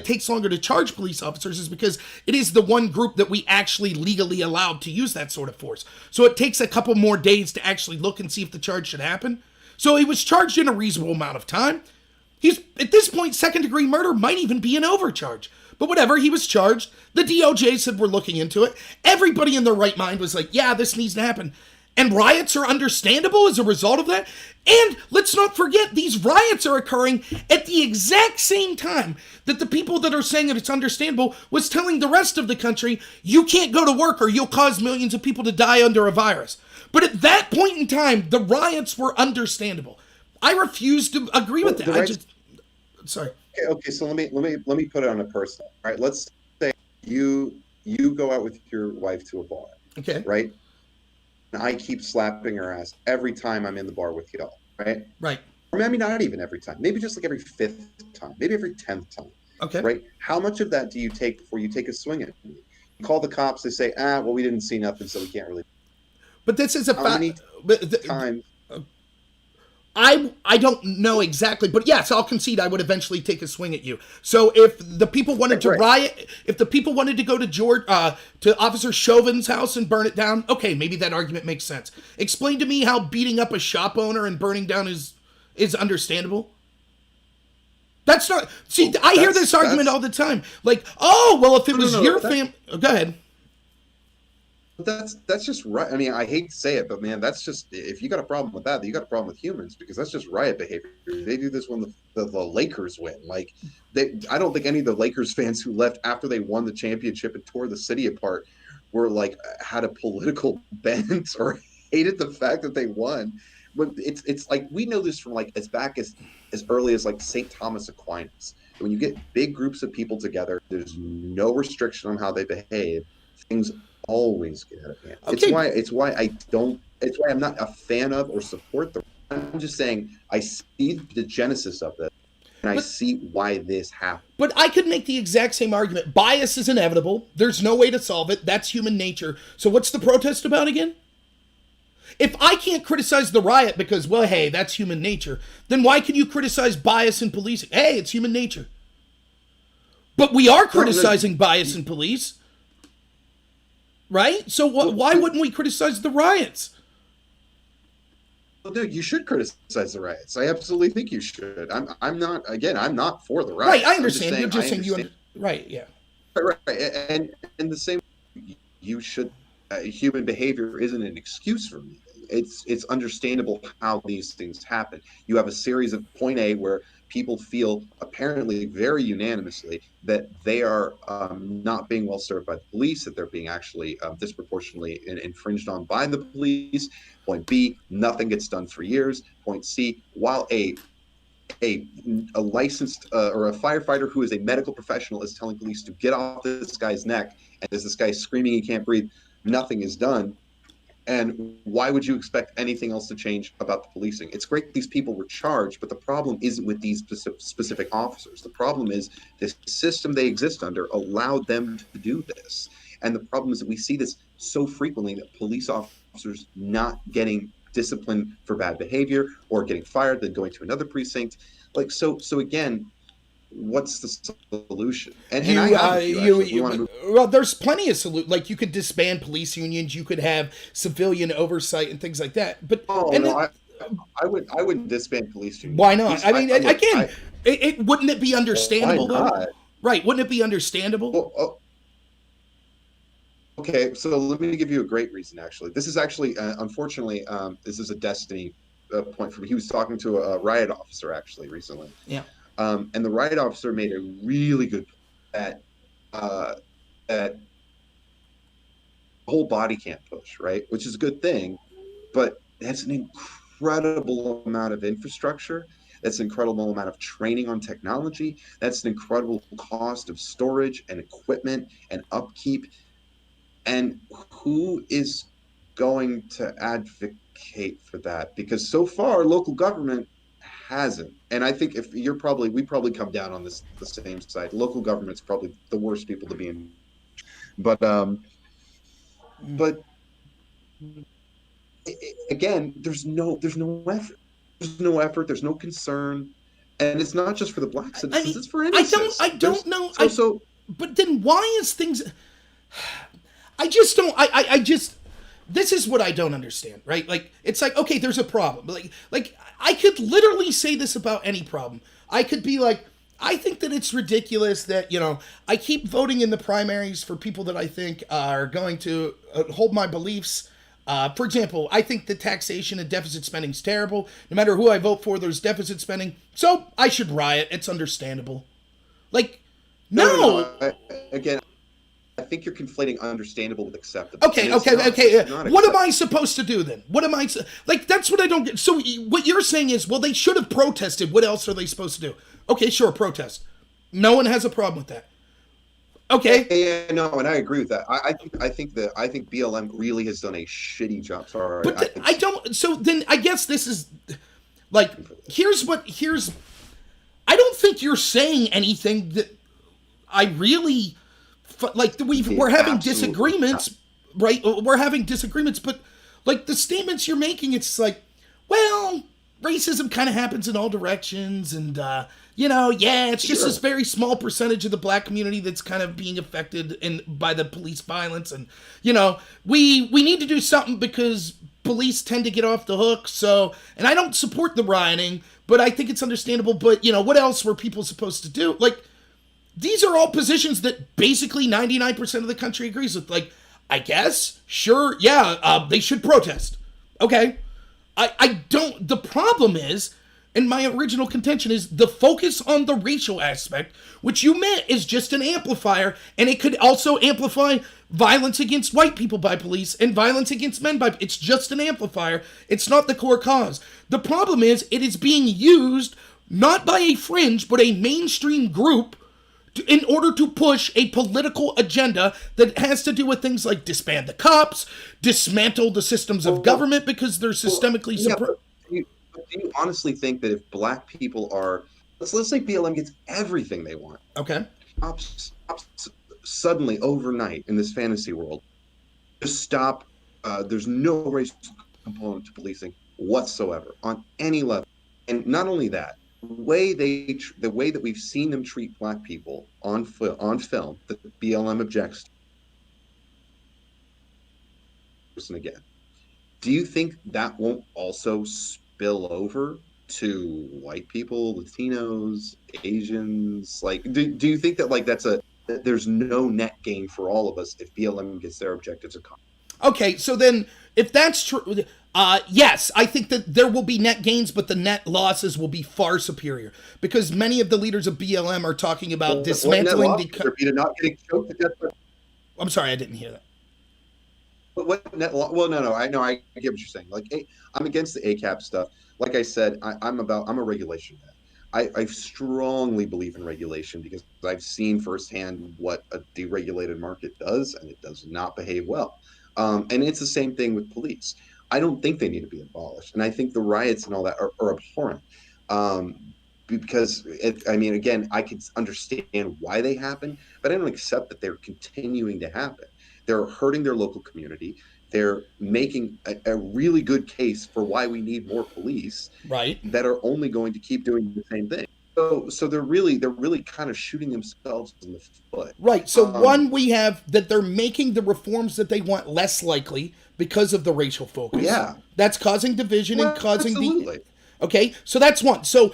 takes longer to charge police officers is because it is the one group that we actually legally allowed to use that sort of force. So it takes a couple more days to actually look and see if the charge should happen. So he was charged in a reasonable amount of time. He's, at this point, second-degree murder might even be an overcharge. But whatever, he was charged. The DOJ said we're looking into it. Everybody in their right mind was like, yeah, this needs to happen. And riots are understandable as a result of that. And let's not forget, these riots are occurring at the exact same time that the people that are saying that it's understandable was telling the rest of the country, you can't go to work or you'll cause millions of people to die under a virus. But at that point in time, the riots were understandable. I refuse to agree with that. Sorry. Okay, so let me put it on a personal. All right, let's say you go out with your wife to a bar. Okay. Right? And I keep slapping her ass every time I'm in the bar with y'all, right? Right. Or maybe not even every time. Maybe just like every 5th time. Maybe every 10th time. Okay. Right? How much of that do you take before you take a swing at me? You call the cops, they say, well, we didn't see nothing, so we can't really. But this is a fact. How many times? I don't know exactly, but yes, I'll concede I would eventually take a swing at you. So if the people wanted to riot, if the people wanted to go to Officer Chauvin's house and burn it down, okay, maybe that argument makes sense. Explain to me how beating up a shop owner and burning down is understandable. That's not. See, I hear this argument all the time. Like, oh, well, if it was your family, go ahead. That's just right. I mean, I hate to say it, but man, that's just, if you got a problem with that, you got a problem with humans, because that's just riot behavior. They do this when the Lakers win. Like, I don't think any of the Lakers fans who left after they won the championship and tore the city apart were like had a political bent or hated the fact that they won. But it's like, we know this from like as back as early as like St. Thomas Aquinas. When you get big groups of people together, there's no restriction on how they behave. Things always get out of hand. Okay. It's why I'm not a fan of or support them. I'm just saying I see the genesis of this. I But see why this happened. But I could make the exact same argument. Bias is inevitable. There's no way to solve it. That's human nature. So what's the protest about again? If I can't criticize the riot because, well, hey, that's human nature, then why can you criticize bias in policing? Hey, it's human nature. But we are criticizing bias in police, right? So why wouldn't we criticize the riots? Well, dude, you should criticize the riots. I absolutely think you should. I'm not, again, I'm not for the riots. Right, I understand. You're just saying right, yeah. Right, and the same, you should, human behavior isn't an excuse for me. It's understandable how these things happen. You have a series of point A where people feel apparently very unanimously that they are not being well served by the police, that they're being actually disproportionately infringed on by the police. Point B, nothing gets done for years. Point C, while a licensed or a firefighter who is a medical professional is telling police to get off this guy's neck, and as this guy's screaming he can't breathe, nothing is done. And why would you expect anything else to change about the policing? It's great these people were charged, but the problem isn't with these specific officers. The problem is this system they exist under allowed them to do this. And the problem is that we see this so frequently, that police officers not getting disciplined for bad behavior or getting fired, then going to another precinct. Like, so again, what's the solution? Well, there's plenty of solutions. Like, you could disband police unions, you could have civilian oversight and things like that. But I wouldn't disband police unions. Why not? I mean, wouldn't it be understandable though? Right? Wouldn't it be understandable? Well, okay, so let me give you a great reason. Actually, this is actually unfortunately this is a destiny point for me. He was talking to a riot officer actually recently. Yeah. And the riot officer made a really good point that whole body can't push, right? Which is a good thing, but that's an incredible amount of infrastructure. That's an incredible amount of training on technology. That's an incredible cost of storage and equipment and upkeep. And who is going to advocate for that? Because so far, local government hasn't. And I think we probably come down on the same side. Local government's probably the worst people to be in. But again, there's no effort. There's no effort. There's no concern, and it's not just for the black citizens. It's for any citizens. I don't know. So, but then why is things? I just don't. I just. This is what I don't understand, right? Like, it's like, okay, there's a problem. Like I could literally say this about any problem. I could be like, I think that it's ridiculous that, I keep voting in the primaries for people that I think are going to hold my beliefs. For example, I think that taxation and deficit spending is terrible. No matter who I vote for, there's deficit spending. So I should riot. It's understandable. Like, no. Again, I think you're conflating understandable with acceptable. Okay. What am I supposed to do then? That's what I don't get. So what you're saying is, well, they should have protested. What else are they supposed to do? Okay, sure, protest. No one has a problem with that. Okay. Yeah, no, and I agree with that. I think BLM really has done a shitty job. Sorry, but I don't. So then I guess this is like, here's. I don't think you're saying anything that I really. Like, we're having disagreements, right? We're having disagreements, but like the statements you're making, it's like, well, racism kind of happens in all directions, and it's just this very small percentage of the black community that's kind of being affected by the police violence, and we need to do something because police tend to get off the hook. So, and I don't support the rioting, but I think it's understandable. But what else were people supposed to do? Like, these are all positions that basically 99% of the country agrees with. Like, I guess, sure, yeah, they should protest. Okay. I don't, the problem is, and my original contention is, the focus on the racial aspect, which you meant is just an amplifier, and it could also amplify violence against white people by police and violence against men by, it's just an amplifier. It's not the core cause. The problem is, it is being used not by a fringe, but a mainstream group in order to push a political agenda that has to do with things like disband the cops, dismantle the systems of government because they're systemically do you honestly think that if black people are let's say BLM gets everything they want. Okay. Ops suddenly overnight in this fantasy world just stop. There's no racial component to policing whatsoever on any level. And not only that, the way that we've seen them treat Black people on film, that BLM objects to again. Do you think that won't also spill over to white people, Latinos, Asians? Like, do you think that that there's no net gain for all of us if BLM gets their objectives accomplished? Okay, so then if that's true, yes, I think that there will be net gains, but the net losses will be far superior because many of the leaders of BLM are talking about dismantling the. Not getting choked to death. I'm sorry, I didn't hear that. But what net? Well, no, I know, I get what you're saying. Like, I'm against the ACAP stuff. Like I said, I'm a regulation guy. I strongly believe in regulation because I've seen firsthand what a deregulated market does, and it does not behave well. And it's the same thing with police. I don't think they need to be abolished, and I think the riots and all that are abhorrent. Because again, I can understand why they happen, but I don't accept that they're continuing to happen. They're hurting their local community. They're making a really good case for why we need more police, right? That are only going to keep doing the same thing. So they're really kind of shooting themselves in the foot. Right. So one, we have that they're making the reforms that they want less likely because of the racial focus. Yeah. That's causing division and causing absolutely. Okay, so that's one. So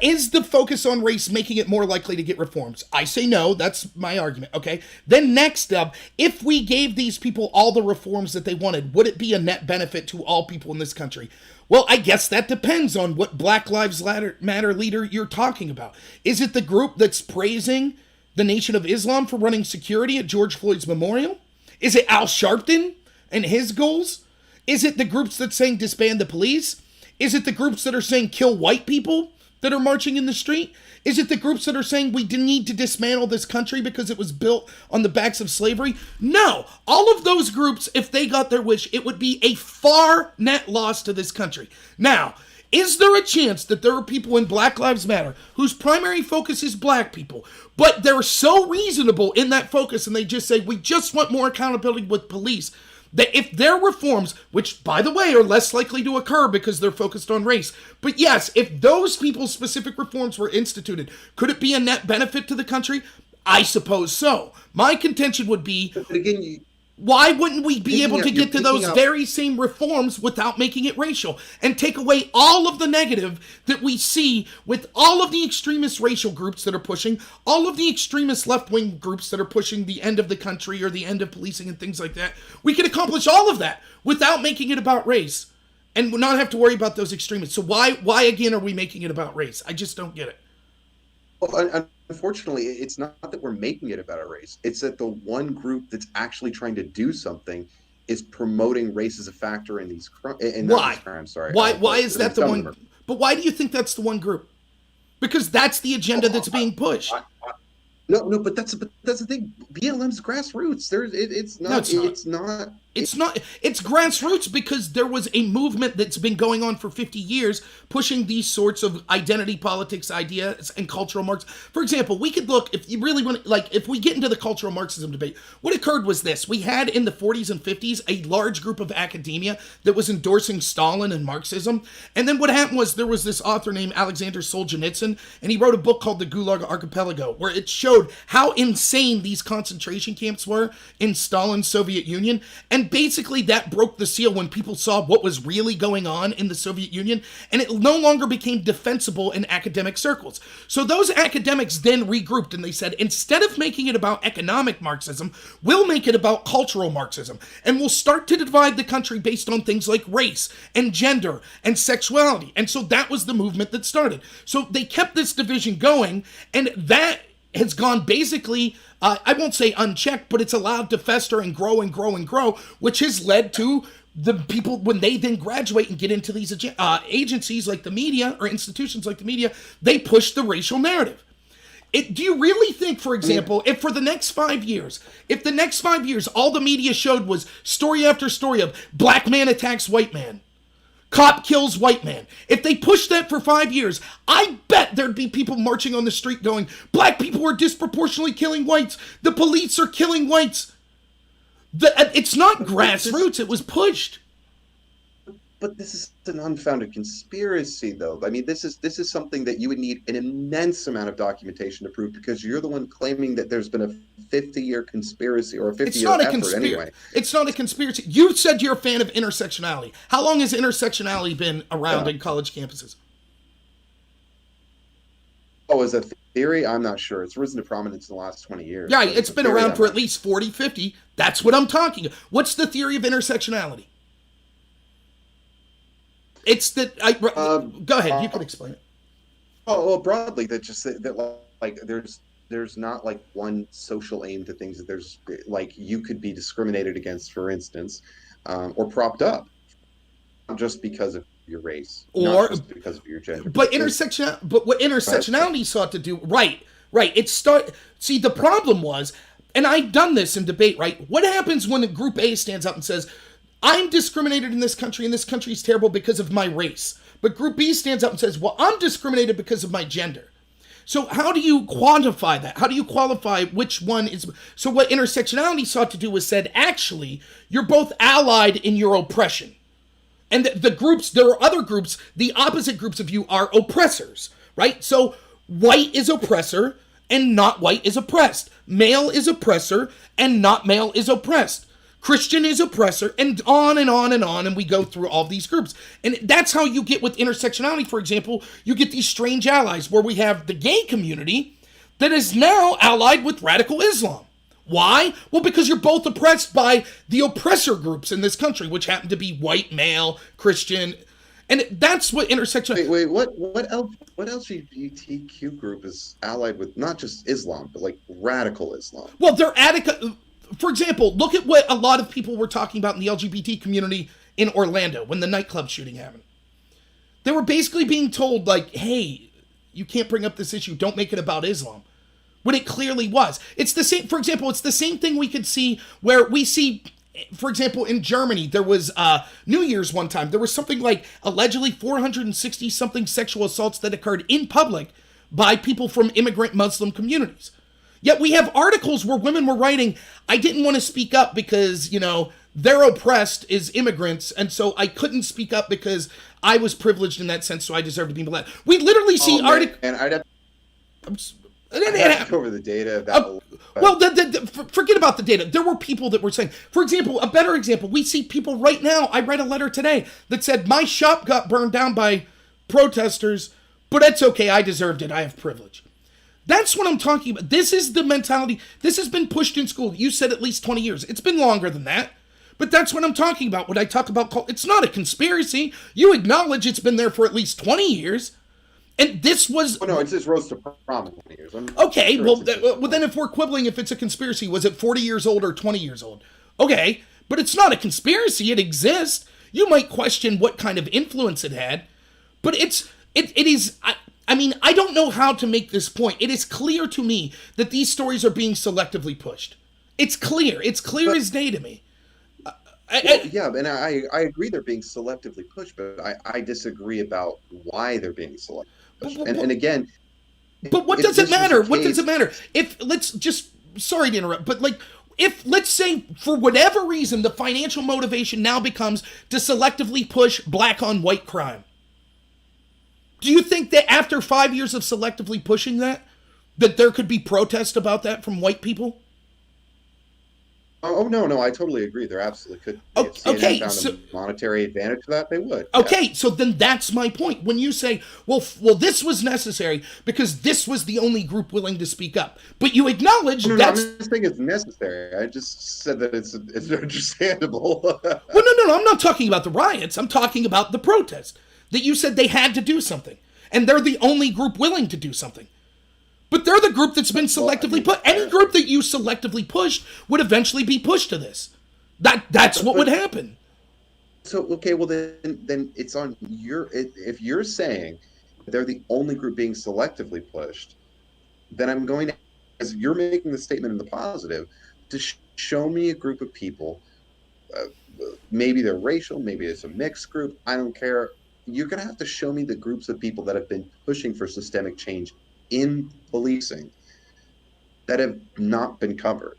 is the focus on race making it more likely to get reforms? I say no. That's my argument. Okay. Then next up, if we gave these people all the reforms that they wanted, would it be a net benefit to all people in this country? Well, I guess that depends on what Black Lives Matter leader you're talking about. Is it the group that's praising the Nation of Islam for running security at George Floyd's memorial? Is it Al Sharpton and his goals? Is it the groups that saying disband the police? Is it the groups that are saying kill white people that are marching in the street? Is it the groups that are saying we need to dismantle this country because it was built on the backs of slavery? No. All of those groups, if they got their wish, it would be a far net loss to this country. Now, is there a chance that there are people in Black Lives Matter whose primary focus is Black people, but they're so reasonable in that focus and they just say, we just want more accountability with police, that if their reforms, which, by the way, are less likely to occur because they're focused on race, but yes, if those people's specific reforms were instituted, could it be a net benefit to the country? I suppose so. My contention would be, but again, why wouldn't we be able to get to those very same reforms without making it racial and take away all of the negative that we see with all of the extremist racial groups that are pushing, all of the extremist left-wing groups that are pushing the end of the country or the end of policing and things like that? We could accomplish all of that without making it about race and not have to worry about those extremists. So why again are we making it about race? I just don't get it. Well, unfortunately, it's not that we're making it about a race. It's that the one group that's actually trying to do something is promoting race as a factor in these crimes. Why is that the one? But why do you think that's the one group? Because that's the agenda that's being pushed. No, but that's the thing. BLM's grassroots. It's not. It's grassroots because there was a movement that's been going on for 50 years pushing these sorts of identity politics ideas and cultural Marxism. For example, we could look, if you really want to, if we get into the cultural Marxism debate, what occurred was this. We had in the 40s and 50s a large group of academia that was endorsing Stalin and Marxism. And then what happened was there was this author named Alexander Solzhenitsyn, and he wrote a book called The Gulag Archipelago, where it showed how insane these concentration camps were in Stalin's Soviet Union. And basically that broke the seal when people saw what was really going on in the Soviet Union, and it no longer became defensible in academic circles. So those academics then regrouped and they said, instead of making it about economic Marxism, we'll make it about cultural Marxism, and we'll start to divide the country based on things like race and gender and sexuality. And so that was the movement that started. So they kept this division going, and that has gone basically, I won't say unchecked, but it's allowed to fester and grow and grow and grow, which has led to the people, when they then graduate and get into these agencies like the media or institutions like the media, they push the racial narrative. Do you really think, for example, if for the next 5 years, all the media showed was story after story of black man attacks white man, Cop kills white man. If they pushed that for 5 years, I bet there'd be people marching on the street going, black people are disproportionately killing whites. The police are killing whites. It's not grassroots. It was pushed. But this is an unfounded conspiracy, though. I mean, this is something that you would need an immense amount of documentation to prove, because you're the one claiming that there's been a 50-year conspiracy, or a 50-year effort anyway. It's not a conspiracy. You said you're a fan of intersectionality. How long has intersectionality been around in college campuses? Oh, as a theory, I'm not sure. It's risen to prominence in the last 20 years. Yeah, it's been around for at least 40, 50. That's what I'm talking about. What's the theory of intersectionality? It's that go ahead. You can explain it. Oh, well, broadly, that like there's not like one social aim to things. That there's like you could be discriminated against, for instance, or propped up, not just because of your race, or not just because of your gender. But what intersectionality sought to do, right? See, the problem was, and I've done this in debate, right? What happens when a group A stands up and says, I'm discriminated in this country, and this country is terrible because of my race. But Group B stands up and says, well, I'm discriminated because of my gender. So how do you quantify that? How do you qualify which one is... So what intersectionality sought to do was said, actually, you're both allied in your oppression. And the groups, there are other groups, the opposite groups of you are oppressors, right? So white is oppressor, and not white is oppressed. Male is oppressor, and not male is oppressed. Christian is oppressor, and on and on and on, and we go through all these groups. And that's how you get with intersectionality, for example, you get these strange allies where we have the gay community that is now allied with radical Islam. Why? Well, because you're both oppressed by the oppressor groups in this country, which happen to be white, male, Christian, and that's what intersection. Wait, what LGBTQ group is allied with not just Islam, but like radical Islam? Well, they're for example, look at what a lot of people were talking about in the LGBT community in Orlando when the nightclub shooting happened. They were basically being told, like, hey, you can't bring up this issue. Don't make it about Islam. When it clearly was. It's the same, for example, it's the same thing we could see where we see, for example, in Germany, there was New Year's one time. There was something like allegedly 460 something sexual assaults that occurred in public by people from immigrant Muslim communities. Yet we have articles where women were writing, I didn't want to speak up because, they're oppressed as immigrants, and so I couldn't speak up because I was privileged in that sense, so I deserve to be let. We literally see articles... And I'd have to go over the data. Forget about the data. There were people that were saying, for example, a better example, we see people right now, I read a letter today that said, my shop got burned down by protesters, but it's okay, I deserved it, I have privilege. That's what I'm talking about. This is the mentality. This has been pushed in school. You said at least 20 years. It's been longer than that. But that's what I'm talking about. When I talk about, it's not a conspiracy. You acknowledge it's been there for at least 20 years. And this was... Oh, no, it just rose to prominence 20 years. Okay, sure well, then if we're quibbling if it's a conspiracy, was it 40 years old or 20 years old? Okay, but it's not a conspiracy. It exists. You might question what kind of influence it had. But it is... I mean, I don't know how to make this point. It is clear to me that these stories are being selectively pushed. It's clear. It's clear as day to me. And I agree they're being selectively pushed, but I disagree about why they're being selectively pushed. And again... But what does it matter? What does it matter? Sorry to interrupt, but if, let's say, for whatever reason, the financial motivation now becomes to selectively push black on white crime. Do you think that after 5 years of selectively pushing that there could be protest about that from white people? Oh, no, I totally agree. There absolutely could be. If CNN found a monetary advantage to that, they would. Okay, yeah. So then that's my point. When you say, well, this was necessary because this was the only group willing to speak up. But you acknowledge that's... I'm just saying it's necessary. I just said that it's understandable. Well, no, I'm not talking about the riots. I'm talking about the protest. That you said they had to do something. And they're the only group willing to do something. But they're the group that's been selectively pushed. Any group that you selectively pushed would eventually be pushed to this. That's what would happen. So, okay, well then it's on if you're saying they're the only group being selectively pushed, then I'm going to, as you're making the statement in the positive, to show me a group of people maybe they're racial, maybe it's a mixed group. I don't care. You're going to have to show me the groups of people that have been pushing for systemic change in policing that have not been covered.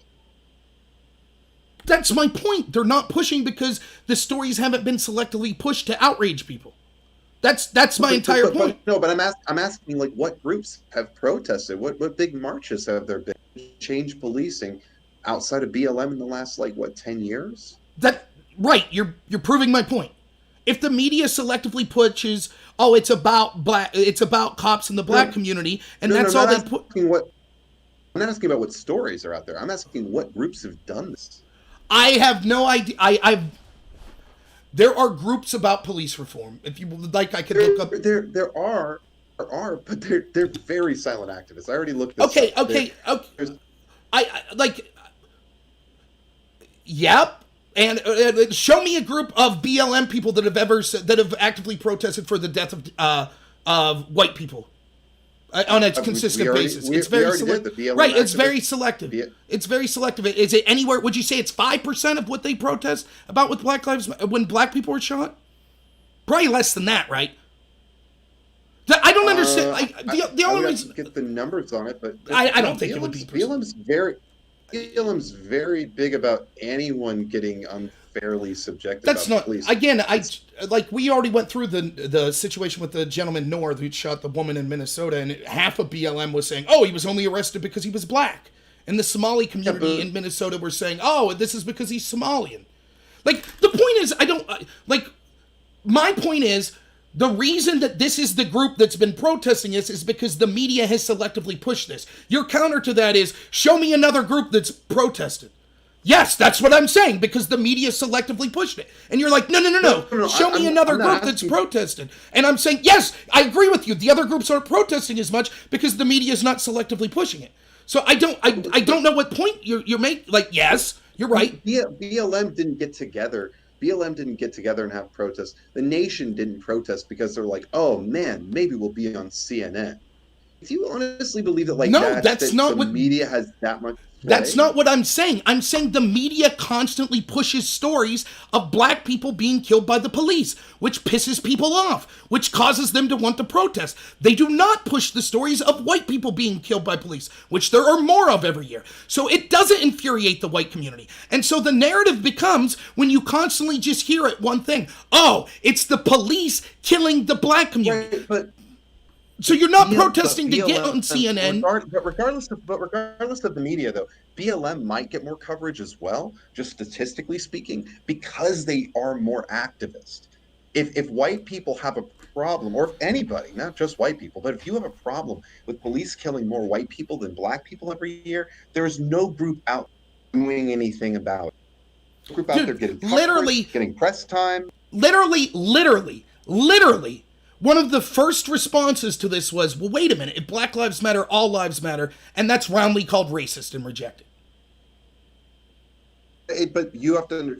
That's my point. They're not pushing because the stories haven't been selectively pushed to outrage people. That's my entire point. But I'm asking, like, what groups have protested? What big marches have there been to change policing outside of BLM in the last, like, what, 10 years? Right, you're proving my point. If the media selectively pushes, oh, it's about cops in the black community, and that's all they put. I'm not asking about what stories are out there. I'm asking what groups have done this. I have no idea. There are groups about police reform. If you would like, I could look up. There are, but they're very silent activists. I already looked this up. Okay. I like. Yep. And show me a group of BLM people that have actively protested for the death of white people on a consistent basis. It's very selective. Right, it's very selective. It's very selective. Is it anywhere? Would you say it's 5% of what they protest about with Black Lives when black people were shot? Probably less than that, right? I don't understand. The only reason get the numbers on it, but I don't think it would be. BLM's very big about anyone getting unfairly subjected. That's not police. Again. We already went through the situation with the gentleman North who shot the woman in Minnesota, and half of BLM was saying, "Oh, he was only arrested because he was black," and the Somali community in Minnesota were saying, "Oh, this is because he's Somalian." Like, the point is, my point is, the reason that this is the group that's been protesting this is because the media has selectively pushed this. Your counter to that is, show me another group that's protested. Yes, that's what I'm saying, because the media selectively pushed it. And you're like, no. Show me another group that's protested. And I'm saying, yes, I agree with you. The other groups aren't protesting as much because the media is not selectively pushing it. So I don't know what point you're making. Like, yes, you're right. BLM didn't get together. BLM didn't get together and have protests. The nation didn't protest because they're like, oh man, maybe we'll be on CNN. If you honestly believe that, the media has that much sway? That's not what I'm saying. I'm saying the media constantly pushes stories of black people being killed by the police, which pisses people off, which causes them to want to protest. They do not push the stories of white people being killed by police, which there are more of every year. So it doesn't infuriate the white community. And so the narrative becomes, when you constantly just hear it, one thing: oh, it's the police killing the black community. Right, but so you're not protesting to get on CNN. Regardless of the media, though, BLM might get more coverage as well, just statistically speaking, because they are more activist. If white people have a problem, or if anybody, not just white people, but if you have a problem with police killing more white people than black people every year, there is no group out doing anything about it. No group out there getting coverage, getting press time. Literally. One of the first responses to this was, well, wait a minute, if Black Lives Matter, all lives matter, and that's roundly called racist and rejected. But you have to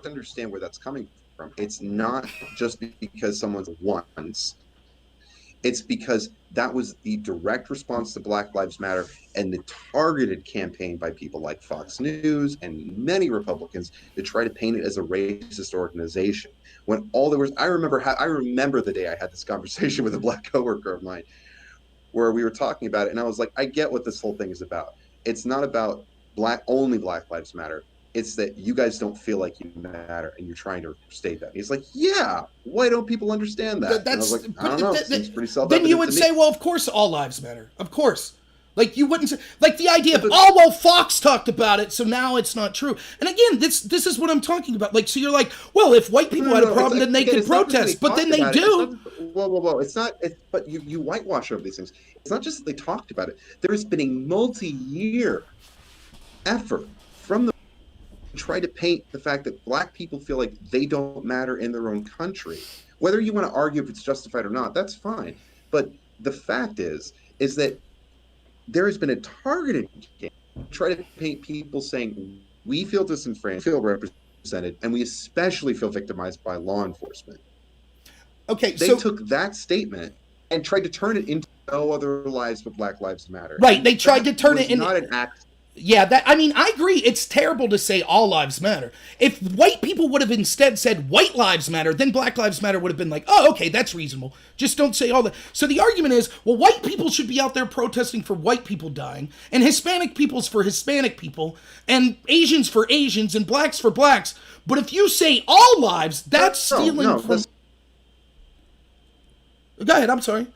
understand where that's coming from. It's not just because someone's once. It's because that was the direct response to Black Lives Matter and the targeted campaign by people like Fox News and many Republicans to try to paint it as a racist organization. When all there was, I remember the day I had this conversation with a black coworker of mine, where we were talking about it, and I was like, I get what this whole thing is about. It's not about only Black Lives Matter. It's that you guys don't feel like you matter, and you're trying to state that. He's like, yeah, why don't people understand that? And I was like, I don't know. It seems pretty self-evident. Then you would say, well, of course all lives matter. Of course. Like, you wouldn't say, like, the idea of, oh, well, Fox talked about it, so now it's not true. And again, this is what I'm talking about. Like, so you're like, well, if white people had a problem, then they can protest. But then they do. Well, it's not, but you whitewash over these things. It's not just that they talked about it. There has been a multi-year effort from the try to paint the fact that black people feel like they don't matter in their own country. Whether you want to argue if it's justified or not, that's fine. But the fact is that there has been a targeted game to try to paint people saying, we feel disenfranchised, feel represented, and we especially feel victimized by law enforcement. Okay, they took that statement and tried to turn it into no other lives but Black Lives Matter. Right, they tried to turn it into not an act. Yeah, that, I mean, I agree. It's terrible to say all lives matter. If white people would have instead said white lives matter, then Black Lives Matter would have been like, oh, okay, that's reasonable. Just don't say all that. So the argument is, well, white people should be out there protesting for white people dying, and Hispanic people's for Hispanic people, and Asians for Asians, and blacks for blacks. But if you say all lives, that's stealing from. Go ahead. I'm sorry.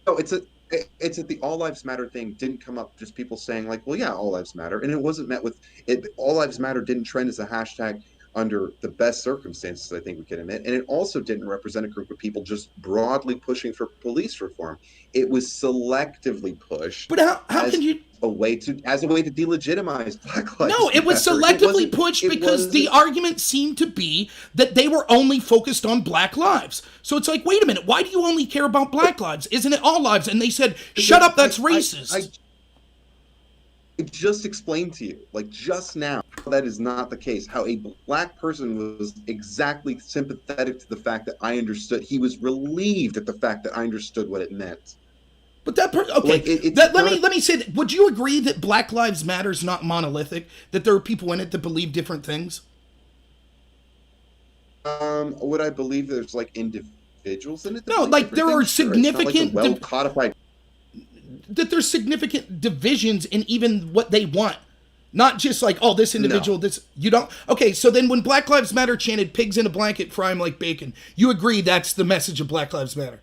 No, it's that the all lives matter thing didn't come up just people saying like, well, yeah, all lives matter, and it wasn't met with it. All lives matter didn't trend as a hashtag under the best circumstances, I think we can admit, and it also didn't represent a group of people just broadly pushing for police reform. It was selectively pushed. But how can you? A way to delegitimize Black Lives No, it was Matter. selectively pushed because the argument seemed to be that they were only focused on black lives. So it's like, wait a minute, why do you only care about black lives? Isn't it all lives? And they said, shut up, that's racist. I just explained to you, like just now, that is not the case. How a black person was exactly sympathetic to the fact that I understood. He was relieved at the fact that I understood what it meant. But that okay. Like let me say that. Would you agree that Black Lives Matter is not monolithic? That there are people in it that believe different things? Would I believe there's like individuals in it? No, like there are significant, well codified. That there's significant divisions in even what they want. Not just like, oh, this individual, this you don't. Okay, so then when Black Lives Matter chanted "pigs in a blanket, fry 'em like bacon," you agree that's the message of Black Lives Matter?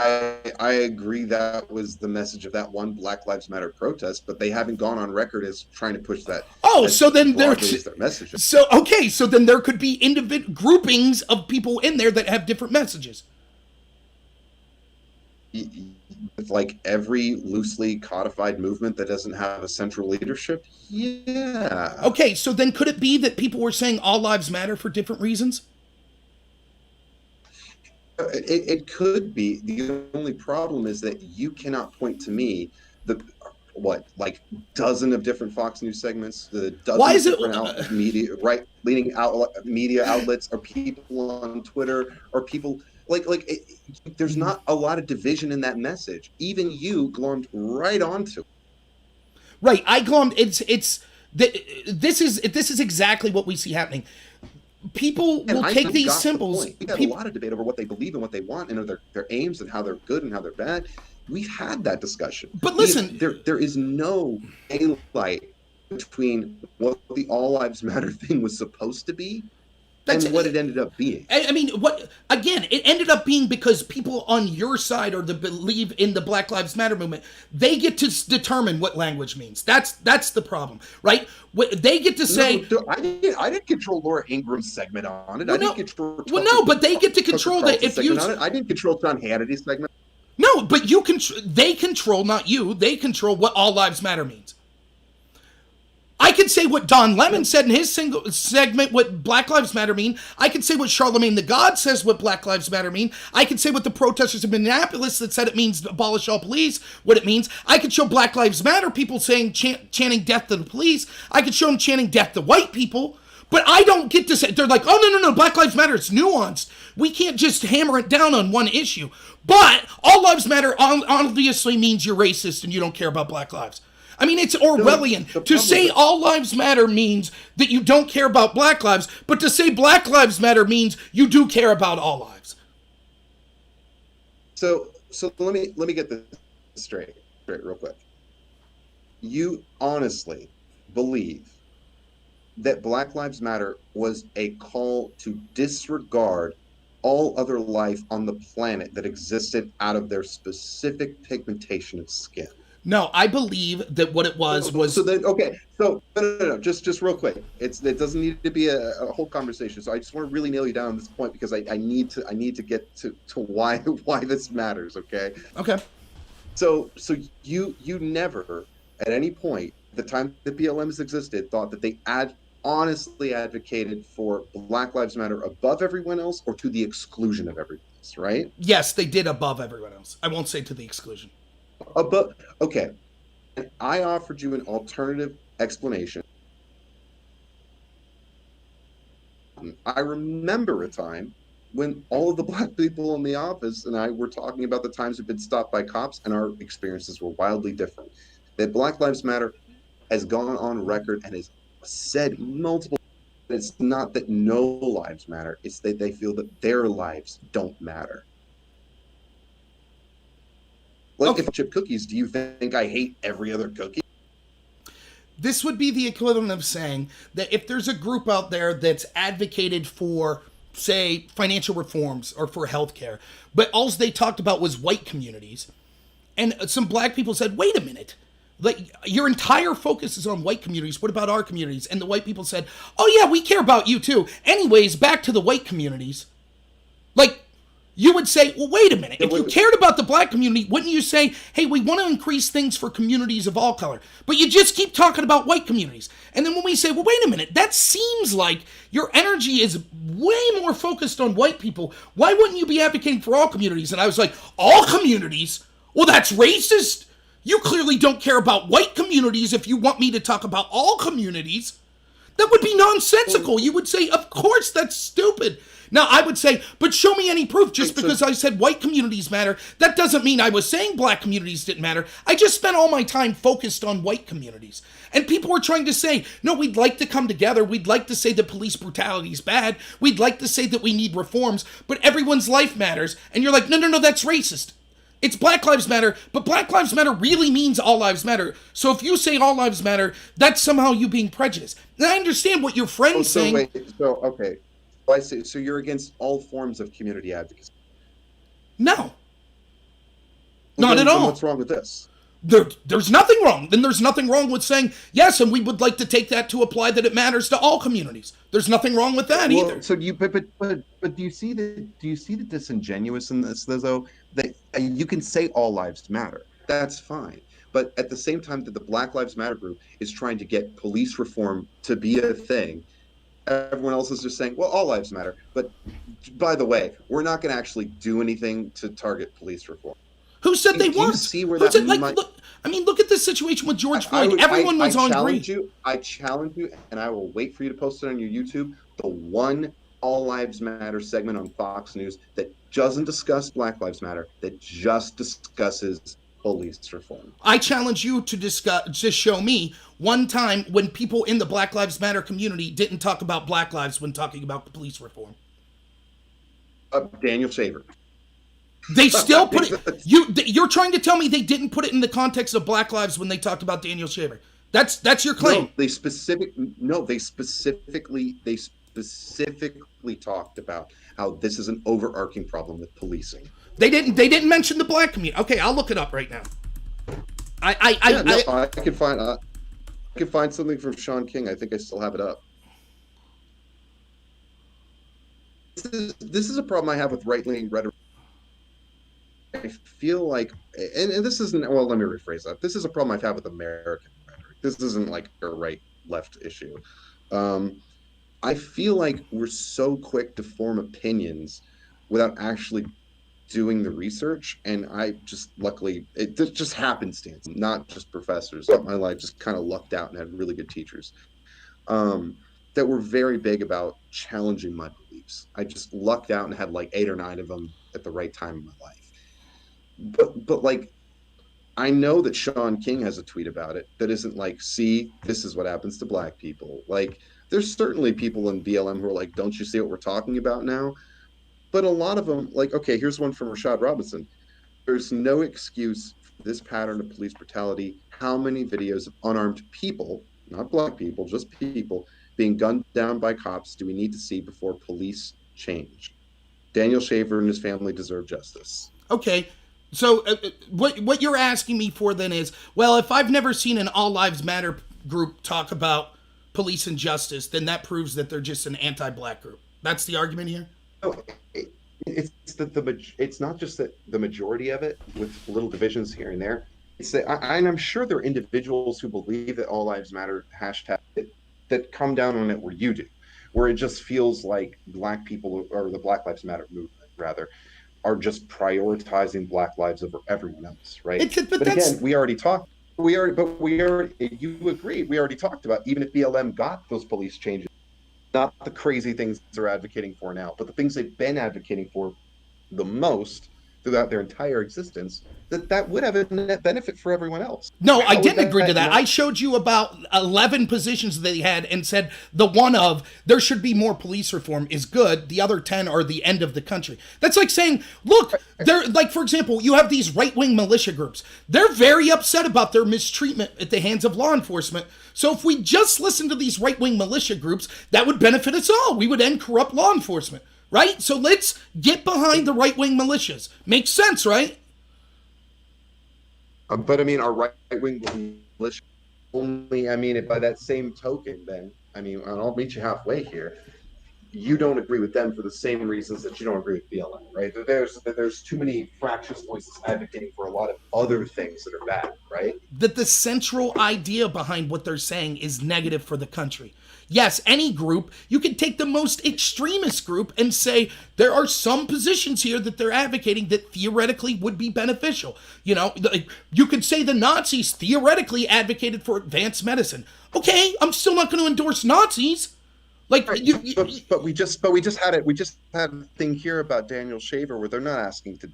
I agree that was the message of that one Black Lives Matter protest, but they haven't gone on record as trying to push that. Oh, so then there's their message. So okay, so then there could be groupings of people in there that have different messages. With like every loosely codified movement that doesn't have a central leadership, yeah. Okay, so then could it be that people were saying all lives matter for different reasons? It could be. The only problem is that you cannot point to me like dozen of different Fox News segments, the dozen of different media leading media outlets, or people on Twitter, or people there's not a lot of division in that message. Even you glommed right onto it. Right, I glommed. This is exactly what we see happening. People will take these symbols. We got a lot of debate over what they believe and what they want, and their aims and how they're good and how they're bad. We've had that discussion. But listen, there is no daylight between what the All Lives Matter thing was supposed to be and what it ended up being. I mean, it ended up being because people on your side or that believe in the Black Lives Matter movement, they get to determine what language means. That's the problem, right? They get to say... No, I didn't control Laura Ingram's segment on it. Well, I didn't control... but they get to control that. If you... I didn't control John Hannity's segment. No, but they control, not you. They control what all lives matter means. I can say what Don Lemon said in his single segment, what Black Lives Matter mean. I can say what Charlemagne the God says what Black Lives Matter mean. I can say what the protesters in Minneapolis that said it means abolish all police, what it means. I could show Black Lives Matter people saying, chanting death to the police. I could show them chanting death to white people. But I don't get to say, they're like, oh, no, Black Lives Matter, it's nuanced. We can't just hammer it down on one issue. But all lives matter obviously means you're racist and you don't care about black lives. I mean, it's Orwellian. To say all lives matter means that you don't care about black lives, but to say Black Lives Matter means you do care about all lives. So let me get this straight real quick. You honestly believe that Black Lives Matter was a call to disregard all other life on the planet that existed out of their specific pigmentation of skin? No, I believe that what it was. So then, okay. So no. Just real quick. It doesn't need to be a whole conversation. So I just want to really nail you down on this point because I need to get to why this matters. Okay. Okay. So you never at any point the time that BLM has existed thought that they honestly advocated for Black Lives Matter above everyone else or to the exclusion of everyone else, right? Yes, they did above everyone else. I won't say to the exclusion. Okay. And I offered you an alternative explanation. I remember a time when all of the black people in the office and I were talking about the times we've been stopped by cops and our experiences were wildly different. that Black Lives Matter has gone on record and has said multiple. It's not that no lives matter; it's that they feel that their lives don't matter. Like, Okay. if I chip cookies, do you think I hate every other cookie? This would be the equivalent of saying that if there's a group out there that's advocated for, say, financial reforms or for healthcare, but all they talked about was white communities, and some black people said, wait a minute, like your entire focus is on white communities. What about our communities? And the white people said, oh yeah, we care about you too. Anyways, back to the white communities. Like, you would say, well, wait a minute. If you cared about the black community, wouldn't you say, hey, we want to increase things for communities of all color? But you just keep talking about white communities. And then when we say, well, wait a minute, that seems like your energy is way more focused on white people. Why wouldn't you be advocating for all communities? And I was like, all communities? Well, that's racist. You clearly don't care about white communities if you want me to talk about all communities. That would be nonsensical. You would say, of course, that's stupid. Now, I would say, but show me any proof. Just because I said white communities matter, that doesn't mean I was saying black communities didn't matter. I just spent all my time focused on white communities. And people were trying to say, no, we'd like to come together. We'd like to say that police brutality is bad. We'd like to say that we need reforms, but everyone's life matters. And you're like, no, that's racist. It's Black Lives Matter, but Black Lives Matter really means all lives matter. So if you say all lives matter, that's somehow you being prejudiced. And I understand what your friend's saying. Okay. So I see. So you're against all forms of community advocacy? No. Not at all. What's wrong with this? There's nothing wrong. Then there's nothing wrong with saying, yes, and we would like to take that to apply that it matters to all communities. There's nothing wrong with that either. So but do you see the disingenuous in this though? That you can say all lives matter. That's fine. But at the same time that the Black Lives Matter group is trying to get police reform to be a thing, everyone else is just saying, well, all lives matter. But by the way, we're not going to actually do anything to target police reform. Who said they weren't? See where Who said, look at this situation with George Floyd. Everyone was on green. I challenge you, and I will wait for you to post it on your YouTube. The one All Lives Matter segment on Fox News that doesn't discuss Black Lives Matter, that just discusses police reform. I challenge you to show me one time when people in the Black Lives Matter community didn't talk about Black lives when talking about police reform. Daniel Shaver. They still put it. You're trying to tell me they didn't put it in the context of Black lives when they talked about Daniel Shaver. That's your claim. No, they specifically talked about how this is an overarching problem with policing. They didn't mention the black community. Okay, I'll look it up right now. I can find something from Shaun King. I think I still have it up. This is a problem I have with right-leaning rhetoric. I feel like, and this isn't, well, let me rephrase that. This is a problem I've had with American rhetoric. This isn't like a right-left issue. I feel like we're so quick to form opinions without actually doing the research, and I just, luckily, it just happenstance, not just professors. Throughout my life, just kind of lucked out and had really good teachers that were very big about challenging my beliefs. I just lucked out and had like 8 or 9 of them at the right time in my life. But like, I know that Shaun King has a tweet about it that isn't like, see, this is what happens to black people. Like, there's certainly people in BLM who are like, don't you see what we're talking about now? But a lot of them, like, okay, here's one from Rashad Robinson. There's no excuse for this pattern of police brutality. How many videos of unarmed people, not black people, just people, being gunned down by cops do we need to see before police change? Daniel Shaver and his family deserve justice. Okay, so what you're asking me for then is, well, if I've never seen an All Lives Matter group talk about police and justice, then that proves that they're just an anti-black group. That's the argument here? No, it's not just that the majority of it with little divisions here and there. It's that, and I'm sure there are individuals who believe that all lives matter hashtag that come down on it where you do, where it just feels like black people, or the Black Lives Matter movement rather, are just prioritizing black lives over everyone else, right? But again, you agreed. We already talked about, even if BLM got those police changes, not the crazy things they're advocating for now, but the things they've been advocating for the most throughout their entire existence, that would have a net benefit for everyone else. No, I How didn't would agree to that. not- I showed you about 11 positions they had and said the one of there should be more police reform is good. The other 10 are the end of the country. That's like saying, look, they're like, for example, you have these right-wing militia groups. They're very upset about their mistreatment at the hands of law enforcement. So if we just listen to these right-wing militia groups, that would benefit us all. We would end corrupt law enforcement, right? So let's get behind the right-wing militias. Makes sense, right? But I mean, our right-wing militia only, I mean, by that same token, then, I mean, and I'll meet you halfway here. You don't agree with them for the same reasons that you don't agree with BLM, right? There's too many fractious voices advocating for a lot of other things that are bad, right? That the central idea behind what they're saying is negative for the country. Yes, any group, you can take the most extremist group and say there are some positions here that they're advocating that theoretically would be beneficial. You know, you could say the Nazis theoretically advocated for advanced medicine. Okay, I'm still not going to endorse Nazis. Like, Right, but we just had it. We just had a thing here about Daniel Shaver where they're not asking to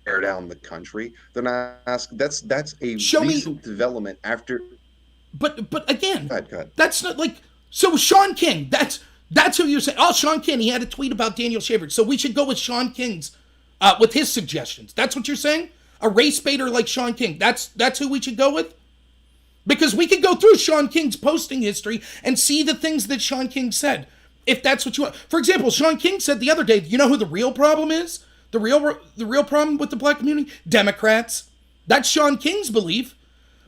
tear down the country. They're not asking. That's a recent development after. But again, go ahead. That's not like. So Shaun King, that's who you're saying. Oh, Shaun King, he had a tweet about Daniel Shaver. So we should go with Shaun King's, with his suggestions. That's what you're saying? A race baiter like Shaun King. That's who we should go with? Because we could go through Shaun King's posting history and see the things that Shaun King said. If that's what you want. For example, Shaun King said the other day, you know who the real problem is? The real problem with the black community? Democrats. That's Shaun King's belief.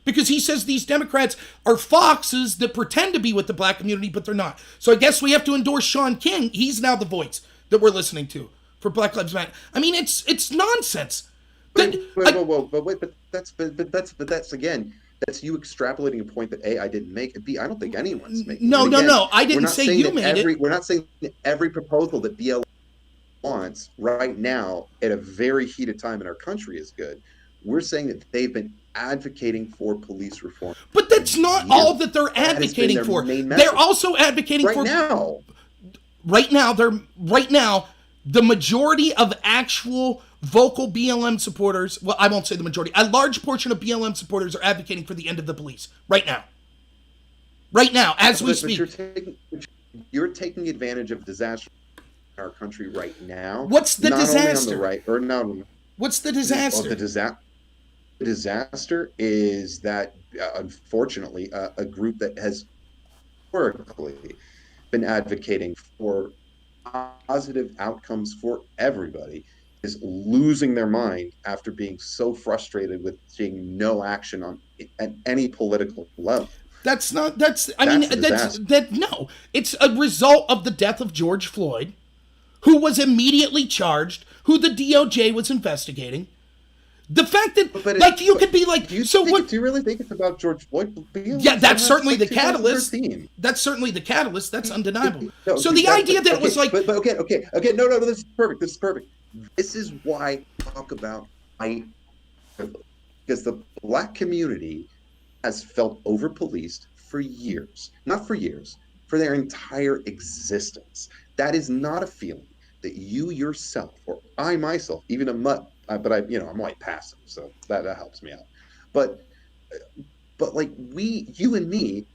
Because he says these Democrats are foxes that pretend to be with the black community, but they're not. So I guess we have to endorse Shaun King. He's now the voice that we're listening to for Black Lives Matter. I mean, it's nonsense. But that's again, that's you extrapolating a point that A, I didn't make, and B, I don't think anyone's making. No. I didn't say you made it. We're not saying that every proposal that BLM wants right now at a very heated time in our country is good. We're saying that they've been advocating for police reform. But that's not all that they're advocating for. They're also advocating for right now, the majority of actual vocal BLM supporters, well, I won't say the majority, a large portion of BLM supporters are advocating for the end of the police right now. Right now, as we speak. You're taking advantage of disaster in our country right now. What's the disaster? What's the disaster? The disaster is that, unfortunately, a group that has historically been advocating for positive outcomes for everybody is losing their mind after being so frustrated with seeing no action at any political level. It's a result of the death of George Floyd, who was immediately charged, who the DOJ was investigating. The fact that, you could be like, do you really think it's about George Floyd? Yeah, that's certainly the catalyst. That's certainly the catalyst. That's undeniable. So the idea that it was like, okay, no, this is perfect. This is why I talk about white privilege, because the black community has felt over-policed for years, not for years, for their entire existence. That is not a feeling that you yourself, or I myself, even I'm white passing, so that helps me out. But like you and me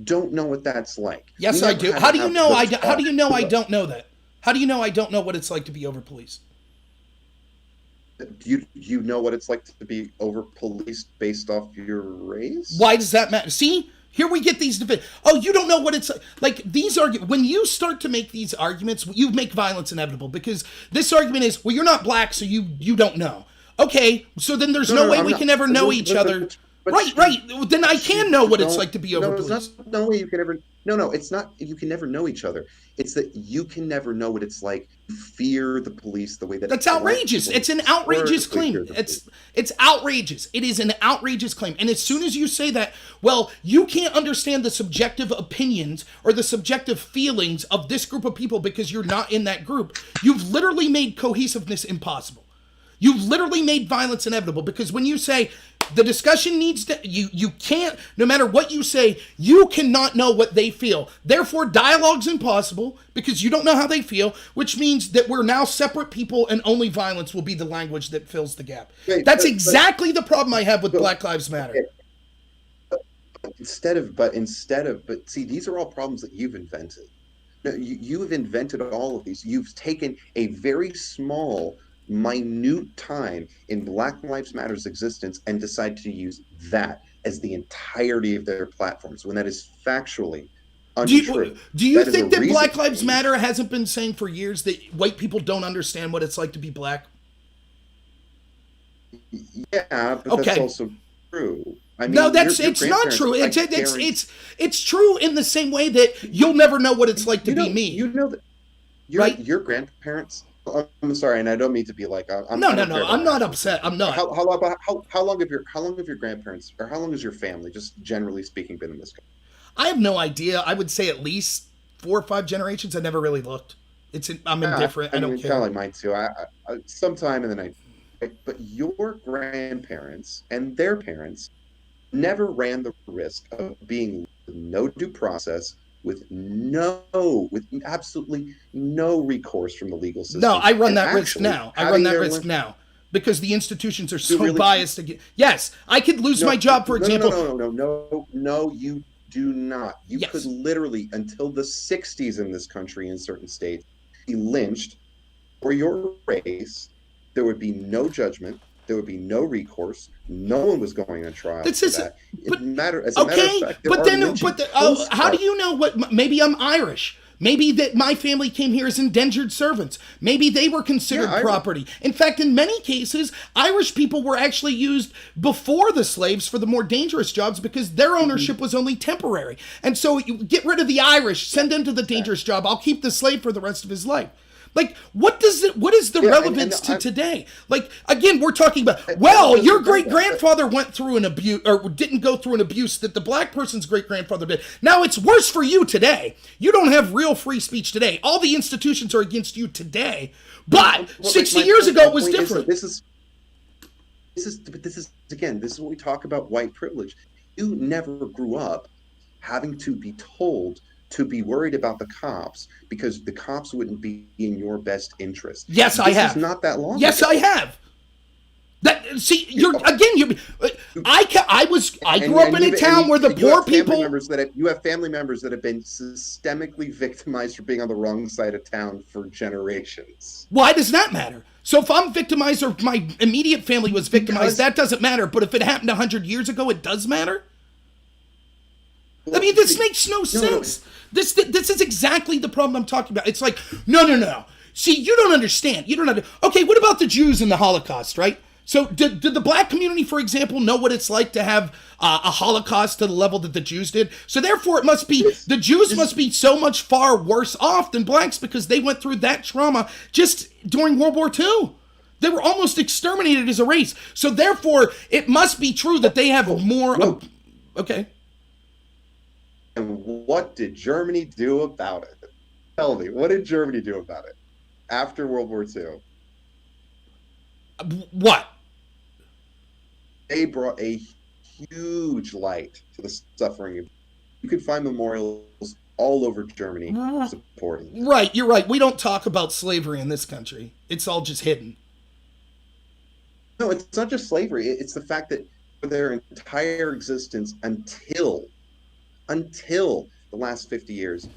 don't know what that's like. Yes, I do. How do you know I don't know that? How do you know I don't know what it's like to be over-policed? Do you know what it's like to be over-policed based off your race? Why does that matter? See? Here we get these divisions. Oh, you don't know what it's like. Like, these arguments, when you start to make these arguments, you make violence inevitable, because this argument is, well, you're not black, so you don't know. Okay, so then there's no way we can ever know each other. Right. Then I can know what it's like to be over-policed. No way you can ever. No, it's not. You can never know each other. It's that you can never know what it's like to fear the police the way that. That's outrageous. It's an outrageous claim. It's outrageous. It is an outrageous claim. And as soon as you say that, well, you can't understand the subjective opinions or the subjective feelings of this group of people because you're not in that group, you've literally made cohesiveness impossible. You've literally made violence inevitable, because when you say The discussion needs to, you can't, no matter what you say, you cannot know what they feel. Therefore, dialogue's impossible because you don't know how they feel, which means that we're now separate people and only violence will be the language that fills the gap. Right, That's exactly the problem I have with Black Lives Matter. But see, these are all problems that you've invented. You have invented all of these. You've taken a very small, minute time in Black Lives Matter's existence and decided to use that as the entirety of their platforms, when that is factually untrue. Do you think that Black Lives Matter hasn't been saying for years that white people don't understand what it's like to be black? Yeah, but that's also true. I mean, no, it's not true. It's true in the same way that you'll never know what it's like to be me. You know that your grandparents. I'm sorry, and I don't mean to be like. I'm not upset. I'm not. How long have your grandparents, or how long has your family, just generally speaking, been in this country? I have no idea. I would say at least 4 or 5 generations. I never really looked. I'm indifferent. I don't care. Kind of like mine too. I sometime in the night. But your grandparents and their parents never ran the risk of being with no due process, with absolutely no recourse from the legal system. No, I run that risk now. Because the institutions are so biased against. Yes, I could lose my job, for example. No, you do not. You Yes. could literally, until the 60s in this country in certain states, be lynched for your race. There would be no judgment. There would be no recourse. No one was going on trial. As a matter of fact, how do you know what? Maybe I'm Irish. Maybe that my family came here as indentured servants. Maybe they were considered property. In fact, in many cases, Irish people were actually used before the slaves for the more dangerous jobs because their ownership was only temporary. And so you get rid of the Irish, send them to the dangerous job. I'll keep the slave for the rest of his life. Like, what is the relevance to today? Like, again, we're talking about, your great-grandfather went through an abuse, or didn't go through an abuse that the black person's great-grandfather did. Now, it's worse for you today. You don't have real free speech today. All the institutions are against you today. But 60 years ago, it was different. This is what we talk about white privilege. You never grew up having to be told to be worried about the cops because the cops wouldn't be in your best interest. Yes, I have. This is not that long Yes, ago. I have. I grew up in a town where the poor people. You have family members that have been systemically victimized for being on the wrong side of town for generations. Why does that matter? So if I'm victimized or my immediate family was victimized, that doesn't matter. But if it happened 100 years ago, it does matter? I mean, this makes no sense. This is exactly the problem I'm talking about. It's like, no. See, you don't understand. Okay, what about the Jews in the Holocaust, right? So did the black community, for example, know what it's like to have a Holocaust to the level that the Jews did? So therefore, the Jews must be so much far worse off than blacks because they went through that trauma just during World War II. They were almost exterminated as a race. So therefore, it must be true that they have more. Okay. And what did Germany do about it? Tell me, what did Germany do about it after World War II? What? They brought a huge light to the suffering. You could find memorials all over Germany supporting. Right, you're right. We don't talk about slavery in this country. It's all just hidden. No, it's not just slavery. It's the fact that for their entire existence until the last 50 years,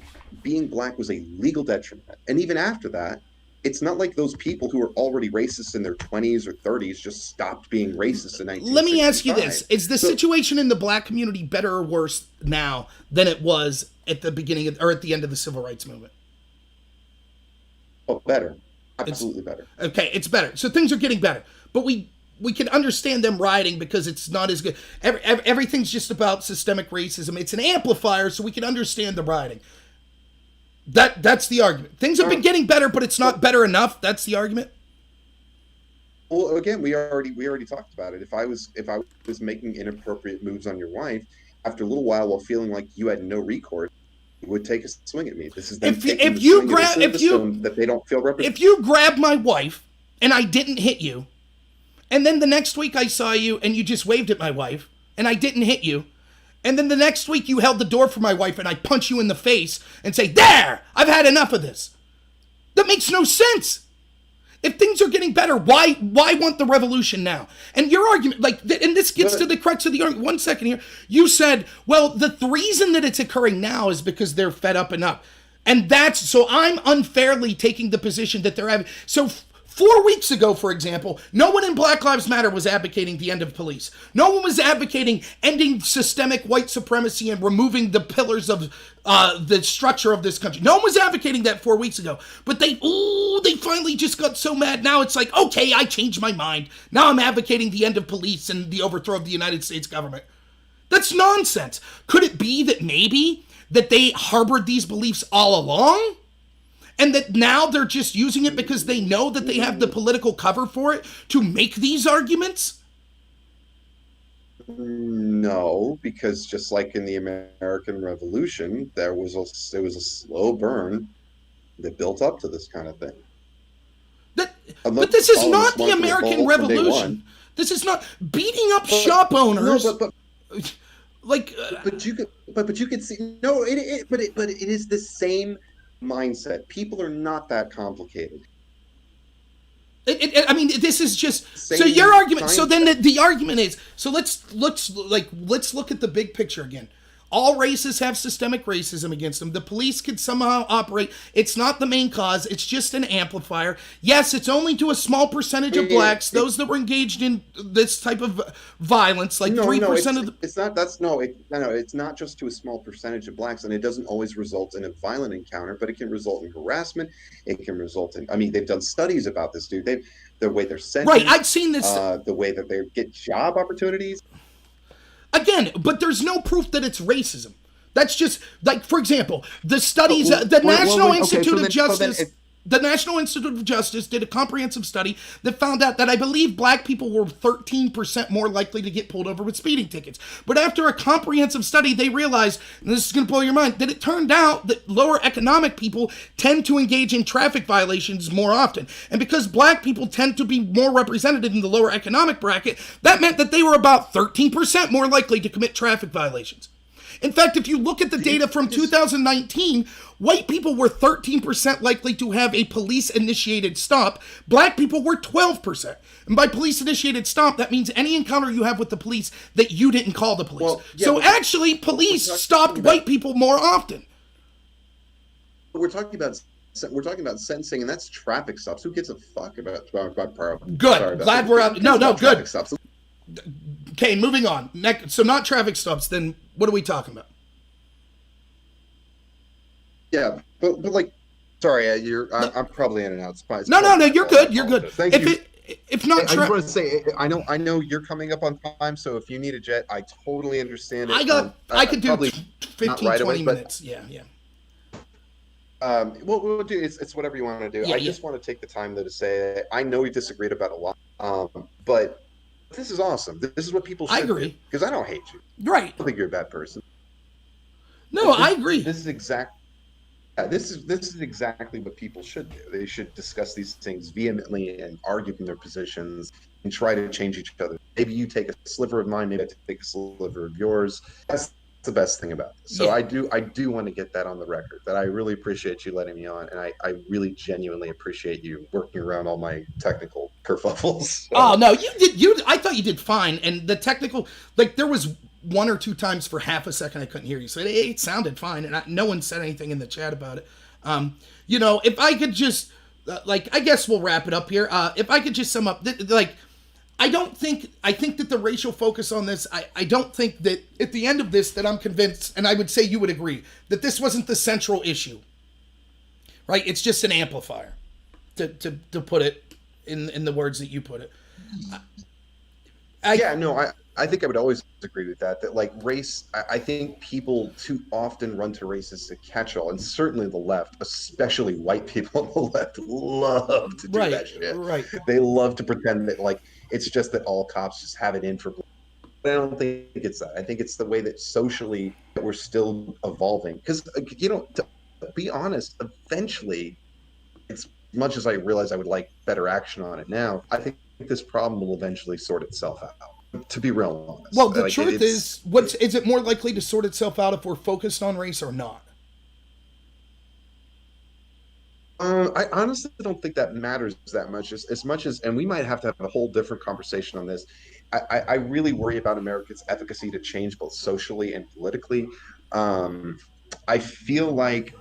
being black was a legal detriment. And even after that, it's not like those people who were already racist in their 20s or 30s just stopped being racist in 1965. Let me ask you this. Is the situation in the black community better or worse now than it was at the beginning or at the end of the civil rights movement? Oh, better. Absolutely better. Okay, it's better. So things are getting better. But we can understand them rioting because it's not as good. Everything's just about systemic racism. It's an amplifier, so we can understand the rioting. That's the argument. Things have been getting better, but it's not better enough. That's the argument. Well, again, we already talked about it. If I was making inappropriate moves on your wife, after a little while feeling like you had no recourse, you would take a swing at me. This is them if you grab that they don't feel represented. If you grab my wife and I didn't hit you, And then the next week I saw you and you just waved at my wife and I didn't hit you. And then the next week you held the door for my wife and I punch you in the face and say, there, I've had enough of this. That makes no sense. If things are getting better, why want the revolution now? And your argument, like, and this gets to the crux of the argument. 1 second here. You said, well, the reason that it's occurring now is because they're fed up and up. And so I'm unfairly taking the position that they're having. So 4 weeks ago, for example, no one in Black Lives Matter was advocating the end of police. No one was advocating ending systemic white supremacy and removing the pillars of the structure of this country. No one was advocating that 4 weeks ago. But they finally just got so mad. Now it's like, okay, I changed my mind. Now I'm advocating the end of police and the overthrow of the United States government. That's nonsense. Could it be that maybe that they harbored these beliefs all along? And that now they're just using it because they know that they have the political cover for it to make these arguments? No, because just like in the American Revolution, there was a slow burn that built up to this kind of thing. But this is not the American Revolution. This is not beating up shop owners. No, but you could see it is the same mindset. People are not that complicated. I mean, this is just so your argument. So then the argument is, so let's look at the big picture again. All races have systemic racism against them. The police can somehow operate. It's not the main cause. It's just an amplifier. Yes, it's only to a small percentage of blacks, those that were engaged in this type of violence, like 3% of the... It's not just to a small percentage of blacks, and it doesn't always result in a violent encounter, but it can result in harassment. It can result in, I mean, they've done studies about this, dude. The way they're sentenced. Right, I've seen this. The way that they get job opportunities. Again, but there's no proof that it's racism. That's just, like, for example, the studies, the National Institute of Justice... The National Institute of Justice did a comprehensive study that found out that I believe black people were 13% more likely to get pulled over with speeding tickets. But after a comprehensive study, they realized, and this is going to blow your mind, that it turned out that lower economic people tend to engage in traffic violations more often. And because black people tend to be more represented in the lower economic bracket, that meant that they were about 13% more likely to commit traffic violations. In fact, if you look at the data from 2019, white people were 13% likely to have a police-initiated stop. Black people were 12%. And by police-initiated stop, that means any encounter you have with the police that you didn't call the police. Actually, police stopped white people more often. We're talking about sentencing, and that's traffic stops. Who gives a fuck about good. Glad we're out. No, good. Stops. Okay, moving on. So not traffic stops, then what are we talking about? Yeah, but like, sorry, I'm probably in and out. No, you're good. You're good. Thank you. If not, I just want to say, I know you're coming up on time, so if you need a jet, I totally understand it. I could do 15, 20 minutes. Yeah. We'll do it's whatever you want to do. I just want to take the time though to say I know we disagreed about a lot, but this is awesome. This is what people should do. Because I don't hate you. Right. I don't think you're a bad person. No, I agree. This is exactly what people should do. They should discuss these things vehemently and argue from their positions and try to change each other. Maybe you take a sliver of mine, maybe I take a sliver of yours. That's the best thing about this. So I do want to get that on the record, that I really appreciate you letting me on, and I really genuinely appreciate you working around all my technical kerfuffles. So. Oh no, I thought you did fine, and the technical, like, there was 1 or 2 times for half a second I couldn't hear you, so it sounded fine, and no one said anything in the chat about it. If I could just I guess we'll wrap it up here. If I could just sum up, I think that the racial focus on this, I don't think that at the end of this that I'm convinced, and I would say you would agree, that this wasn't the central issue, right? It's just an amplifier, to put it in the words that you put it. I think I would always agree with that like race, I think people too often run to race as a catch-all, and certainly the left, especially white people on the left, love to do that shit. Right. They love to pretend that like it's just that all cops just have it in for. But I don't think it's that. I think it's the way that socially we're still evolving. Because to be honest, eventually, as much as I realize I would like better action on it now, I think this problem will eventually sort itself out. To be real honest. Well, the truth is, is it more likely to sort itself out if we're focused on race or not? I honestly don't think that matters that much, as much as, and we might have to have a whole different conversation on this. I really worry about America's efficacy to change both socially and politically. I feel like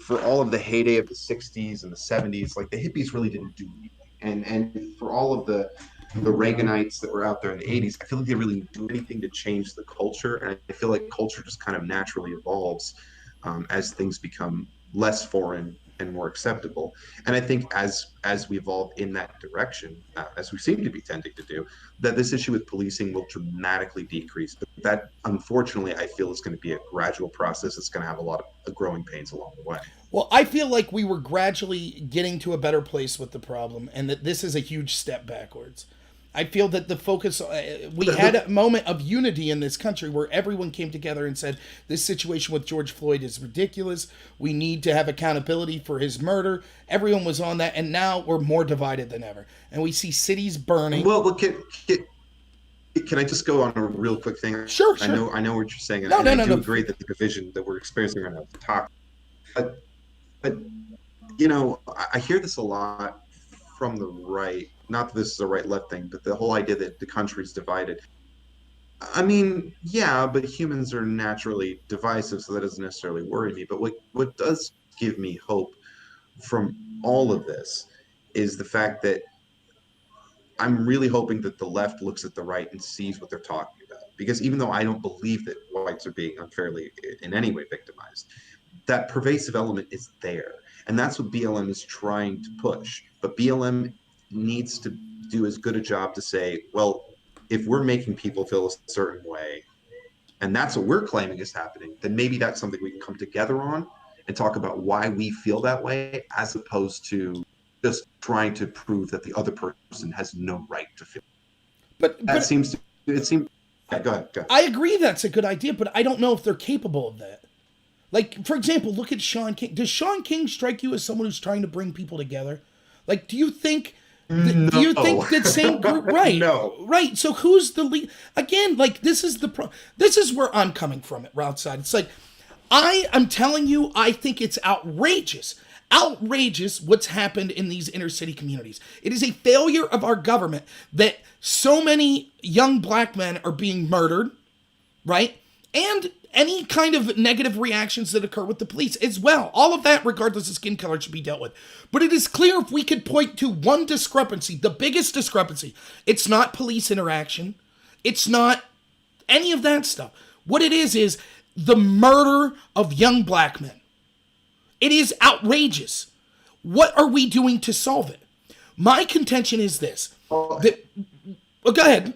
for all of the heyday of the 60s and the 70s, like the hippies really didn't do anything. And for all of the Reaganites that were out there in the 80s, I feel like they really didn't do anything to change the culture. And I feel like culture just kind of naturally evolves as things become less foreign and more acceptable. And I think as we evolve in that direction, as we seem to be tending to do, that this issue with policing will dramatically decrease. But that, unfortunately, I feel is going to be a gradual process. It's going to have a lot of growing pains along the way. Well, I feel like we were gradually getting to a better place with the problem, and that this is a huge step backwards. I feel that the focus, we had a moment of unity in this country where everyone came together and said, this situation with George Floyd is ridiculous. We need to have accountability for his murder. Everyone was on that, and now we're more divided than ever. And we see cities burning. Well, can I just go on a real quick thing? Sure. I know what you're saying, and I do agree that the division that we're experiencing right now is toxic. But you know, I hear this a lot from the right. Not that this is a right-left thing, but the whole idea that the country's divided. I mean, yeah, but humans are naturally divisive, so that doesn't necessarily worry me. But what does give me hope from all of this is the fact that I'm really hoping that the left looks at the right and sees what they're talking about. Because even though I don't believe that whites are being unfairly in any way victimized, that pervasive element is there. And that's what BLM is trying to push. But BLM needs to do as good a job to say, well, if we're making people feel a certain way, and that's what we're claiming is happening, then maybe that's something we can come together on and talk about why we feel that way, as opposed to just trying to prove that the other person has no right to feel. But go ahead. I agree that's a good idea, but I don't know if they're capable of that. Like, for example, look at Shaun King. Does Shaun King strike you as someone who's trying to bring people together? Like, do you think no. Do you think that same group? Right. No. Right. So who's the lead? Again, like, this is where I'm coming from at Outside. It's like, I'm telling you, I think it's outrageous what's happened in these inner city communities. It is a failure of our government that so many young black men are being murdered, right? And any kind of negative reactions that occur with the police as well. All of that, regardless of skin color, should be dealt with. But it is clear, if we could point to one discrepancy, the biggest discrepancy, it's not police interaction. It's not any of that stuff. What it is the murder of young black men. It is outrageous. What are we doing to solve it? My contention is this. Go ahead.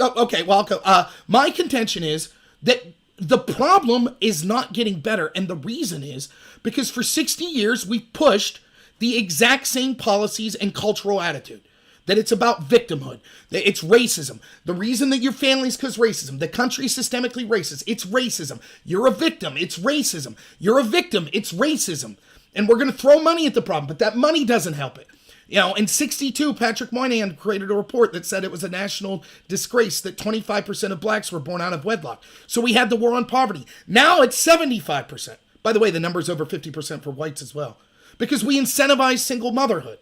Oh, okay, well, I'll go. My contention is that the problem is not getting better, and the reason is because for 60 years we've pushed the exact same policies and cultural attitude. That it's about victimhood, that it's racism. The reason that your family's because racism, the country's systemically racist, it's racism. You're a victim, it's racism. You're a victim, it's racism. And we're going to throw money at the problem, but that money doesn't help it. You know, in 62, Patrick Moynihan created a report that said it was a national disgrace that 25% of blacks were born out of wedlock. So we had the war on poverty. Now it's 75%. By the way, the number's over 50% for whites as well. Because we incentivize single motherhood.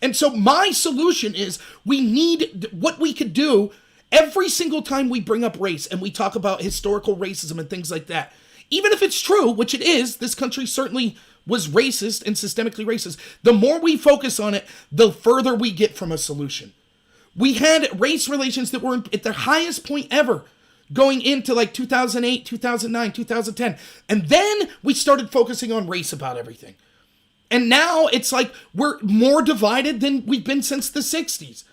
And so my solution is we need what we could do every single time we bring up race and we talk about historical racism and things like that. Even if it's true, which it is, this country certainly was racist and systemically racist. The more we focus on it, the further we get from a solution. We had race relations that were at their highest point ever going into like 2008, 2009, 2010. And then we started focusing on race about everything. And now it's like we're more divided than we've been since the 60s.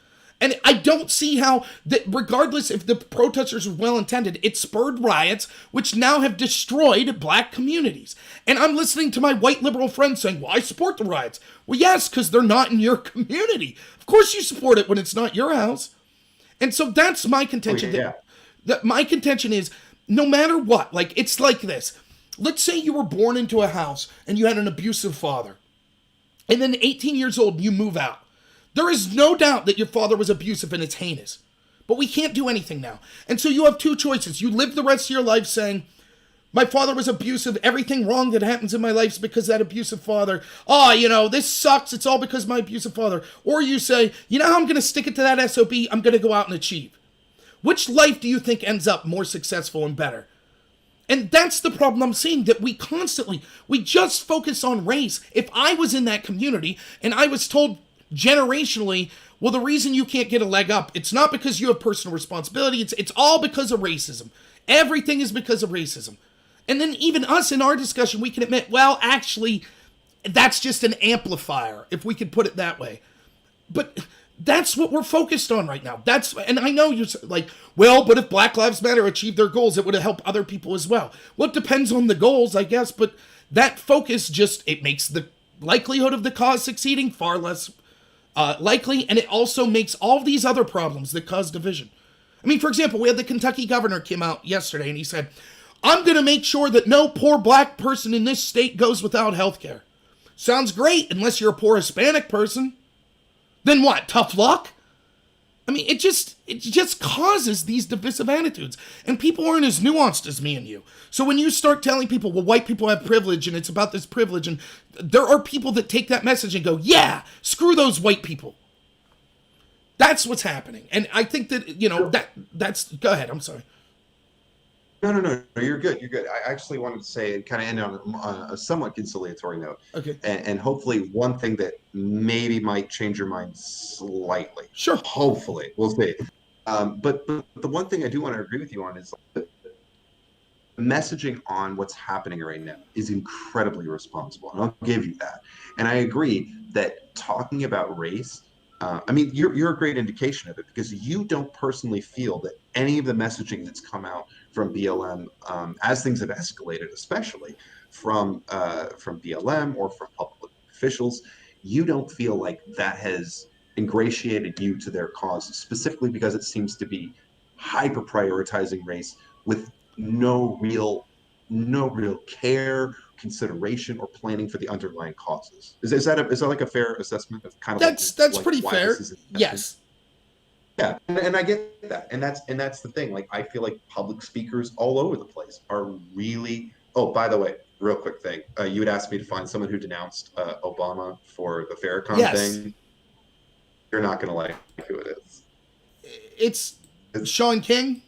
And I don't see how, that regardless if the protesters were well-intended, it spurred riots, which now have destroyed black communities. And I'm listening to my white liberal friends saying, well, I support the riots. Well, yes, because they're not in your community. Of course you support it when it's not your house. And so that's my contention. That my contention is, no matter what, like, it's like this. Let's say you were born into a house and you had an abusive father. And then 18 years old, you move out. There is no doubt that your father was abusive and it's heinous. But we can't do anything now. And so you have two choices. You live the rest of your life saying, my father was abusive. Everything wrong that happens in my life is because of that abusive father. Oh, this sucks. It's all because of my abusive father. Or you say, you know how I'm going to stick it to that SOB? I'm going to go out and achieve. Which life do you think ends up more successful and better? And that's the problem I'm seeing, that we just focus on race. If I was in that community and I was told generationally, well, the reason you can't get a leg up, it's not because you have personal responsibility. It's all because of racism. Everything is because of racism. And then even us in our discussion, we can admit, well, actually, that's just an amplifier, if we could put it that way. But that's what we're focused on right now. And I know you're like, well, but if Black Lives Matter achieved their goals, it would have helped other people as well. Well, it depends on the goals, I guess, but that focus it makes the likelihood of the cause succeeding far less likely, and it also makes all these other problems that cause division. I mean, for example, we had the Kentucky governor came out yesterday, and he said, I'm going to make sure that no poor black person in this state goes without health care. Sounds great, unless you're a poor Hispanic person. Then what, tough luck? I mean, it just causes these divisive attitudes. And people aren't as nuanced as me and you. So when you start telling people, well, white people have privilege, and it's about this privilege, and there are people that take that message and go, yeah, screw those white people. That's what's happening. And I think that, that's, go ahead, I'm sorry. No, you're good. You're good. I actually wanted to say and kind of end on a somewhat conciliatory note. Okay. And hopefully one thing that maybe might change your mind slightly. Sure. Hopefully. We'll see. But the one thing I do want to agree with you on is the messaging on what's happening right now is incredibly responsible. And I'll give you that. And I agree that talking about race, you're a great indication of it, because you don't personally feel that any of the messaging that's come out from BLM, as things have escalated, especially from BLM or from public officials, you don't feel like that has ingratiated you to their cause, specifically because it seems to be hyper prioritizing race with no real care, consideration, or planning for the underlying causes. Is that like a fair assessment of kind of that's like pretty fair? Yes. Yeah, and I get that, and that's the thing. Like, I feel like public speakers all over the place are really. Oh, by the way, real quick thing. You had asked me to find someone who denounced Obama for the Farrakhan thing. You're not going to like who it is. It's Shaun King.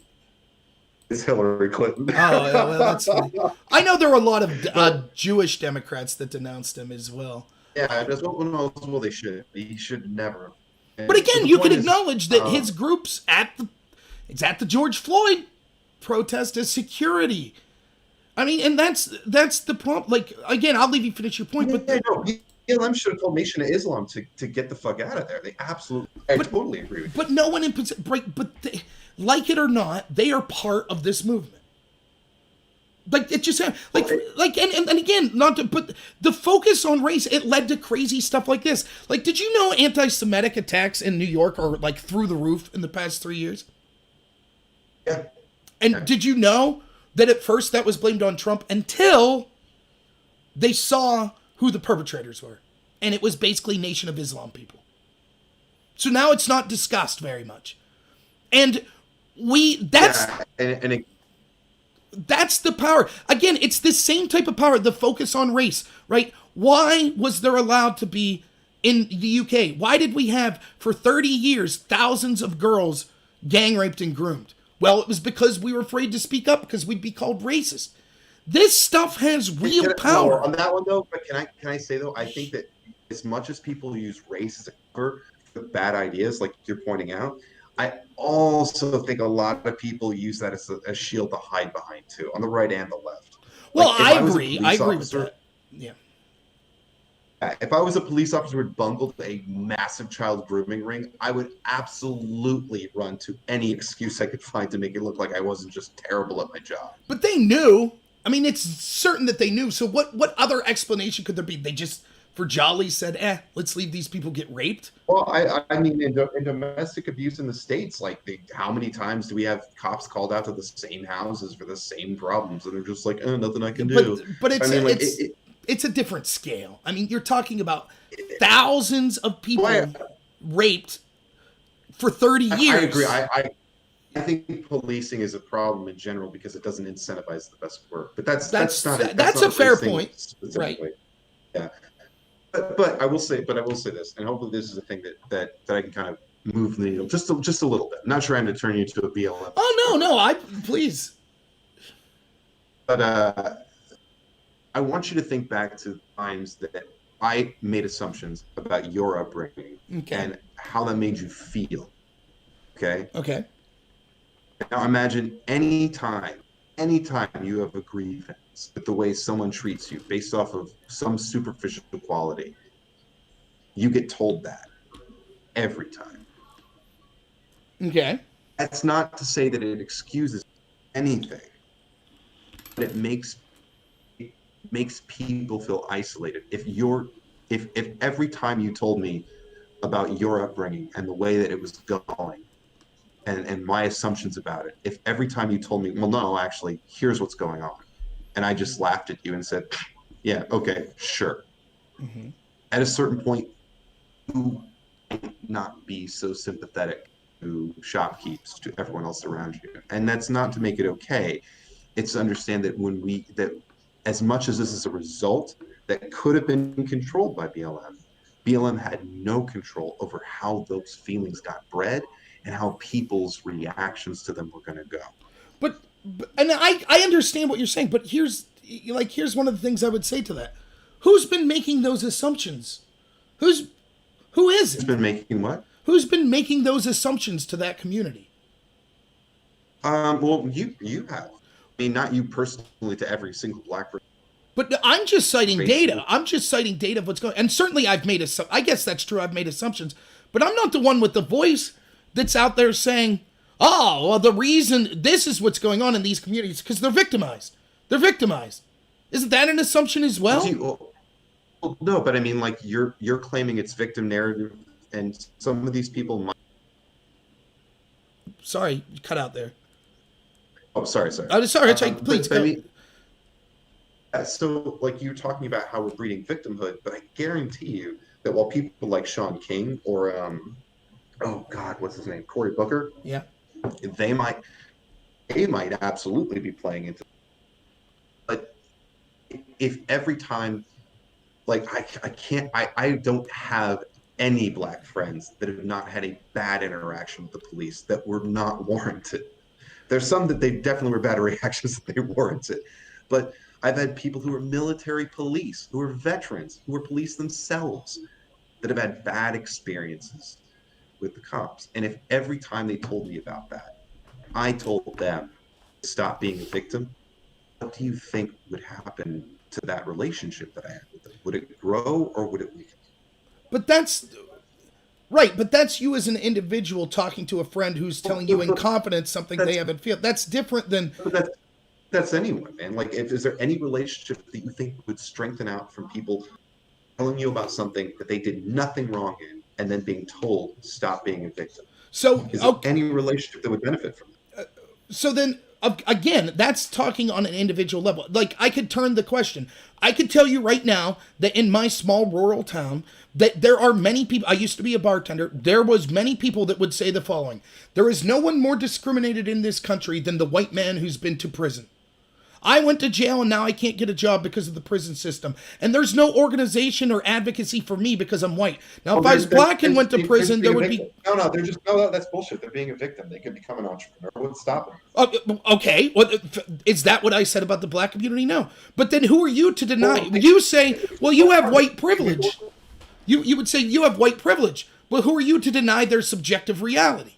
It's Hillary Clinton. Oh, well, that's funny. I know there were a lot of Jewish Democrats that denounced him as well. Yeah, well, they should. He should never. But again, you can acknowledge that his groups at the George Floyd protest is security. I mean, and that's the problem. Like, again, I'll leave you finish your point. But BLM should have told Nation of Islam to get the fuck out of there. They absolutely, I totally agree with you. But no one in like it or not, they are part of this movement. Like, it just and again, not to, but the focus on race, it led to crazy stuff like this. Like, did you know anti-Semitic attacks in New York are like through the roof in the past 3 years? Yeah. And did you know that at first that was blamed on Trump until they saw who the perpetrators were, and it was basically Nation of Islam people. So now it's not discussed very much, and that's the power. Again, it's the same type of power, the focus on race, right? Why was there allowed to be in the UK? Why did we have, for 30 years, thousands of girls gang raped and groomed? Well, it was because we were afraid to speak up because we'd be called racist. This stuff has real power. On that one, though, but can I say, though, I think that as much as people use race as a cover for bad ideas, like you're pointing out, I also think a lot of people use that as a shield to hide behind too, on the right and the left. Well, I agree with that. Yeah. If I was a police officer who had bungled a massive child grooming ring, I would absolutely run to any excuse I could find to make it look like I wasn't just terrible at my job. But they knew. I mean, it's certain that they knew. So what other explanation could there be? They just, for jolly, said, let's leave these people get raped? Well, I mean, in domestic abuse in the States, like, how many times do we have cops called out to the same houses for the same problems? And they're just like, nothing I can do. But it's a different scale. I mean, you're talking about thousands of people raped for 30 years. I agree. I think policing is a problem in general because it doesn't incentivize the best work. But that's not a fair point, right? Yeah. But I will say this, and hopefully this is a thing that I can kind of move the needle just a little bit. I'm not trying to turn you into a BLM. Oh no, please. But I want you to think back to times that I made assumptions about your upbringing and how that made you feel. Okay. Okay. Now imagine anytime you have a grievance with the way someone treats you based off of some superficial quality, you get told that every time. Okay. That's not to say that it excuses anything, but it makes people feel isolated. If every time you told me about your upbringing and the way that it was going, and my assumptions about it, if every time you told me, well, no, actually, here's what's going on, and I just laughed at you and said, yeah, okay, sure. Mm-hmm. At a certain point, you might not be so sympathetic to shopkeepers, to everyone else around you. And that's not to make it okay. It's to understand that that as much as this is a result that could have been controlled by BLM had no control over how those feelings got bred and how people's reactions to them were going to go. But and I understand what you're saying, but here's one of the things I would say to that. Who's been making those assumptions? Who is it? Who's been making what? Who's been making those assumptions to that community? Well, you have. I mean, not you personally to every single black person. But I'm just citing data. I'm just citing data of what's going on. And certainly I guess that's true. I've made assumptions. But I'm not the one with the voice that's out there saying, oh, well, the reason this is what's going on in these communities because they're victimized. They're victimized. Isn't that an assumption as well? Well, no, but I mean, like you're claiming it's victim narrative, and some of these people might. Sorry, you cut out there. Oh, sorry. Sorry. Please go. I mean, so, like you're talking about how we're breeding victimhood, but I guarantee you that while people like Shaun King or oh God, what's his name, Cory Booker, yeah, they might absolutely be playing into. But if every time, like I don't have any black friends that have not had a bad interaction with the police that were not warranted. There's some that they definitely were bad reactions that they warranted, but I've had people who are military police, who are veterans, who are police themselves, that have had bad experiences with the cops. And if every time they told me about that, I told them to stop being a victim, what do you think would happen to that relationship that I had with them? Would it grow or would it weaken? But that's right. But that's you as an individual talking to a friend who's telling you in confidence something they haven't felt. That's different than. That's anyone, man. Like, is there any relationship that you think would strengthen out from people telling you about something that they did nothing wrong in, and then being told stop being a victim? So, is there any relationship that would benefit from it? So then, again, that's talking on an individual level. Like, I could turn the question. I could tell you right now that in my small rural town, that there are many people. I used to be a bartender. There was many people that would say the following: there is no one more discriminated in this country than the white man who's been to prison. I went to jail and now I can't get a job because of the prison system. And there's no organization or advocacy for me because I'm white. Now, if I was black and went to prison, there would be... No, that's bullshit. They're being a victim. They could become an entrepreneur. What's stopping them? Okay. Well, is that what I said about the black community? No. But then who are you to deny? You say, well, you have white privilege. You would say you have white privilege. Well, who are you to deny their subjective reality?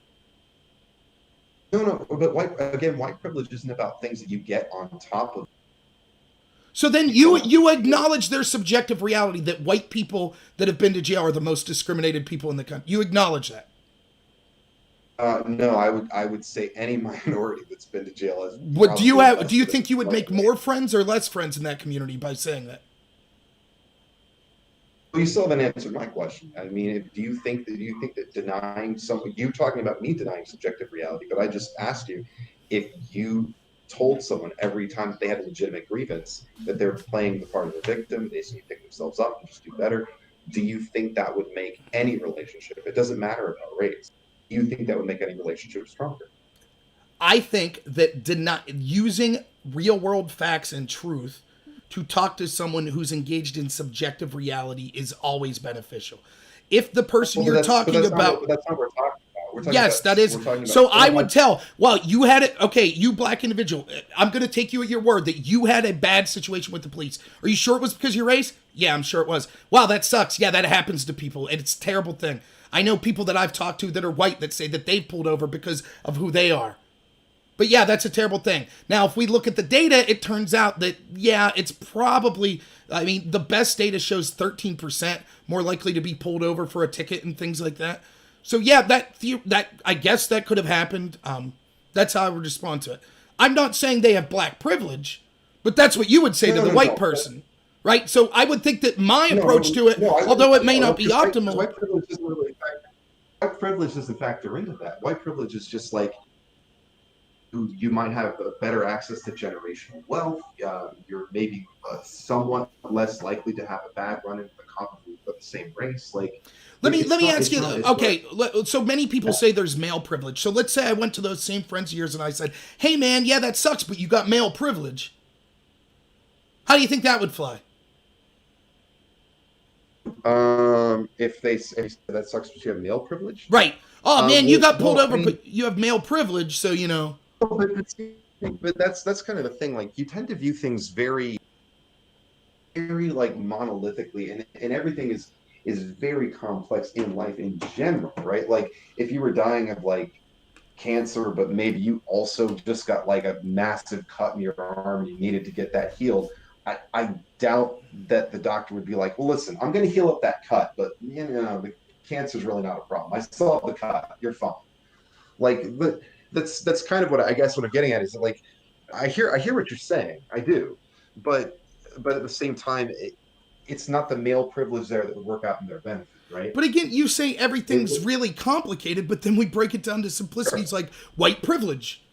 No, but white privilege isn't about things that you get on top of. So then you acknowledge their subjective reality that white people that have been to jail are the most discriminated people in the country. You acknowledge that? No, I would say any minority that's been to jail is. What do you think you would make more friends or less friends in that community by saying that? Well, you still haven't answered my question. I mean, do you think that denying someone, you talking about me denying subjective reality, but I just asked you if you told someone every time that they had a legitimate grievance that they're playing the part of the victim, they need to pick themselves up and just do better. do you think that would make any relationship? It doesn't matter about race. Do you think that would make any relationship stronger? I think that using real world facts and truth to talk to someone who's engaged in subjective reality is always beneficial. If the person you're talking about, that's not what we're talking about. Yes, that is. So I would tell, well, you had it. Okay, you black individual, I'm going to take you at your word that you had a bad situation with the police. Are you sure it was because of your race? Yeah, I'm sure it was. Wow, that sucks. Yeah, that happens to people, and it's a terrible thing. I know people that I've talked to that are white that say that they've pulled over because of who they are. But yeah, that's a terrible thing. Now, if we look at the data, it turns out that, yeah, it's probably, I mean, the best data shows 13% more likely to be pulled over for a ticket and things like that. So yeah, that I guess that could have happened. That's how I would respond to it. I'm not saying they have black privilege, but that's what you would say to the white person, right? So I would think that my approach to it, although it may not be optimal. White privilege doesn't really white privilege doesn't factor into that. White privilege is just like you might have better access to generational wealth. You're maybe somewhat less likely to have a bad run-in with a cop of the same race. Like, let me ask you. Okay, so many people say there's male privilege. So let's say I went to those same friends of yours and I said, "Hey, man, yeah, that sucks, but you got male privilege." How do you think that would fly? If they say that sucks, but you have male privilege, right? Oh man, you got pulled over, but you have male privilege, so you know. But that's kind of the thing. Like, you tend to view things very, very like monolithically, and everything is very complex in life in general, right? Like, if you were dying of like cancer, but maybe you also just got like a massive cut in your arm and you needed to get that healed, I doubt that the doctor would be like, well, listen, I'm going to heal up that cut, but you know, the cancer's really not a problem. I still have the cut. You're fine. Like, but that's kind of what I guess what I'm getting at is like, I hear what you're saying. I do, but at the same time, it's not the male privilege there that would work out in their benefit, right? But again, you say everything's really complicated, but then we break it down to simplicity. It's like white privilege.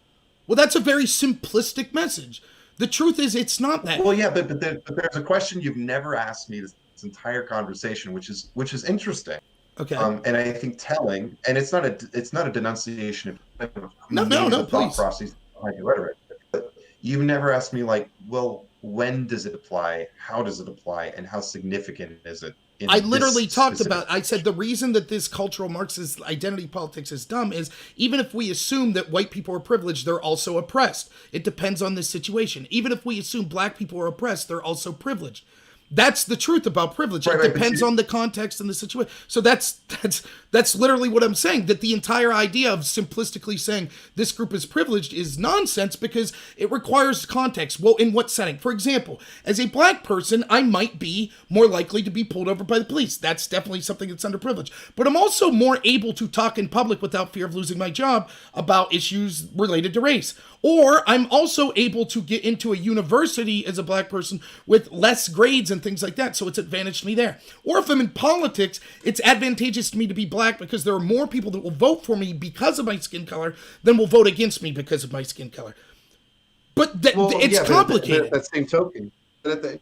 Well, that's a very simplistic message. The truth is, it's not that. Well, yeah, but there's a question you've never asked me this entire conversation, which is interesting. Okay. And I think telling, and it's not a denunciation of no, please. Process behind your rhetoric. But you've never asked me like, well, when does it apply? How does it apply? And how significant is it? I literally talked about, I said the reason that this cultural Marxist identity politics is dumb is even if we assume that white people are privileged, they're also oppressed. It depends on the situation. Even if we assume black people are oppressed, they're also privileged. That's the truth about privilege. It depends on the context and the situation. So that's literally what I'm saying, that the entire idea of simplistically saying this group is privileged is nonsense because it requires context. Well, in what setting? For example, as a black person, I might be more likely to be pulled over by the police. That's definitely something that's underprivileged. But I'm also more able to talk in public without fear of losing my job about issues related to race. Or I'm also able to get into a university as a black person with less grades and things like that, so it's advantaged me there. Or if I'm in politics, it's advantageous to me to be black because there are more people that will vote for me because of my skin color than will vote against me because of my skin color. But it's complicated. At that same token,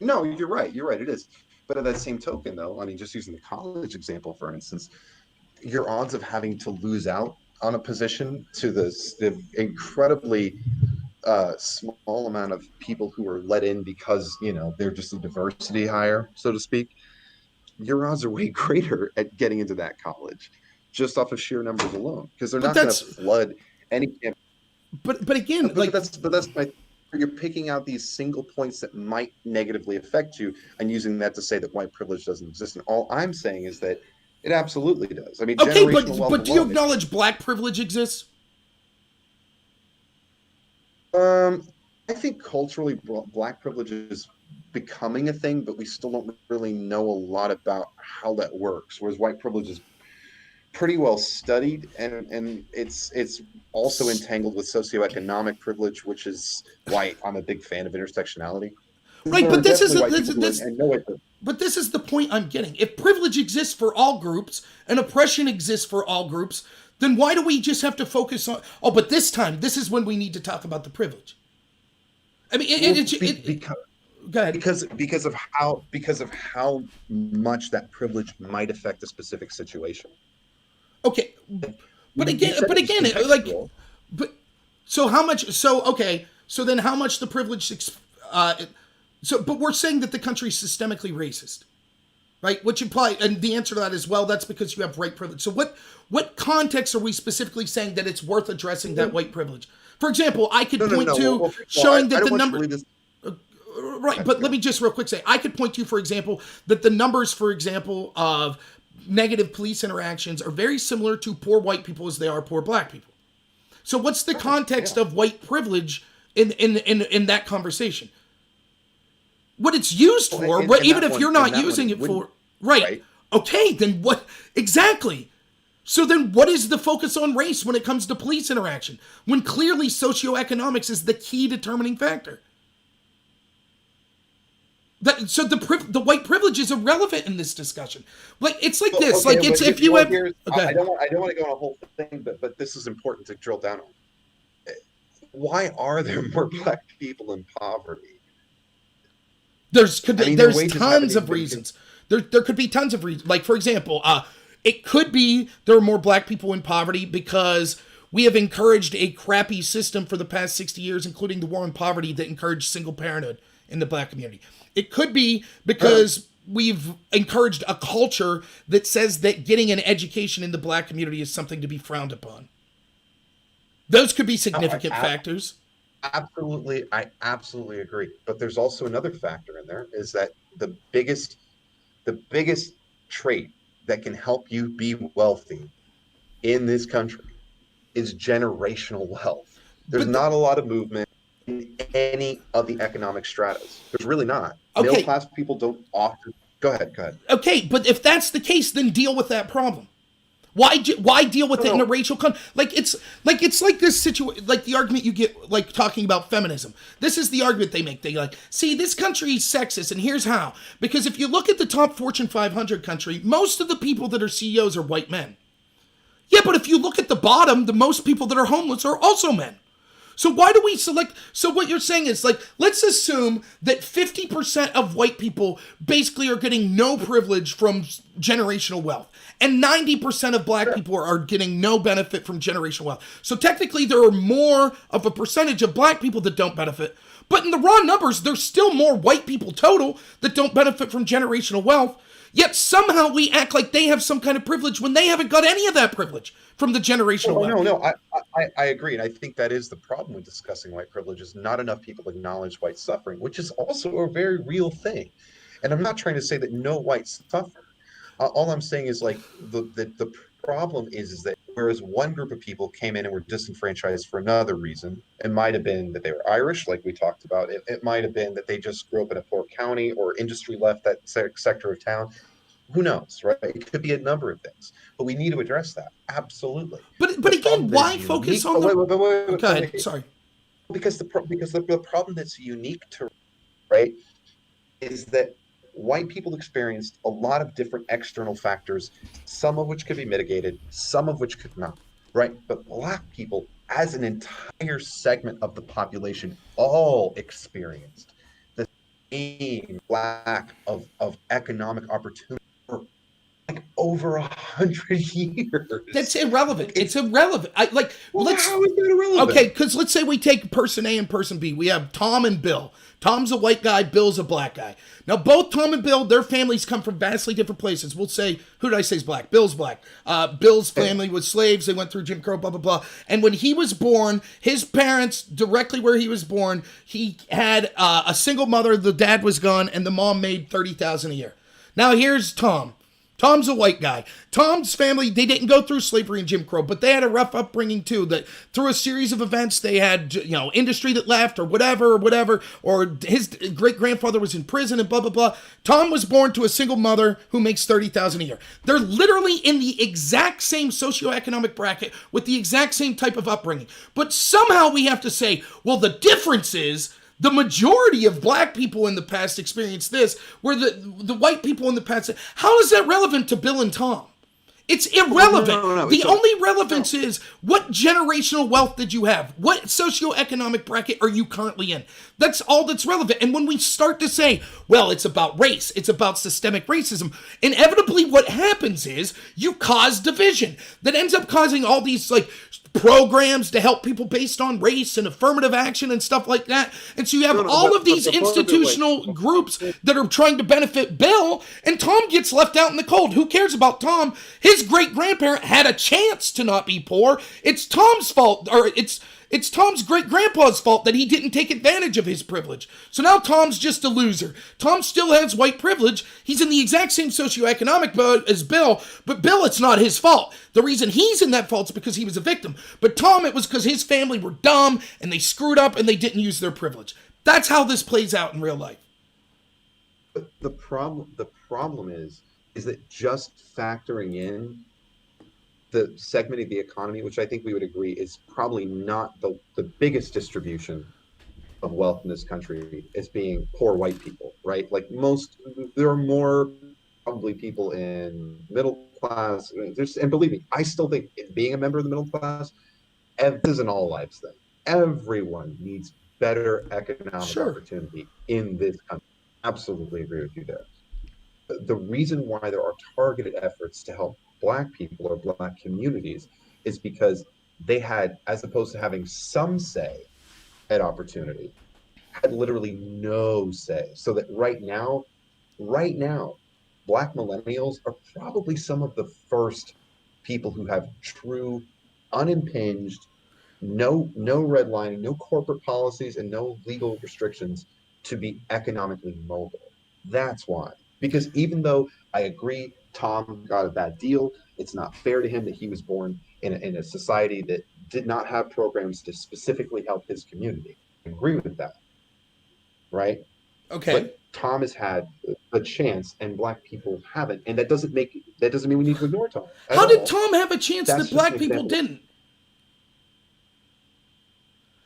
no, you're right, it is. But at that same token, though, I mean, just using the college example, for instance, your odds of having to lose out on a position to the incredibly small amount of people who are let in because, you know, they're just a diversity hire, so to speak, your odds are way greater at getting into that college just off of sheer numbers alone, because they're not going to flood any campus. But again, that's my, you're picking out these single points that might negatively affect you and using that to say that white privilege doesn't exist. And all I'm saying is that it absolutely does. I mean, okay, but do you acknowledge black privilege exists? I think culturally, black privilege is becoming a thing, but we still don't really know a lot about how that works. Whereas white privilege is pretty well studied, and it's also entangled with socioeconomic privilege, which is why I'm a big fan of intersectionality. Right, but this is the point I'm getting. If privilege exists for all groups and oppression exists for all groups, then why do we just have to focus on? Oh, but this time, this is when we need to talk about the privilege. I mean, Go ahead. Because of how much that privilege might affect a specific situation. Okay, but again, like, but so how much? So okay, so then how much the privilege? But we're saying that the country is systemically racist, right? Which imply, and the answer to that is, well, that's because you have white privilege. So what context are we specifically saying that it's worth addressing that white privilege? For example, I could point to showing that the number. Right, but let me just real quick say, I could point to, for example, that the numbers, for example, of negative police interactions are very similar to poor white people as they are poor black people. So what's the context of white privilege in that conversation? What it's used for, even if you're not using it for, right? Okay, then what exactly? So then what is the focus on race when it comes to police interaction, when clearly socioeconomics is the key determining factor? So the white privilege is irrelevant in this discussion. Like it's like this. Okay, like it's if you have. Okay. I don't want to go on a whole thing, but this is important to drill down on. Why are there more black people in poverty? There's tons of reasons. There could be tons of reasons. Like for example, it could be there are more black people in poverty because we have encouraged a crappy system for the past 60 years, including the war on poverty that encouraged single parenthood in the black community. It could be because we've encouraged a culture that says that getting an education in the black community is something to be frowned upon. Those could be significant factors. Absolutely. I absolutely agree. But there's also another factor in there is that the biggest trait that can help you be wealthy in this country is generational wealth. There's not a lot of movement in any of the economic stratas. There's really not. Okay. Middle class people don't often. Go ahead. Okay, but if that's the case, then deal with that problem. Why deal with it in a racial it's like this situation, like the argument you get, like talking about feminism. This is the argument they make. They like, see, this country is sexist, and here's how. Because if you look at the top Fortune 500 country, most of the people that are CEOs are white men. Yeah, but if you look at the bottom, the most people that are homeless are also men. So why do we select? So what you're saying is like, let's assume that 50% of white people basically are getting no privilege from generational wealth. And 90% of black people are getting no benefit from generational wealth. So technically there are more of a percentage of black people that don't benefit. But in the raw numbers, there's still more white people total that don't benefit from generational wealth. Yet somehow we act like they have some kind of privilege when they haven't got any of that privilege from the generational wealth. No, I agree. And I think that is the problem with discussing white privilege is not enough people acknowledge white suffering, which is also a very real thing. And I'm not trying to say that no whites suffer. All I'm saying is like the problem is that whereas one group of people came in and were disenfranchised for another reason, it might have been that they were Irish, like we talked about. It might have been that they just grew up in a poor county or industry left that sector of town. Who knows, right? It could be a number of things, but we need to address that. Absolutely. But again, why focus on the... Wait, go ahead. Sorry. Because the problem that's unique to, right, is that white people experienced a lot of different external factors, some of which could be mitigated, some of which could not, right? But black people, as an entire segment of the population, all experienced the same lack of economic opportunity for like over 100 years. That's irrelevant. It's irrelevant. How is that irrelevant? Okay, because let's say we take person A and person B. We have Tom and Bill. Tom's a white guy, Bill's a black guy. Now, both Tom and Bill, their families come from vastly different places. We'll say, who did I say is black? Bill's black. Bill's family was slaves. They went through Jim Crow, blah, blah, blah. And when he was born, his parents, directly where he was born, he had a single mother. The dad was gone, and the mom made $30,000 a year. Now, here's Tom. Tom's a white guy. Tom's family, they didn't go through slavery and Jim Crow, but they had a rough upbringing too. That through a series of events, they had, industry that left or whatever, or his great-grandfather was in prison and blah, blah, blah. Tom was born to a single mother who makes $30,000 a year. They're literally in the exact same socioeconomic bracket with the exact same type of upbringing. But somehow we have to say, well, the difference is the majority of black people in the past experienced this, where the white people in the past... How is that relevant to Bill and Tom? It's irrelevant. No. The only relevance is what generational wealth did you have? What socioeconomic bracket are you currently in? That's all that's relevant. And when we start to say, well, it's about race, it's about systemic racism, inevitably what happens is you cause division that ends up causing all these like programs to help people based on race and affirmative action and stuff like that. And so you have all of these institutional groups that are trying to benefit Bill, and Tom gets left out in the cold. Who cares about Tom? His great-grandparent had a chance to not be poor. It's Tom's fault, or it's Tom's great-grandpa's fault that he didn't take advantage of his privilege. So now Tom's just a loser. Tom still has white privilege. He's in the exact same socioeconomic boat as Bill, but Bill, it's not his fault. The reason he's in that fault is because he was a victim. But Tom, it was because his family were dumb, and they screwed up, and they didn't use their privilege. That's how this plays out in real life. But the problem is that just factoring in the segment of the economy, which I think we would agree is probably not the biggest distribution of wealth in this country, as being poor white people, right? Like there are more probably people in middle class. And believe me, I still think being a member of the middle class, this is an all lives thing. Everyone needs better economic opportunity in this country. Absolutely agree with you there. The reason why there are targeted efforts to help Black people or Black communities is because they had, as opposed to having some say at opportunity, had literally no say. So that right now, Black millennials are probably some of the first people who have true, unimpinged, no redlining, no corporate policies, and no legal restrictions to be economically mobile. That's why. Because even though I agree Tom got a bad deal, it's not fair to him that he was born in a society that did not have programs to specifically help his community. I agree with that. Right? Okay. But Tom has had a chance and Black people haven't. And that doesn't mean we need to ignore Tom. How did Tom have a chance that Black people didn't?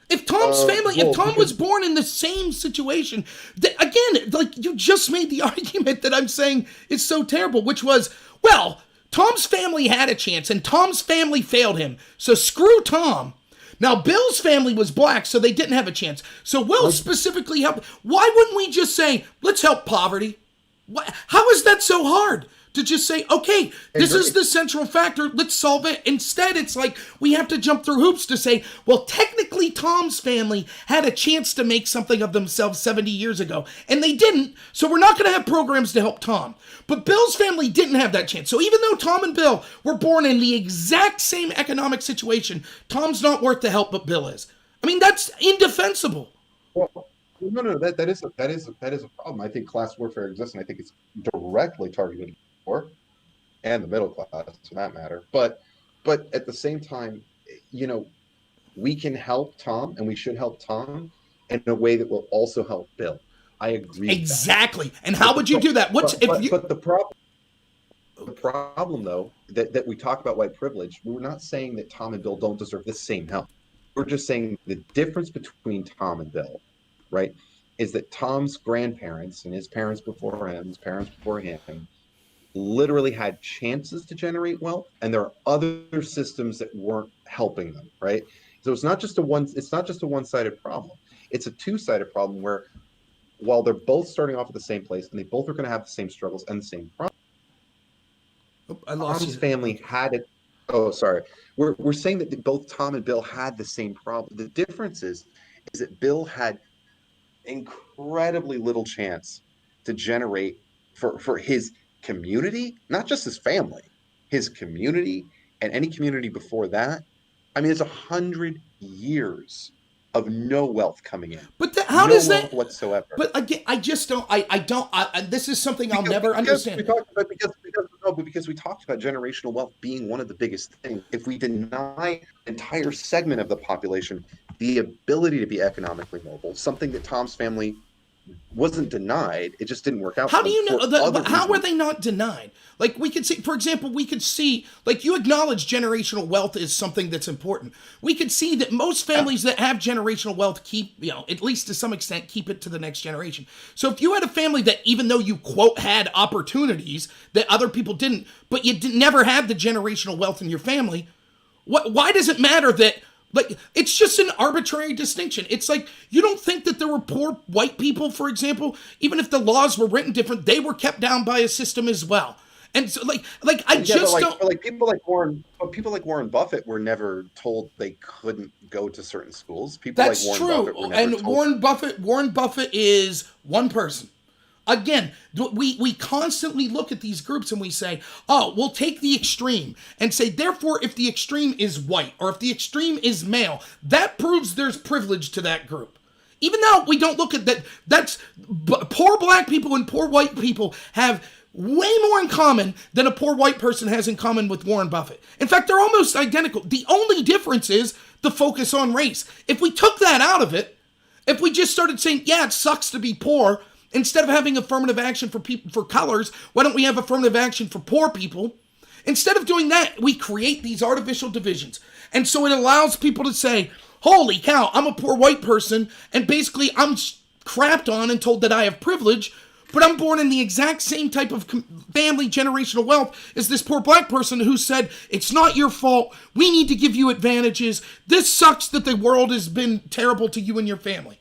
If Tom's family, if Tom was born in the same situation, again, like you just made the argument that I'm saying is so terrible, which was, well, Tom's family had a chance and Tom's family failed him. So screw Tom. Now, Bill's family was Black, so they didn't have a chance. So Will specifically helped. Why wouldn't we just say, let's help poverty? How is that so hard? To just say, okay, this is the central factor, let's solve it. Instead, it's like we have to jump through hoops to say, well, technically Tom's family had a chance to make something of themselves 70 years ago, and they didn't, so we're not going to have programs to help Tom. But Bill's family didn't have that chance. So even though Tom and Bill were born in the exact same economic situation, Tom's not worth the help, but Bill is. I mean, that's indefensible. Well, no, that is a problem. I think class warfare exists, and I think it's directly targeted and the middle class for that matter. But at the same time, we can help Tom and we should help Tom in a way that will also help Bill. I agree. Exactly. And how would you do that? But the problem though, that we talk about white privilege, we're not saying that Tom and Bill don't deserve the same help. We're just saying the difference between Tom and Bill, right, is that Tom's grandparents and his parents before him literally had chances to generate wealth, and there are other systems that weren't helping them, right? So it's not just a one-sided problem. It's a two-sided problem where while they're both starting off at the same place and they both are going to have the same struggles and the same problems. Tom's family had it. Oh, sorry. We're saying that both Tom and Bill had the same problem. The difference is that Bill had incredibly little chance to generate for his community, not just his family, his community and any community before that. I mean, it's 100 years of no wealth coming in. But how does that whatsoever? But again, I just don't. I don't. This is something I'll never understand. Because we talked about generational wealth being one of the biggest things. If we deny an entire segment of the population the ability to be economically mobile, something that Tom's family wasn't denied. It just didn't work out. How do you know? How were reasons. they not denied? Like we could see, for example, like you acknowledge generational wealth is something that's important. We could see that most families that have generational wealth keep, at least to some extent, keep it to the next generation. So if you had a family that, even though you quote had opportunities that other people didn't, but you never had the generational wealth in your family, why does it matter that? Like, it's just an arbitrary distinction. It's like, you don't think that there were poor white people, for example, even if the laws were written different, they were kept down by a system as well. And so, but people like Warren Buffett were never told they couldn't go to certain schools. That's true. Warren Buffett is one person. Again, we constantly look at these groups and we say, oh, we'll take the extreme and say, therefore, if the extreme is white or if the extreme is male, that proves there's privilege to that group. Even though we don't look at that, poor black people and poor white people have way more in common than a poor white person has in common with Warren Buffett. In fact, they're almost identical. The only difference is the focus on race. If we took that out of it, if we just started saying, yeah, it sucks to be poor, instead of having affirmative action for people for colors, why don't we have affirmative action for poor people? Instead of doing that, we create these artificial divisions. And so it allows people to say, holy cow, I'm a poor white person, and basically I'm crapped on and told that I have privilege, but I'm born in the exact same type of family generational wealth as this poor black person who said, it's not your fault, we need to give you advantages, this sucks that the world has been terrible to you and your family.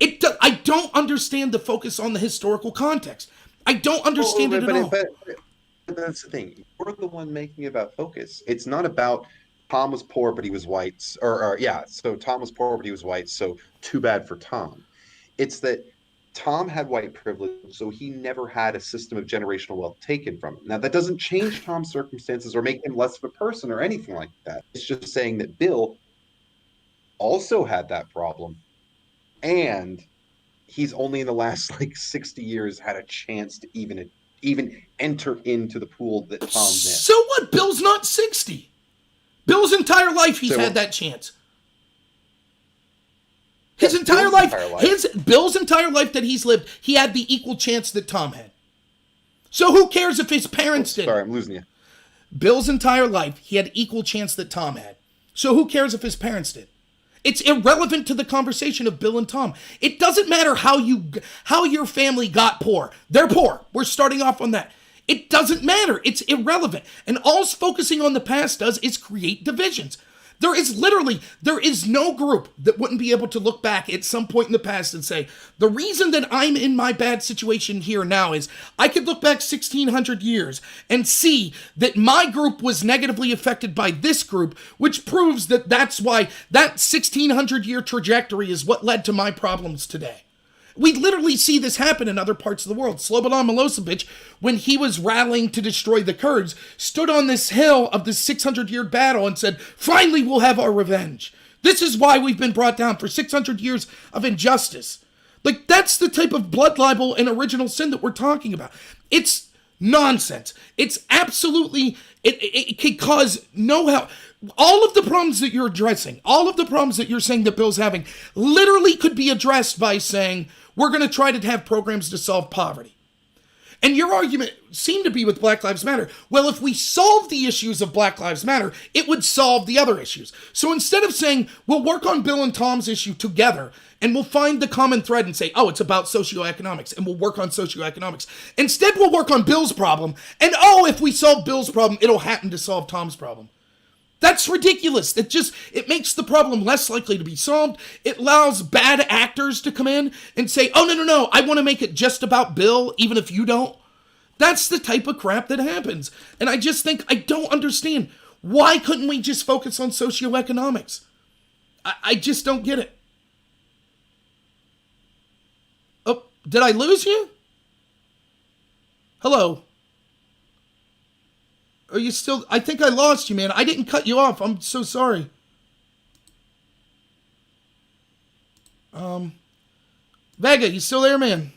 I don't understand the focus on the historical context. I don't understand it at all. But that's the thing. You're the one making it about focus. It's not about Tom was poor, but he was white. So Tom was poor, but he was white, so too bad for Tom. It's that Tom had white privilege, so he never had a system of generational wealth taken from him. Now, that doesn't change Tom's circumstances or make him less of a person or anything like that. It's just saying that Bill also had that problem. And he's only in the last 60 years had a chance to even enter into the pool that Tom's in. So what? Bill's not 60. Bill's entire life he's had that chance. Bill's entire life that he's lived, he had the equal chance that Tom had. So who cares if his parents did? Sorry, I'm losing you. Bill's entire life, he had equal chance that Tom had. So who cares if his parents did? It's irrelevant to the conversation of Bill and Tom. It doesn't matter how your family got poor. They're poor. We're starting off on that. It doesn't matter. It's irrelevant. And all focusing on the past does is create divisions. There is no group that wouldn't be able to look back at some point in the past and say, the reason that I'm in my bad situation here now is I could look back 1,600 years and see that my group was negatively affected by this group, which proves that that's why that 1,600-year trajectory is what led to my problems today. We literally see this happen in other parts of the world. Slobodan Milosevic, when he was rallying to destroy the Kurds, stood on this hill of this 600-year battle and said, finally we'll have our revenge. This is why we've been brought down for 600 years of injustice. That's the type of blood libel and original sin that we're talking about. It's nonsense. It's absolutely, it could cause no help. All of the problems that you're addressing, all of the problems that you're saying that Bill's having, literally could be addressed by saying, we're going to try to have programs to solve poverty. And your argument seemed to be with Black Lives Matter. Well, if we solve the issues of Black Lives Matter, it would solve the other issues. So instead of saying, we'll work on Bill and Tom's issue together, and we'll find the common thread and say, oh, it's about socioeconomics, and we'll work on socioeconomics. Instead, we'll work on Bill's problem, and if we solve Bill's problem, it'll happen to solve Tom's problem. That's ridiculous. It makes the problem less likely to be solved. It allows bad actors to come in and say, oh, no, I want to make it just about Bill, even if you don't. That's the type of crap that happens. And I just think, I don't understand. Why couldn't we just focus on socioeconomics? I just don't get it. Oh, did I lose you? Hello? Are you still... I think I lost you, man. I didn't cut you off. I'm so sorry. Vega, you still there, man?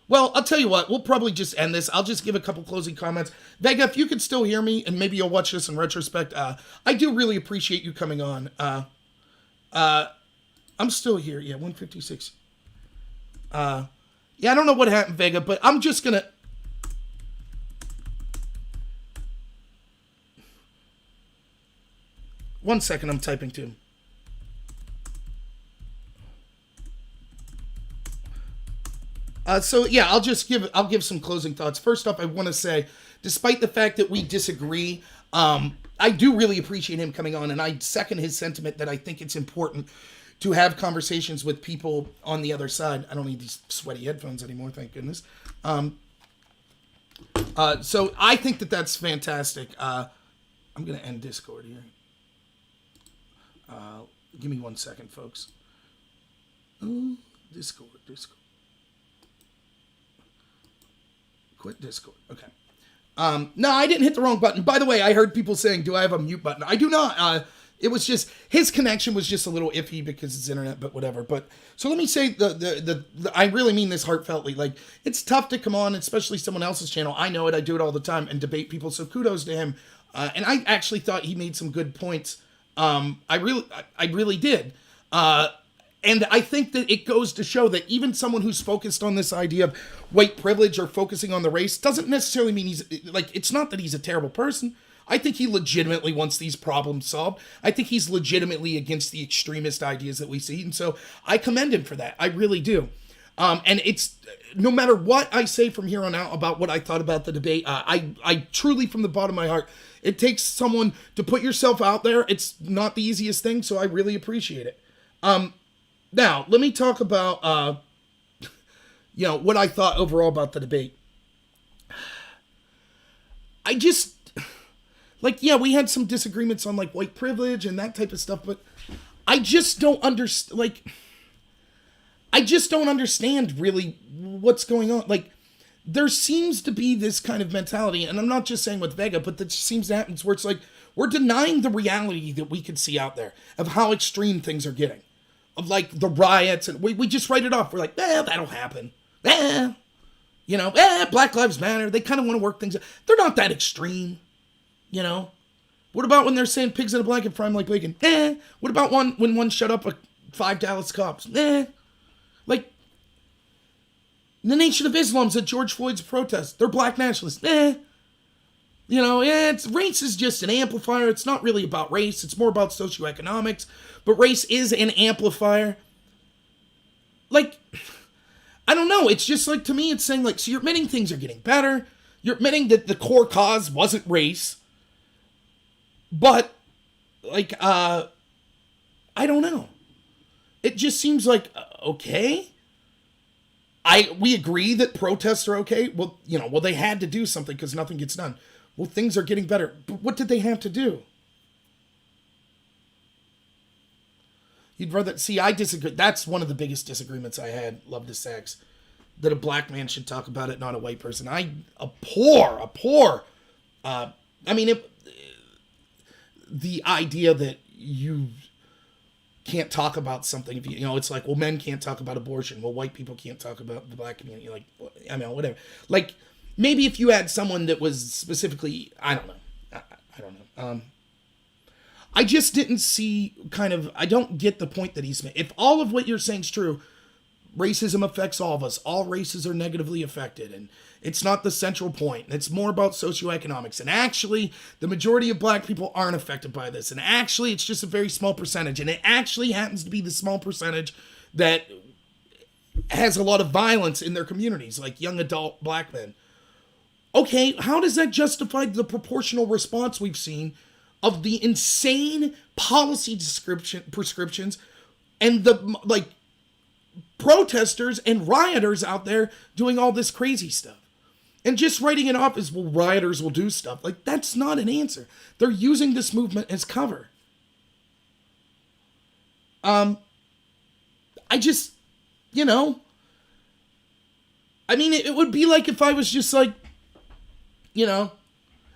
Well, I'll tell you what. We'll probably just end this. I'll just give a couple closing comments. Vega, if you could still hear me, and maybe you'll watch this in retrospect, I do really appreciate you coming on. I'm still here. Yeah, 156. Yeah, I don't know what happened, Vega, but I'm just gonna... One second, I'm typing to him. So yeah, I'll give some closing thoughts. First off, I want to say, despite the fact that we disagree, I do really appreciate him coming on, and I second his sentiment that I think it's important to have conversations with people on the other side. I don't need these sweaty headphones anymore, thank goodness. So I think that that's fantastic. I'm gonna end Discord here. Give me 1 second, folks. Discord. Quit Discord. Okay. No, I didn't hit the wrong button. By the way, I heard people saying, do I have a mute button? I do not. It was just, his connection was just a little iffy because it's internet, but whatever. But, so let me say, I really mean this heartfeltly. Like, it's tough to come on, especially someone else's channel. I know it. I do it all the time and debate people. So kudos to him. And I actually thought he made some good points. I really did. And I think that it goes to show that even someone who's focused on this idea of white privilege or focusing on the race doesn't necessarily mean it's not that he's a terrible person. I think he legitimately wants these problems solved. I think he's legitimately against the extremist ideas that we see. And so I commend him for that. I really do. And it's, no matter what I say from here on out about what I thought about the debate, I truly, from the bottom of my heart, it takes someone to put yourself out there. It's not the easiest thing, so I really appreciate it. Now, let me talk about, what I thought overall about the debate. I just, we had some disagreements on, white privilege and that type of stuff, but I just don't understand, I just don't understand really what's going on. There seems to be this kind of mentality, and I'm not just saying with Vega, but that seems to happen where it's we're denying the reality that we could see out there of how extreme things are getting. Of the riots, and we just write it off. We're that'll happen. Black Lives Matter. They kind of want to work things out. They're not that extreme, What about when they're saying pigs in a blanket fry 'em like bacon? What about when one shut up 5 Dallas cops? The Nation of Islam's at George Floyd's protest. They're black nationalists. Race is just an amplifier. It's not really about race. It's more about socioeconomics. But race is an amplifier. I don't know. It's just to me, it's saying so you're admitting things are getting better. You're admitting that the core cause wasn't race. But, I don't know. It just seems okay. We agree that protests are okay. Well, they had to do something because nothing gets done. Well, things are getting better. But what did they have to do? You'd rather... See, I disagree. That's one of the biggest disagreements I had. Love to sex. That a black man should talk about it, not a white person. I abhor... the idea that you can't talk about something. If it's men can't talk about abortion. Well, white people can't talk about the black community. Whatever. Maybe if you had someone that was specifically... I don't know. I don't know. I just didn't see I don't get the point that he's made. If all of what you're saying is true, racism affects all of us. All races are negatively affected, and it's not the central point. It's more about socioeconomics. And actually, the majority of black people aren't affected by this. And actually, it's just a very small percentage. And it actually happens to be the small percentage that has a lot of violence in their communities, like young adult black men. Okay, how does that justify the proportional response we've seen of the insane policy prescriptions and the protesters and rioters out there doing all this crazy stuff? And just writing it off as, well, rioters will do stuff. That's not an answer. They're using this movement as cover. I just, it would be if I was just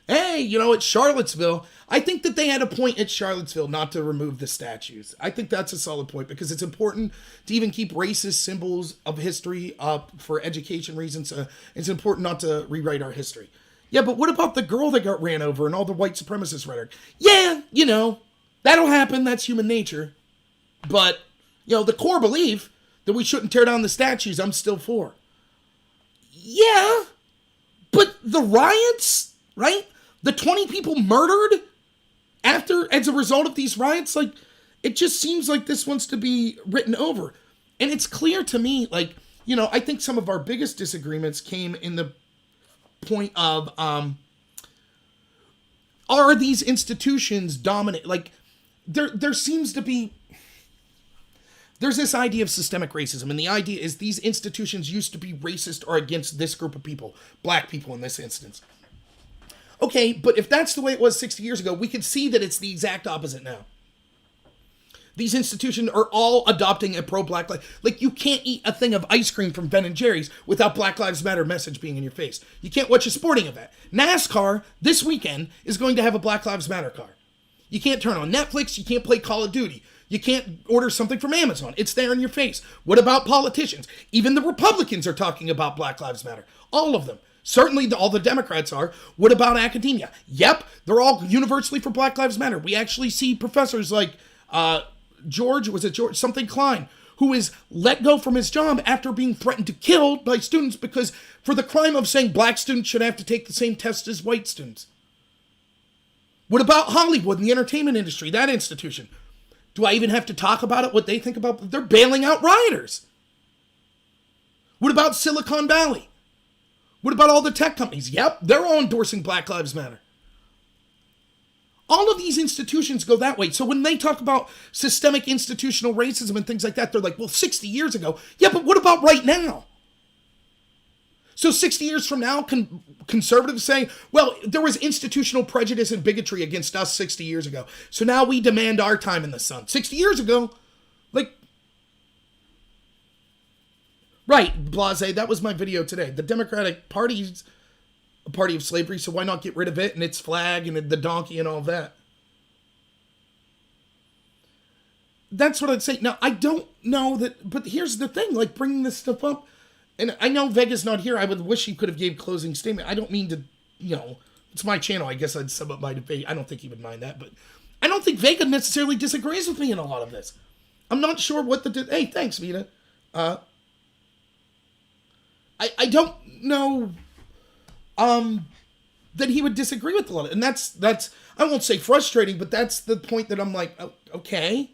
hey, it's Charlottesville. I think that they had a point at Charlottesville not to remove the statues. I think that's a solid point because it's important to even keep racist symbols of history up for education reasons. It's important not to rewrite our history. Yeah, but what about the girl that got ran over and all the white supremacist rhetoric? Yeah, that'll happen. That's human nature. But, the core belief that we shouldn't tear down the statues, I'm still for. Yeah, but the riots, right? The 20 people murdered as a result of these riots, like, it just seems like this wants to be written over. And it's clear to me, like, you know, I think some of our biggest disagreements came in the point of, are these institutions dominant? Like, there seems to be, there's this idea of systemic racism, and the idea is these institutions used to be racist or against this group of people, black people in this instance. Okay, but if that's the way it was 60 years ago, we could see that it's the exact opposite now. These institutions are all adopting a pro-black life. Like, you can't eat a thing of ice cream from Ben & Jerry's without Black Lives Matter message being in your face. You can't watch a sporting event. NASCAR, this weekend, is going to have a Black Lives Matter car. You can't turn on Netflix. You can't play Call of Duty. You can't order something from Amazon. It's there in your face. What about politicians? Even the Republicans are talking about Black Lives Matter. All of them. Certainly all the Democrats are. What about academia? Yep, they're all universally for Black Lives Matter. We actually see professors like George something Klein, who is let go from his job after being threatened to kill by students because for the crime of saying black students should have to take the same test as white students. What about Hollywood and the entertainment industry, that institution? Do I even have to talk about it, what they think about? They're bailing out rioters. What about Silicon Valley? What about all the tech companies? Yep, they're all endorsing Black Lives Matter. All of these institutions go that way. So when they talk about systemic institutional racism and things like that, they're like, well, 60 years ago. Yeah, but what about right now? So 60 years from now, conservatives say, well, there was institutional prejudice and bigotry against us 60 years ago. So now we demand our time in the sun. 60 years ago, like, right, blase, that was my video today. The Democratic Party's a party of slavery, so why not get rid of it and its flag and the donkey and all of that? That's what I'd say. Now, I don't know that, but here's the thing, like, bringing this stuff up, and I know Vega's not here. I would wish he could have gave closing statement. I don't mean to, you know, it's my channel. I guess I'd sum up my debate. I don't think he would mind that, but I don't think Vega necessarily disagrees with me in a lot of this. I'm not sure what hey, thanks, Vita. I don't know that he would disagree with a lot of, and that's I won't say frustrating, but that's the point that I'm like, oh, okay.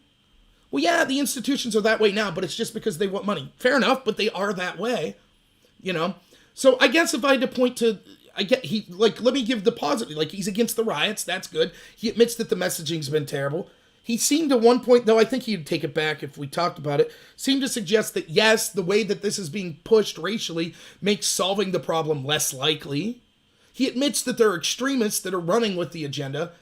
Well, yeah, the institutions are that way now, but it's just because they want money. Fair enough, but they are that way, you know? So I guess if I had to point to, let me give the positive, like, he's against the riots, that's good. He admits that the messaging's been terrible. He seemed at one point, though I think he'd take it back if we talked about it, seemed to suggest that, yes, the way that this is being pushed racially makes solving the problem less likely. He admits that there are extremists that are running with the agenda.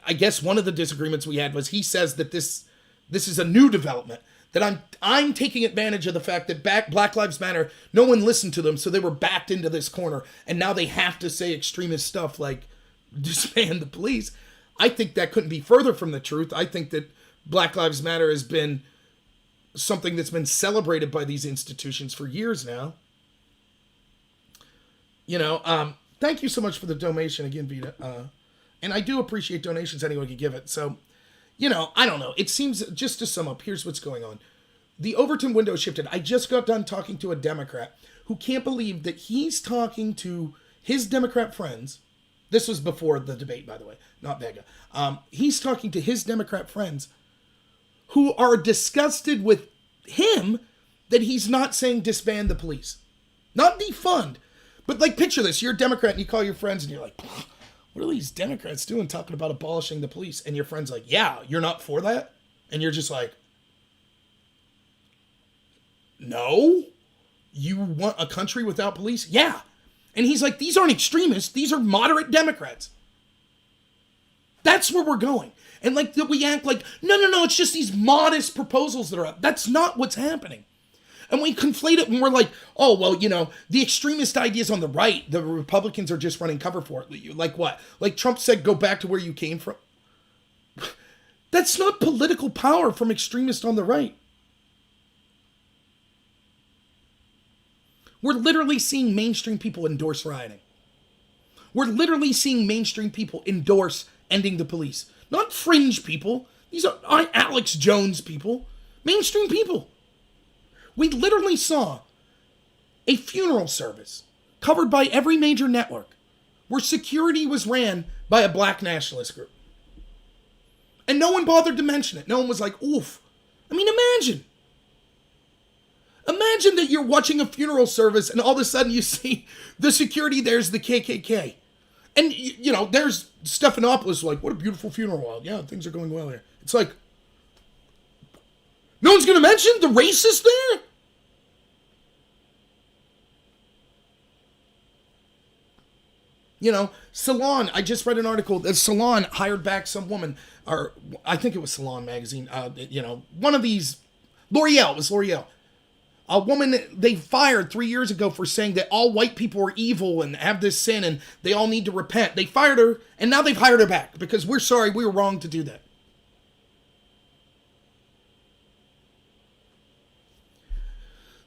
I guess one of the disagreements we had was he says that this is a new development, that I'm taking advantage of the fact that Black Lives Matter, no one listened to them, so they were backed into this corner, and now they have to say extremist stuff like disband the police. I think that couldn't be further from the truth. I think that Black Lives Matter has been something that's been celebrated by these institutions for years now. You know, thank you so much for the donation again, Vita. And I do appreciate donations anyone can give it. So, you know, I don't know. It seems, just to sum up, here's what's going on. The Overton window shifted. I just got done talking to a Democrat who can't believe that he's talking to his Democrat friends. This was before the debate, by the way, not Vega. He's talking to his Democrat friends who are disgusted with him that he's not saying disband the police. Not defund. But, like, picture this. You're a Democrat and you call your friends and you're like, what are these Democrats doing talking about abolishing the police? And your friend's like, yeah, you're not for that? And you're just like, no? You want a country without police? Yeah. And he's like, these aren't extremists. These are moderate Democrats. That's where we're going. And like that we act like, no, it's just these modest proposals that are up. That's not what's happening. And we conflate it and we're like, oh, well, you know, the extremist ideas on the right, the Republicans are just running cover for it. Like what? Like Trump said, go back to where you came from. That's not political power from extremists on the right. We're literally seeing mainstream people endorse rioting. We're literally seeing mainstream people endorse ending the police. Not fringe people. These aren't Alex Jones people. Mainstream people. We literally saw a funeral service covered by every major network where security was ran by a black nationalist group. And no one bothered to mention it. No one was like, oof. I mean, imagine. Imagine that you're watching a funeral service and all of a sudden you see the security there's the KKK. And, you know, there's Stephanopoulos like, what a beautiful funeral. Yeah, things are going well here. It's like, no one's going to mention the racist there? You know, Salon, I just read an article that Salon hired back some woman, or I think it was Salon magazine, you know, one of these, L'Oreal, it was L'Oreal. A woman they fired 3 years ago for saying that all white people are evil and have this sin and they all need to repent. They fired her, and now they've hired her back because we're sorry, we were wrong to do that.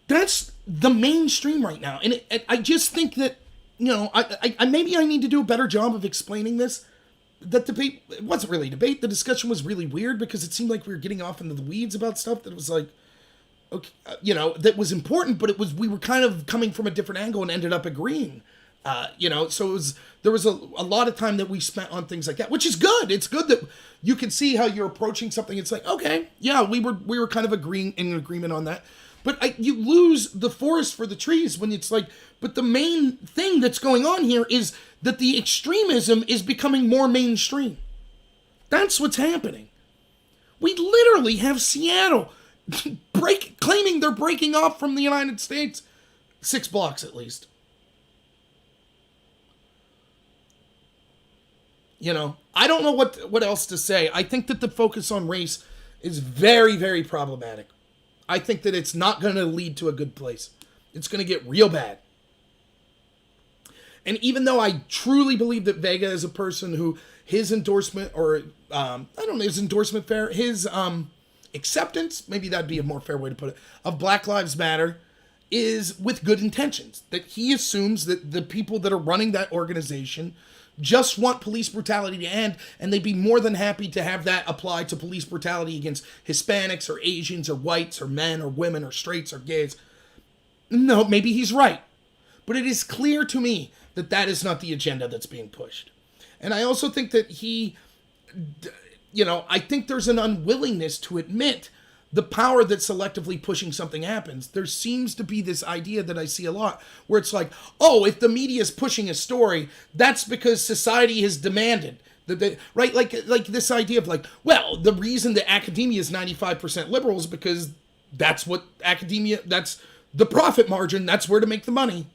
That's the mainstream right now. And I just think that, you know, I maybe I need to do a better job of explaining this. That debate, it wasn't really a debate. The discussion was really weird because it seemed like we were getting off into the weeds about stuff that was like, okay, you know, that was important, but we were kind of coming from a different angle and ended up agreeing. You know, so there was a lot of time that we spent on things like that, which is good. It's good that you can see how you're approaching something. It's like, okay, yeah, we were kind of in agreement on that. But you lose the forest for the trees when it's like, but the main thing that's going on here is that the extremism is becoming more mainstream. That's what's happening. We literally have Seattle claiming they're breaking off from the United States. 6 blocks at least. You know, I don't know what else to say. I think that the focus on race is very, very problematic. I think that it's not going to lead to a good place. It's going to get real bad. And even though I truly believe that Vega is a person who his endorsement, or I don't know, his endorsement fair, his acceptance, maybe that'd be a more fair way to put it, of Black Lives Matter is with good intentions. That he assumes that the people that are running that organization just want police brutality to end, and they'd be more than happy to have that apply to police brutality against Hispanics or Asians or whites or men or women or straights or gays. No, maybe he's right. But it is clear to me that that is not the agenda that's being pushed. And I also think that he, you know, I think there's an unwillingness to admit the power that selectively pushing something happens. There seems to be this idea that I see a lot where it's like, oh, if the media is pushing a story, that's because society has demanded. Right? Like this idea of like, well, the reason that academia is 95% liberal is because that's what academia, that's the profit margin, that's where to make the money.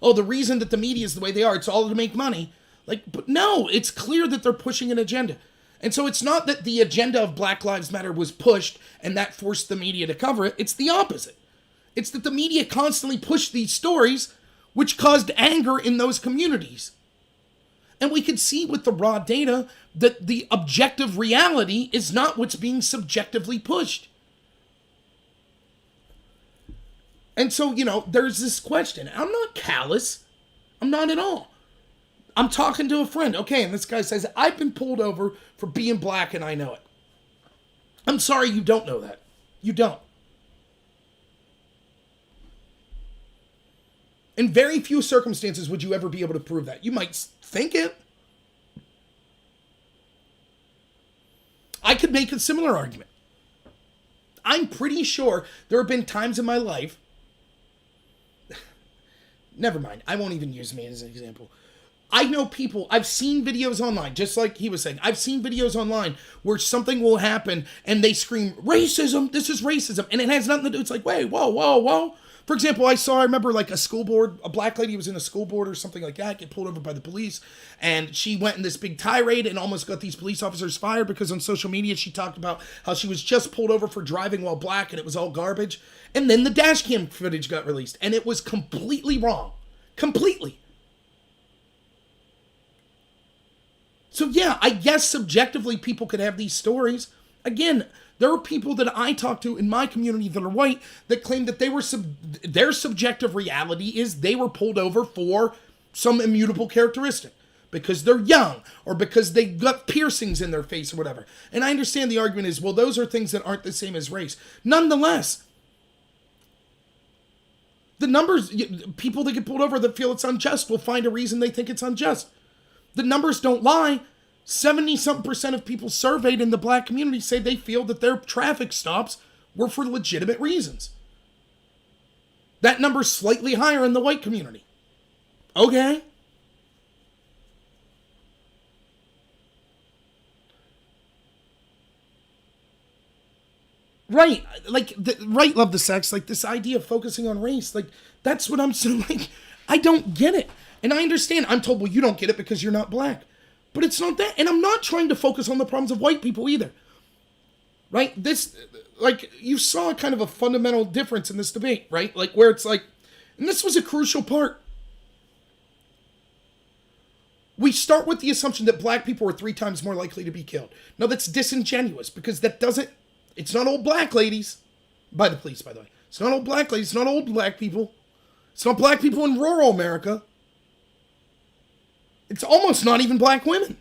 Oh, the reason that the media is the way they are, it's all to make money. Like, but no, it's clear that they're pushing an agenda. And so it's not that the agenda of Black Lives Matter was pushed and that forced the media to cover it. It's the opposite. It's that the media constantly pushed these stories, which caused anger in those communities. And we could see with the raw data that the objective reality is not what's being subjectively pushed. And so, you know, there's this question. I'm not callous. I'm not at all. I'm talking to a friend. Okay, and this guy says, I've been pulled over for being black and I know it. I'm sorry you don't know that. You don't. In very few circumstances would you ever be able to prove that. You might think it. I could make a similar argument. I'm pretty sure there have been times in my life. Never mind. I won't even use me as an example. I know people, I've seen videos online, just like he was saying, I've seen videos online where something will happen and they scream, racism, this is racism. And it has nothing to do, it's like, wait, whoa, whoa, whoa. For example, I remember like a school board, a black lady was in a school board or something like that, get pulled over by the police. And she went in this big tirade and almost got these police officers fired because on social media she talked about how she was just pulled over for driving while black and it was all garbage. And then the dash cam footage got released and it was completely wrong. Completely. So yeah, I guess subjectively people could have these stories. Again, there are people that I talk to in my community that are white that claim that their subjective reality is they were pulled over for some immutable characteristic. Because they're young or because they got piercings in their face or whatever. And I understand the argument is, well, those are things that aren't the same as race. Nonetheless, The numbers, people that get pulled over that feel it's unjust will find a reason they think it's unjust. The numbers don't lie. 70-something% of people surveyed in the black community say they feel that their traffic stops were for legitimate reasons. That number's slightly higher in the white community. Okay. Right. Like, right, love the sex. Like, this idea of focusing on race. Like, that's what I'm saying. Like, I don't get it. And I understand. I'm told, well, you don't get it because you're not black. But it's not that. And I'm not trying to focus on the problems of white people either. Right? This, like, you saw kind of a fundamental difference in this debate, right? Like, where it's like, and this was a crucial part. We start with the assumption that black people are 3 times more likely to be killed. Now, that's disingenuous because that doesn't, it's not old black ladies, by the police, by the way. It's not old black ladies, it's not old black people. It's not black people in rural America. It's almost not even black women.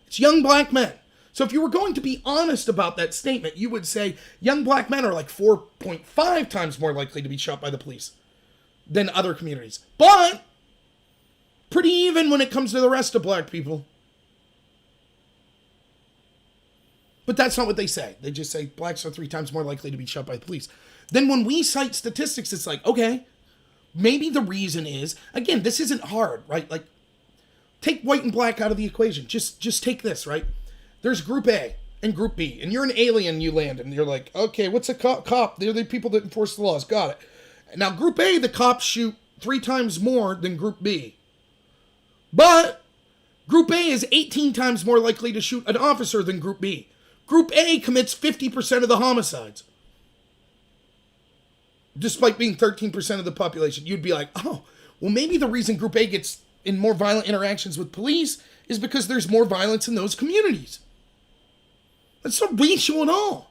It's young black men. So if you were going to be honest about that statement, you would say young black men are like 4.5 times more likely to be shot by the police than other communities. But pretty even when it comes to the rest of black people. But that's not what they say. They just say blacks are 3 times more likely to be shot by the police. Then when we cite statistics, it's like, okay, maybe the reason is, again, this isn't hard, right? Like, take white and black out of the equation. Just take this, right? There's group A and group B, and you're an alien, you land, and you're like, okay, what's a cop? They're the people that enforce the laws. Got it. Now, group A, the cops shoot 3 times more than group B. But group A is 18 times more likely to shoot an officer than group B. Group A commits 50% of the homicides. Despite being 13% of the population. You'd be like, oh, well, maybe the reason group A gets in more violent interactions with police is because there's more violence in those communities. That's not racial at all.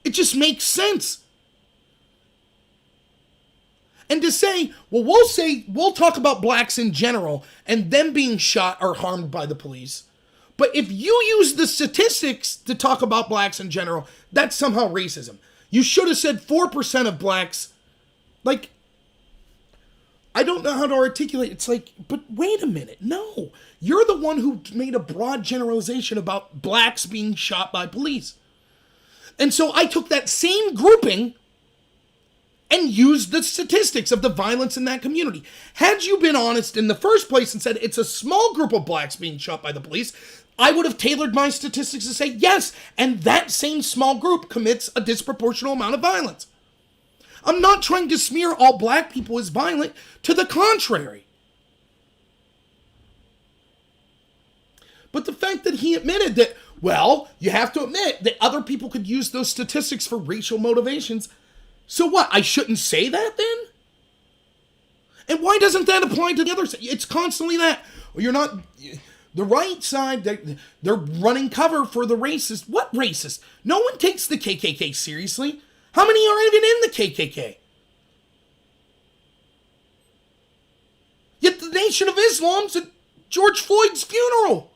It just makes sense. And to say, well, we'll talk about blacks in general and them being shot or harmed by the police. But if you use the statistics to talk about blacks in general, that's somehow racism. You should have said 4% of blacks. Like, I don't know how to articulate. It's like, but wait a minute. No, you're the one who made a broad generalization about blacks being shot by police. And so I took that same grouping and used the statistics of the violence in that community. Had you been honest in the first place and said it's a small group of blacks being shot by the police, I would have tailored my statistics to say yes, and that same small group commits a disproportional amount of violence. I'm not trying to smear all black people as violent. To the contrary. But the fact that he admitted that, well, you have to admit that other people could use those statistics for racial motivations. So what? I shouldn't say that then? And why doesn't that apply to the other side? It's constantly that. Well, you're not... The right side, they're running cover for the racist. What racist? No one takes the KKK seriously. How many are even in the KKK? Yet the Nation of Islam's at George Floyd's funeral.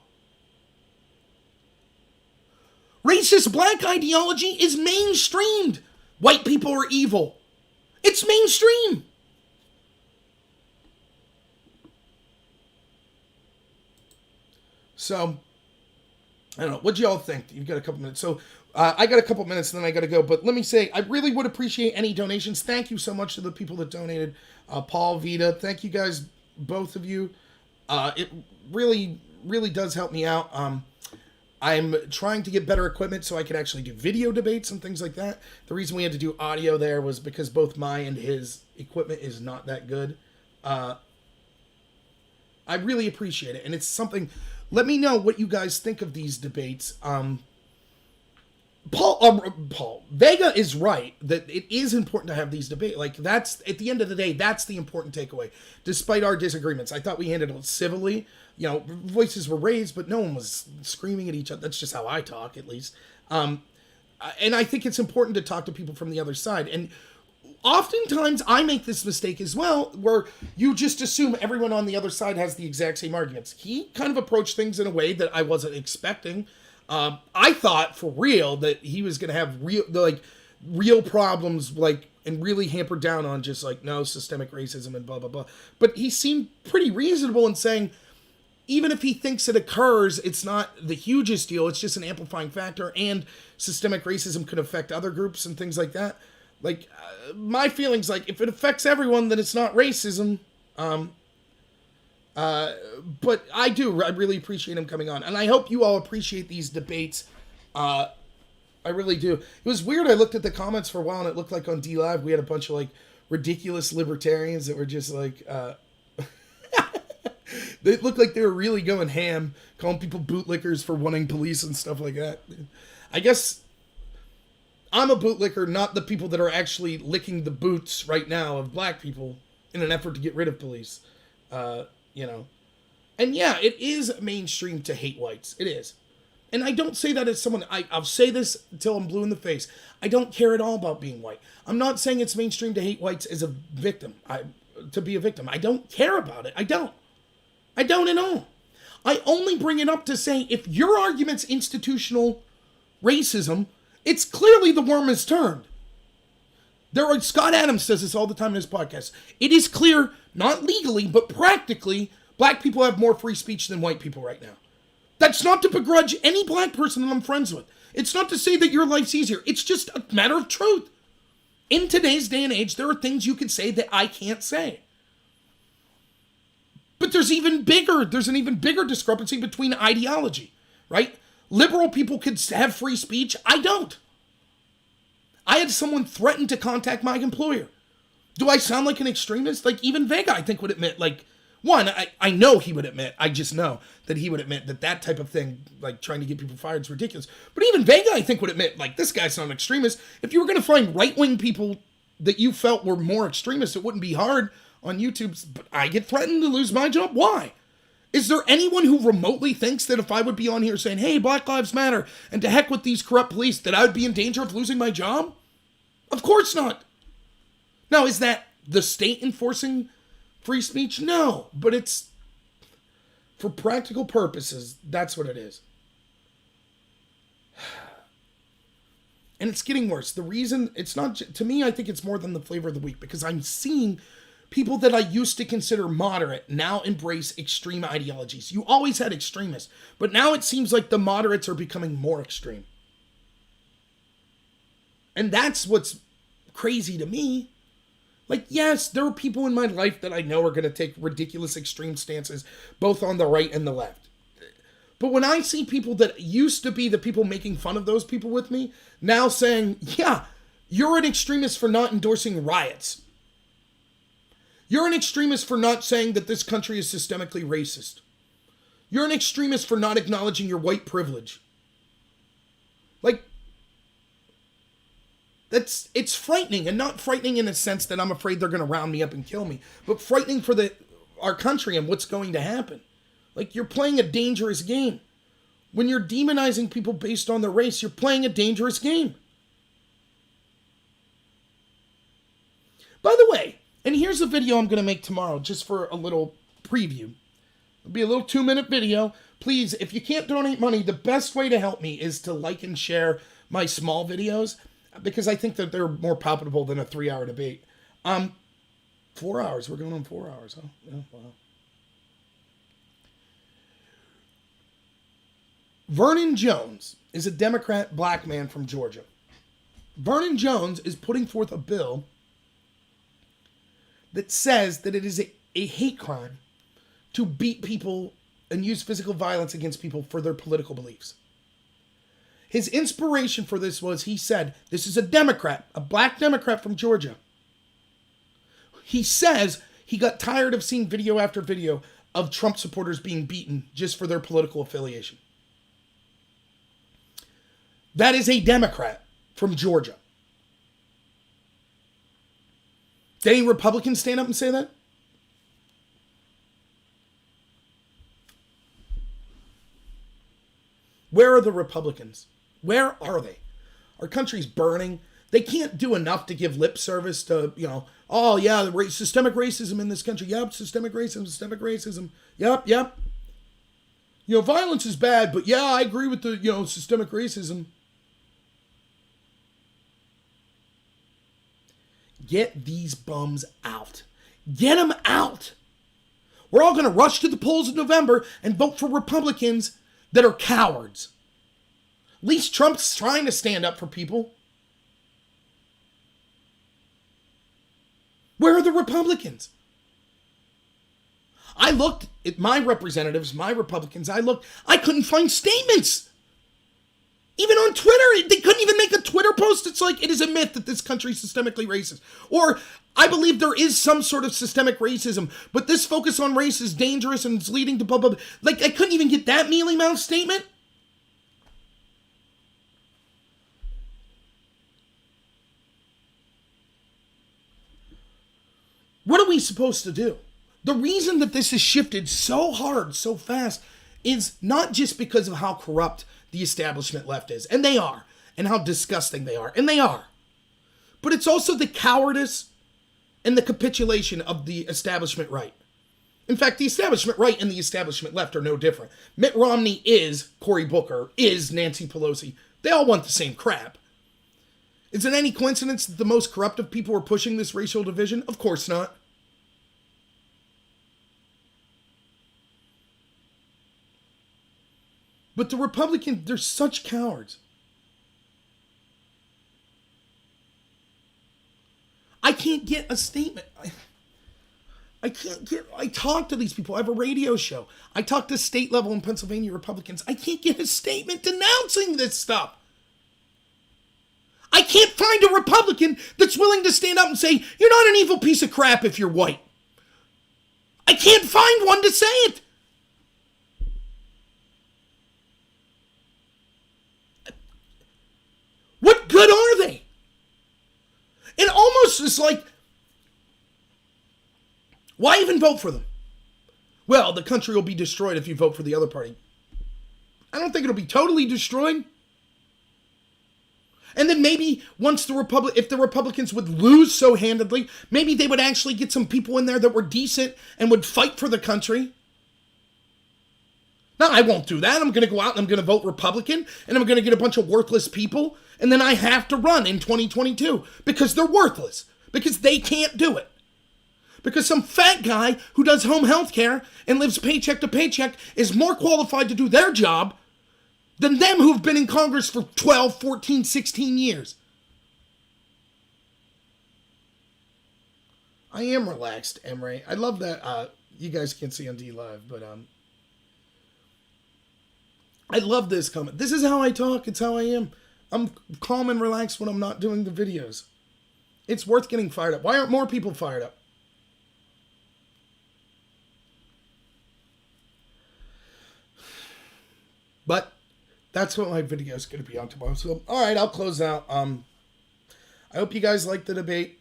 Racist black ideology is mainstreamed. White people are evil. It's mainstream. So, I don't know. What do y'all think? You've got a couple minutes. So, I got a couple minutes and then I got to go. But let me say, I really would appreciate any donations. Thank you so much to the people that donated. Paul, Vita, thank you guys, both of you. It really, really does help me out. I'm trying to get better equipment so I can actually do video debates and things like that. The reason we had to do audio there was because both my and his equipment is not that good. I really appreciate it. And it's something... Let me know what you guys think of these debates. Paul, Vega is right that it is important to have these debates. Like, that's, at the end of the day, that's the important takeaway. Despite our disagreements, I thought we handled it civilly. You know, voices were raised, but no one was screaming at each other. That's just how I talk, at least. And I think it's important to talk to people from the other side. And oftentimes I make this mistake as well, where you just assume everyone on the other side has the exact same arguments. He kind of approached things in a way that I wasn't expecting. I thought for real that he was going to have real problems, like and really hampered down on just like, no, systemic racism and blah, blah, blah. But he seemed pretty reasonable in saying, even if he thinks it occurs, it's not the hugest deal. It's just an amplifying factor, and systemic racism could affect other groups and things like that. Like, my feelings, like, if it affects everyone, then it's not racism. But I really appreciate him coming on. And I hope you all appreciate these debates. I really do. It was weird. I looked at the comments for a while and it looked like on DLive we had a bunch of like ridiculous libertarians that were just like, they looked like they were really going ham, calling people bootlickers for wanting police and stuff like that. I guess I'm a bootlicker, not the people that are actually licking the boots right now of black people in an effort to get rid of police. You know, and yeah, it is mainstream to hate whites. It is. And I don't say that as someone, I'll say this until I'm blue in the face. I don't care at all about being white. I'm not saying it's mainstream to hate whites as a victim, to be a victim. I don't care about it. I don't at all. I only bring it up to say, if your argument's institutional racism, it's clearly the worm has turned. Scott Adams says this all the time in his podcast. It is clear, not legally, but practically, black people have more free speech than white people right now. That's not to begrudge any black person that I'm friends with. It's not to say that your life's easier. It's just a matter of truth. In today's day and age, there are things you could say that I can't say. But there's an even bigger discrepancy between ideology, right? Liberal people could have free speech. I don't. I had someone threaten to contact my employer. Do I sound like an extremist? Like, even Vega, I think, would admit, like, one, I know he would admit, I just know that he would admit that type of thing, like trying to get people fired, is ridiculous. But even Vega, I think, would admit, like, this guy's not an extremist. If you were going to find right-wing people that you felt were more extremists, it wouldn't be hard on YouTube. But I get threatened to lose my job. Why? Is there anyone who remotely thinks that if I would be on here saying, hey, Black Lives Matter, and to heck with these corrupt police, that I would be in danger of losing my job? Of course not. Now, is that the state enforcing free speech? No, but it's, for practical purposes, that's what it is. And it's getting worse. The reason, it's not, to me, I think it's more than the flavor of the week, because I'm seeing people that I used to consider moderate now embrace extreme ideologies. You always had extremists, but now it seems like the moderates are becoming more extreme. And that's what's crazy to me. Like, yes, there are people in my life that I know are going to take ridiculous extreme stances, both on the right and the left. But when I see people that used to be the people making fun of those people with me, now saying, yeah, you're an extremist for not endorsing riots. You're an extremist for not saying that this country is systemically racist. You're an extremist for not acknowledging your white privilege. Like, it's frightening, and not frightening in a sense that I'm afraid they're going to round me up and kill me, but frightening for our country and what's going to happen. Like, you're playing a dangerous game. When you're demonizing people based on their race, you're playing a dangerous game. By the way, and here's a video I'm going to make tomorrow just for a little preview. It'll be a little 2-minute video. Please, if you can't donate money, the best way to help me is to like and share my small videos, because I think that they're more palpable than a 3-hour debate. 4 hours. We're going on 4 hours, huh? Yeah, wow. Vernon Jones is a Democrat black man from Georgia. Vernon Jones is putting forth a bill that says that it is a hate crime to beat people and use physical violence against people for their political beliefs. His inspiration for this was, he said, this is a Democrat, a black Democrat from Georgia. He says he got tired of seeing video after video of Trump supporters being beaten just for their political affiliation. That is a Democrat from Georgia. Did any Republicans stand up and say that? Where are the Republicans? Where are they? Our country's burning. They can't do enough to give lip service to, oh yeah, the systemic racism in this country. Yep, systemic racism. Yep. Violence is bad, but yeah, I agree with the, systemic racism. get these bums out. Get them out. We're all going to rush to the polls in November and vote for Republicans that are cowards. At least Trump's trying to stand up for people. Where are the Republicans? I looked at my representatives, my Republicans, I couldn't find statements. Even on Twitter, they couldn't even make a Twitter post. It's like, it is a myth that this country is systemically racist. Or, I believe there is some sort of systemic racism, but this focus on race is dangerous and it's leading to blah, blah, blah. Like, I couldn't even get that mealy mouth statement. What are we supposed to do? The reason that this has shifted so hard, so fast, is not just because of how corrupt the establishment left is, and they are, and how disgusting they are, and they are. But it's also the cowardice and the capitulation of the establishment right. In fact, the establishment right and the establishment left are no different. Mitt Romney is Cory Booker, is Nancy Pelosi. They all want the same crap. Is it any coincidence that the most corrupt of people are pushing this racial division? Of course not. But the Republicans, they're such cowards. I can't get a statement. I talk to these people. I have a radio show. I talk to state level in Pennsylvania Republicans. I can't get a statement denouncing this stuff. I can't find a Republican that's willing to stand up and say, you're not an evil piece of crap if you're white. I can't find one to say it. What good are they? It almost is like, why even vote for them? Well, the country will be destroyed if you vote for the other party. I don't think it'll be totally destroyed. And then maybe once if the Republicans would lose so handedly, maybe they would actually get some people in there that were decent and would fight for the country. No, I won't do that. I'm going to go out and I'm going to vote Republican and I'm going to get a bunch of worthless people. And then I have to run in 2022 because they're worthless, because they can't do it. Because some fat guy who does home health care and lives paycheck to paycheck is more qualified to do their job than them who've been in Congress for 12, 14, 16 years. I am relaxed, Emre. I love that. You guys can't see on D Live, but I love this comment. This is how I talk. It's how I am. I'm calm and relaxed when I'm not doing the videos. It's worth getting fired up. Why aren't more people fired up? But that's what my video is going to be on tomorrow. So, all right, I'll close out. I hope you guys liked the debate.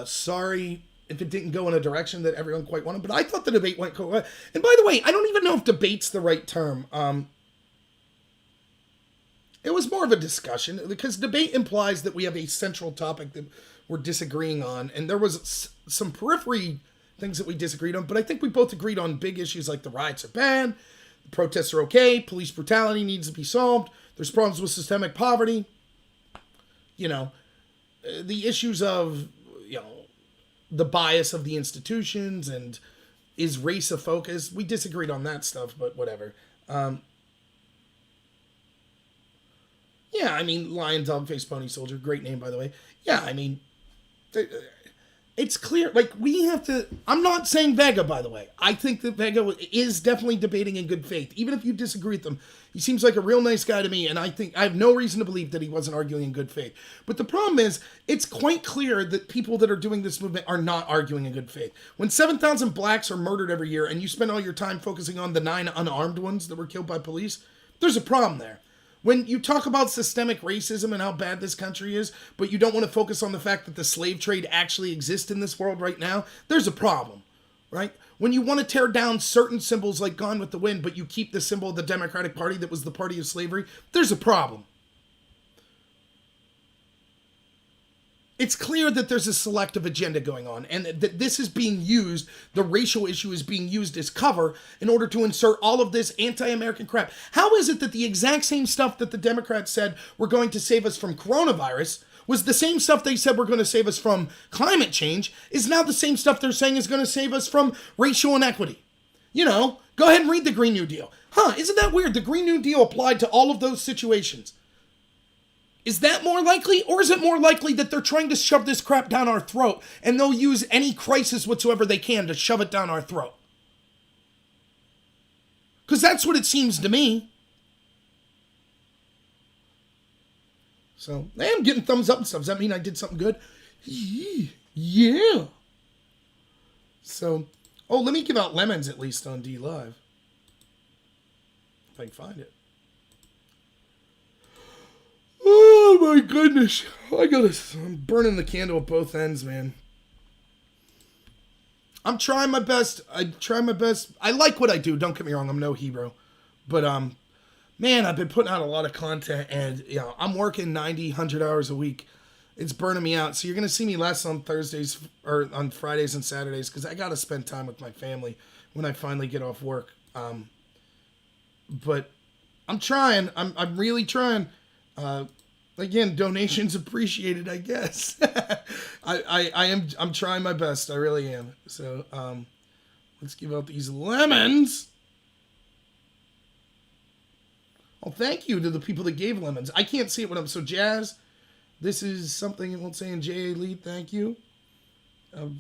Sorry if it didn't go in a direction that everyone quite wanted, but I thought the debate went quite well. And by the way, I don't even know if debate's the right term. It was more of a discussion, because debate implies that we have a central topic that we're disagreeing on, and there was some periphery things that we disagreed on, but I think we both agreed on big issues like the riots are bad, the protests are okay, police brutality needs to be solved, there's problems with systemic poverty, the issues of, the bias of the institutions, and is race a focus. We disagreed on that stuff, but whatever. Yeah, I mean, Lion, Dog, Face, Pony, Soldier, great name, by the way. Yeah, I mean, it's clear, like, we have to, I'm not saying Vega, by the way. I think that Vega is definitely debating in good faith. Even if you disagree with him, he seems like a real nice guy to me, and I have no reason to believe that he wasn't arguing in good faith. But the problem is, it's quite clear that people that are doing this movement are not arguing in good faith. When 7,000 blacks are murdered every year, and you spend all your time focusing on the 9 unarmed ones that were killed by police, there's a problem there. When you talk about systemic racism and how bad this country is, but you don't want to focus on the fact that the slave trade actually exists in this world right now, there's a problem, right? When you want to tear down certain symbols like Gone with the Wind, but you keep the symbol of the Democratic Party that was the party of slavery, there's a problem. It's clear that there's a selective agenda going on, and that this is being used, the racial issue is being used as cover in order to insert all of this anti-American crap. How is it that the exact same stuff that the Democrats said were going to save us from coronavirus was the same stuff they said were going to save us from climate change is now the same stuff they're saying is going to save us from racial inequity. You know, go ahead and read the Green New Deal. Isn't that weird? The Green New Deal applied to all of those situations. Is that more likely? Or is it more likely that they're trying to shove this crap down our throat and they'll use any crisis whatsoever they can to shove it down our throat? Because that's what it seems to me. So, I'm getting thumbs up and stuff. Does that mean I did something good? Yeah. So, let me give out lemons at least on D Live. If I can find it. Oh my goodness. I'm burning the candle at both ends, man. I'm trying my best. I like what I do. Don't get me wrong. I'm no hero. But, man, I've been putting out a lot of content and, I'm working 90, 100 hours a week. It's burning me out. So you're going to see me less on Thursdays or on Fridays and Saturdays because I got to spend time with my family when I finally get off work. But I'm trying. I'm really trying. Again, donations appreciated, I guess. I'm trying my best. I really am. So, let's give out these lemons. Oh, thank you to the people that gave lemons. I can't see it when I'm so jazzed. This is something it won't say in J.A. Lee. Thank you. I'll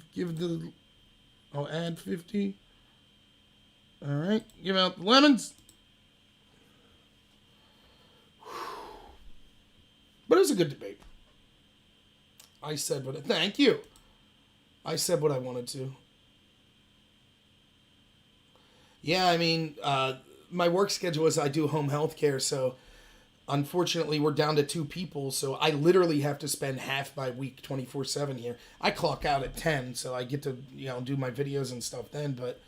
add 50. All right. Give out the lemons. But it was a good debate. Thank you. I said what I wanted to. Yeah, I mean, my work schedule is I do home health care, so unfortunately we're down to 2 people, so I literally have to spend half my week 24/7 here. I clock out at 10, so I get to, do my videos and stuff then, but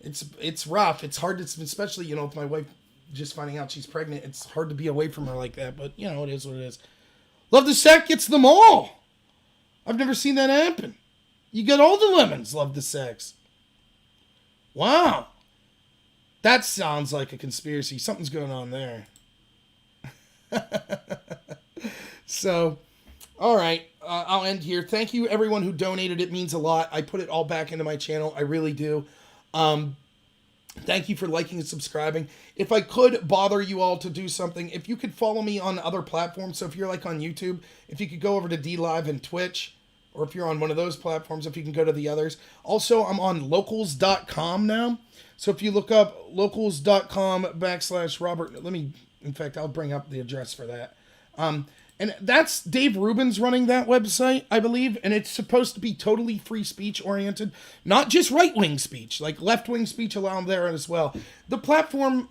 it's rough. It's hard to, especially, with my wife just finding out she's pregnant, it's hard to be away from her like that, but, it is what it is. Love the Sack gets them all. I've never seen that happen. You get all the lemons, Love the Sacks. Wow. That sounds like a conspiracy. Something's going on there. So, all right. I'll end here. Thank you, everyone who donated. It means a lot. I put it all back into my channel. I really do. Thank you for liking and subscribing. If I could bother you all to do something, if you could follow me on other platforms, so if you're like on YouTube, if you could go over to DLive and Twitch, or if you're on one of those platforms, if you can go to the others. Also, I'm on locals.com now. So if you look up locals.com/Robert, in fact, I'll bring up the address for that. And that's Dave Rubin's running that website, I believe, and it's supposed to be totally free speech oriented, not just right-wing speech, like left-wing speech allowed there as well. The platform,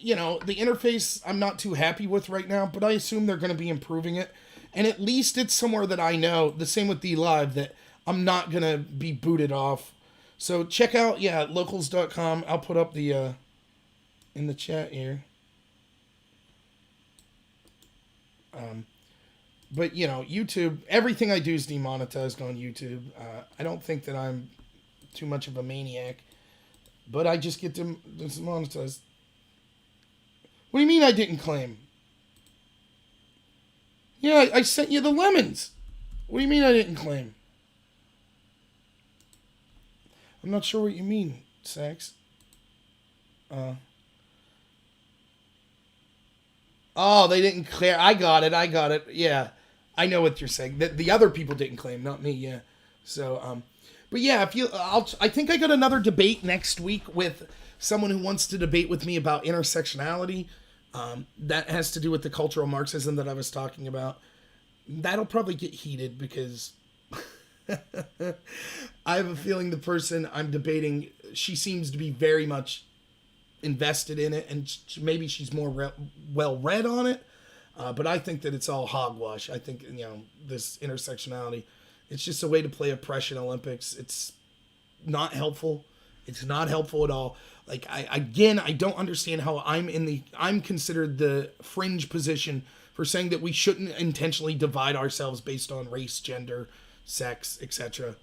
the interface I'm not too happy with right now, but I assume they're going to be improving it. And at least it's somewhere that I know, the same with DLive, that I'm not going to be booted off. So check out, locals.com. I'll put up the, in the chat here. But, YouTube, everything I do is demonetized on YouTube. I don't think that I'm too much of a maniac, but I just get demonetized. What do you mean I didn't claim? Yeah, I sent you the lemons. What do you mean I didn't claim? I'm not sure what you mean, Sax. Oh, they didn't clear. I got it. Yeah. I know what you're saying. The other people didn't claim, not me, yeah. So, but yeah, I think I got another debate next week with someone who wants to debate with me about intersectionality. That has to do with the cultural Marxism that I was talking about. That'll probably get heated because I have a feeling the person I'm debating, she seems to be very much invested in it, and maybe she's more well-read on it. But I think that it's all hogwash. I think, this intersectionality, it's just a way to play oppression Olympics. It's not helpful. It's not helpful at all. Like, I don't understand how I'm considered the fringe position for saying that we shouldn't intentionally divide ourselves based on race, gender, sex, etc.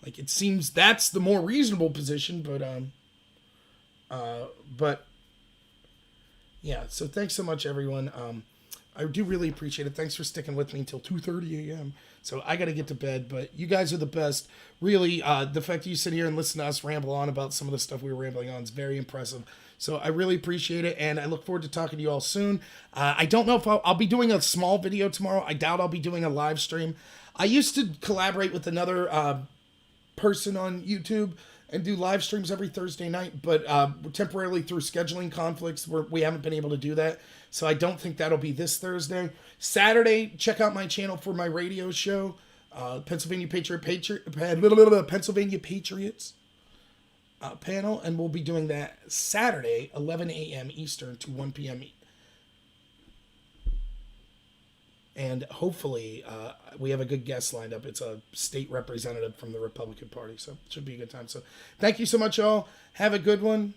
Like, it seems that's the more reasonable position, but yeah, so thanks so much, everyone. I do really appreciate it. Thanks for sticking with me until 2:30 a.m. So I got to get to bed, but you guys are the best. Really, the fact that you sit here and listen to us ramble on about some of the stuff we were rambling on is very impressive. So I really appreciate it, and I look forward to talking to you all soon. I don't know if I'll be doing a small video tomorrow. I doubt I'll be doing a live stream. I used to collaborate with another person on YouTube and do live streams every Thursday night, but temporarily through scheduling conflicts, we haven't been able to do that. So I don't think that'll be this Thursday. Saturday, check out my channel for my radio show, Pennsylvania Patriots panel, and we'll be doing that Saturday, 11 a.m. Eastern to 1 p.m. And hopefully we have a good guest lined up. It's a state representative from the Republican Party, so it should be a good time. So thank you so much, y'all. Have a good one.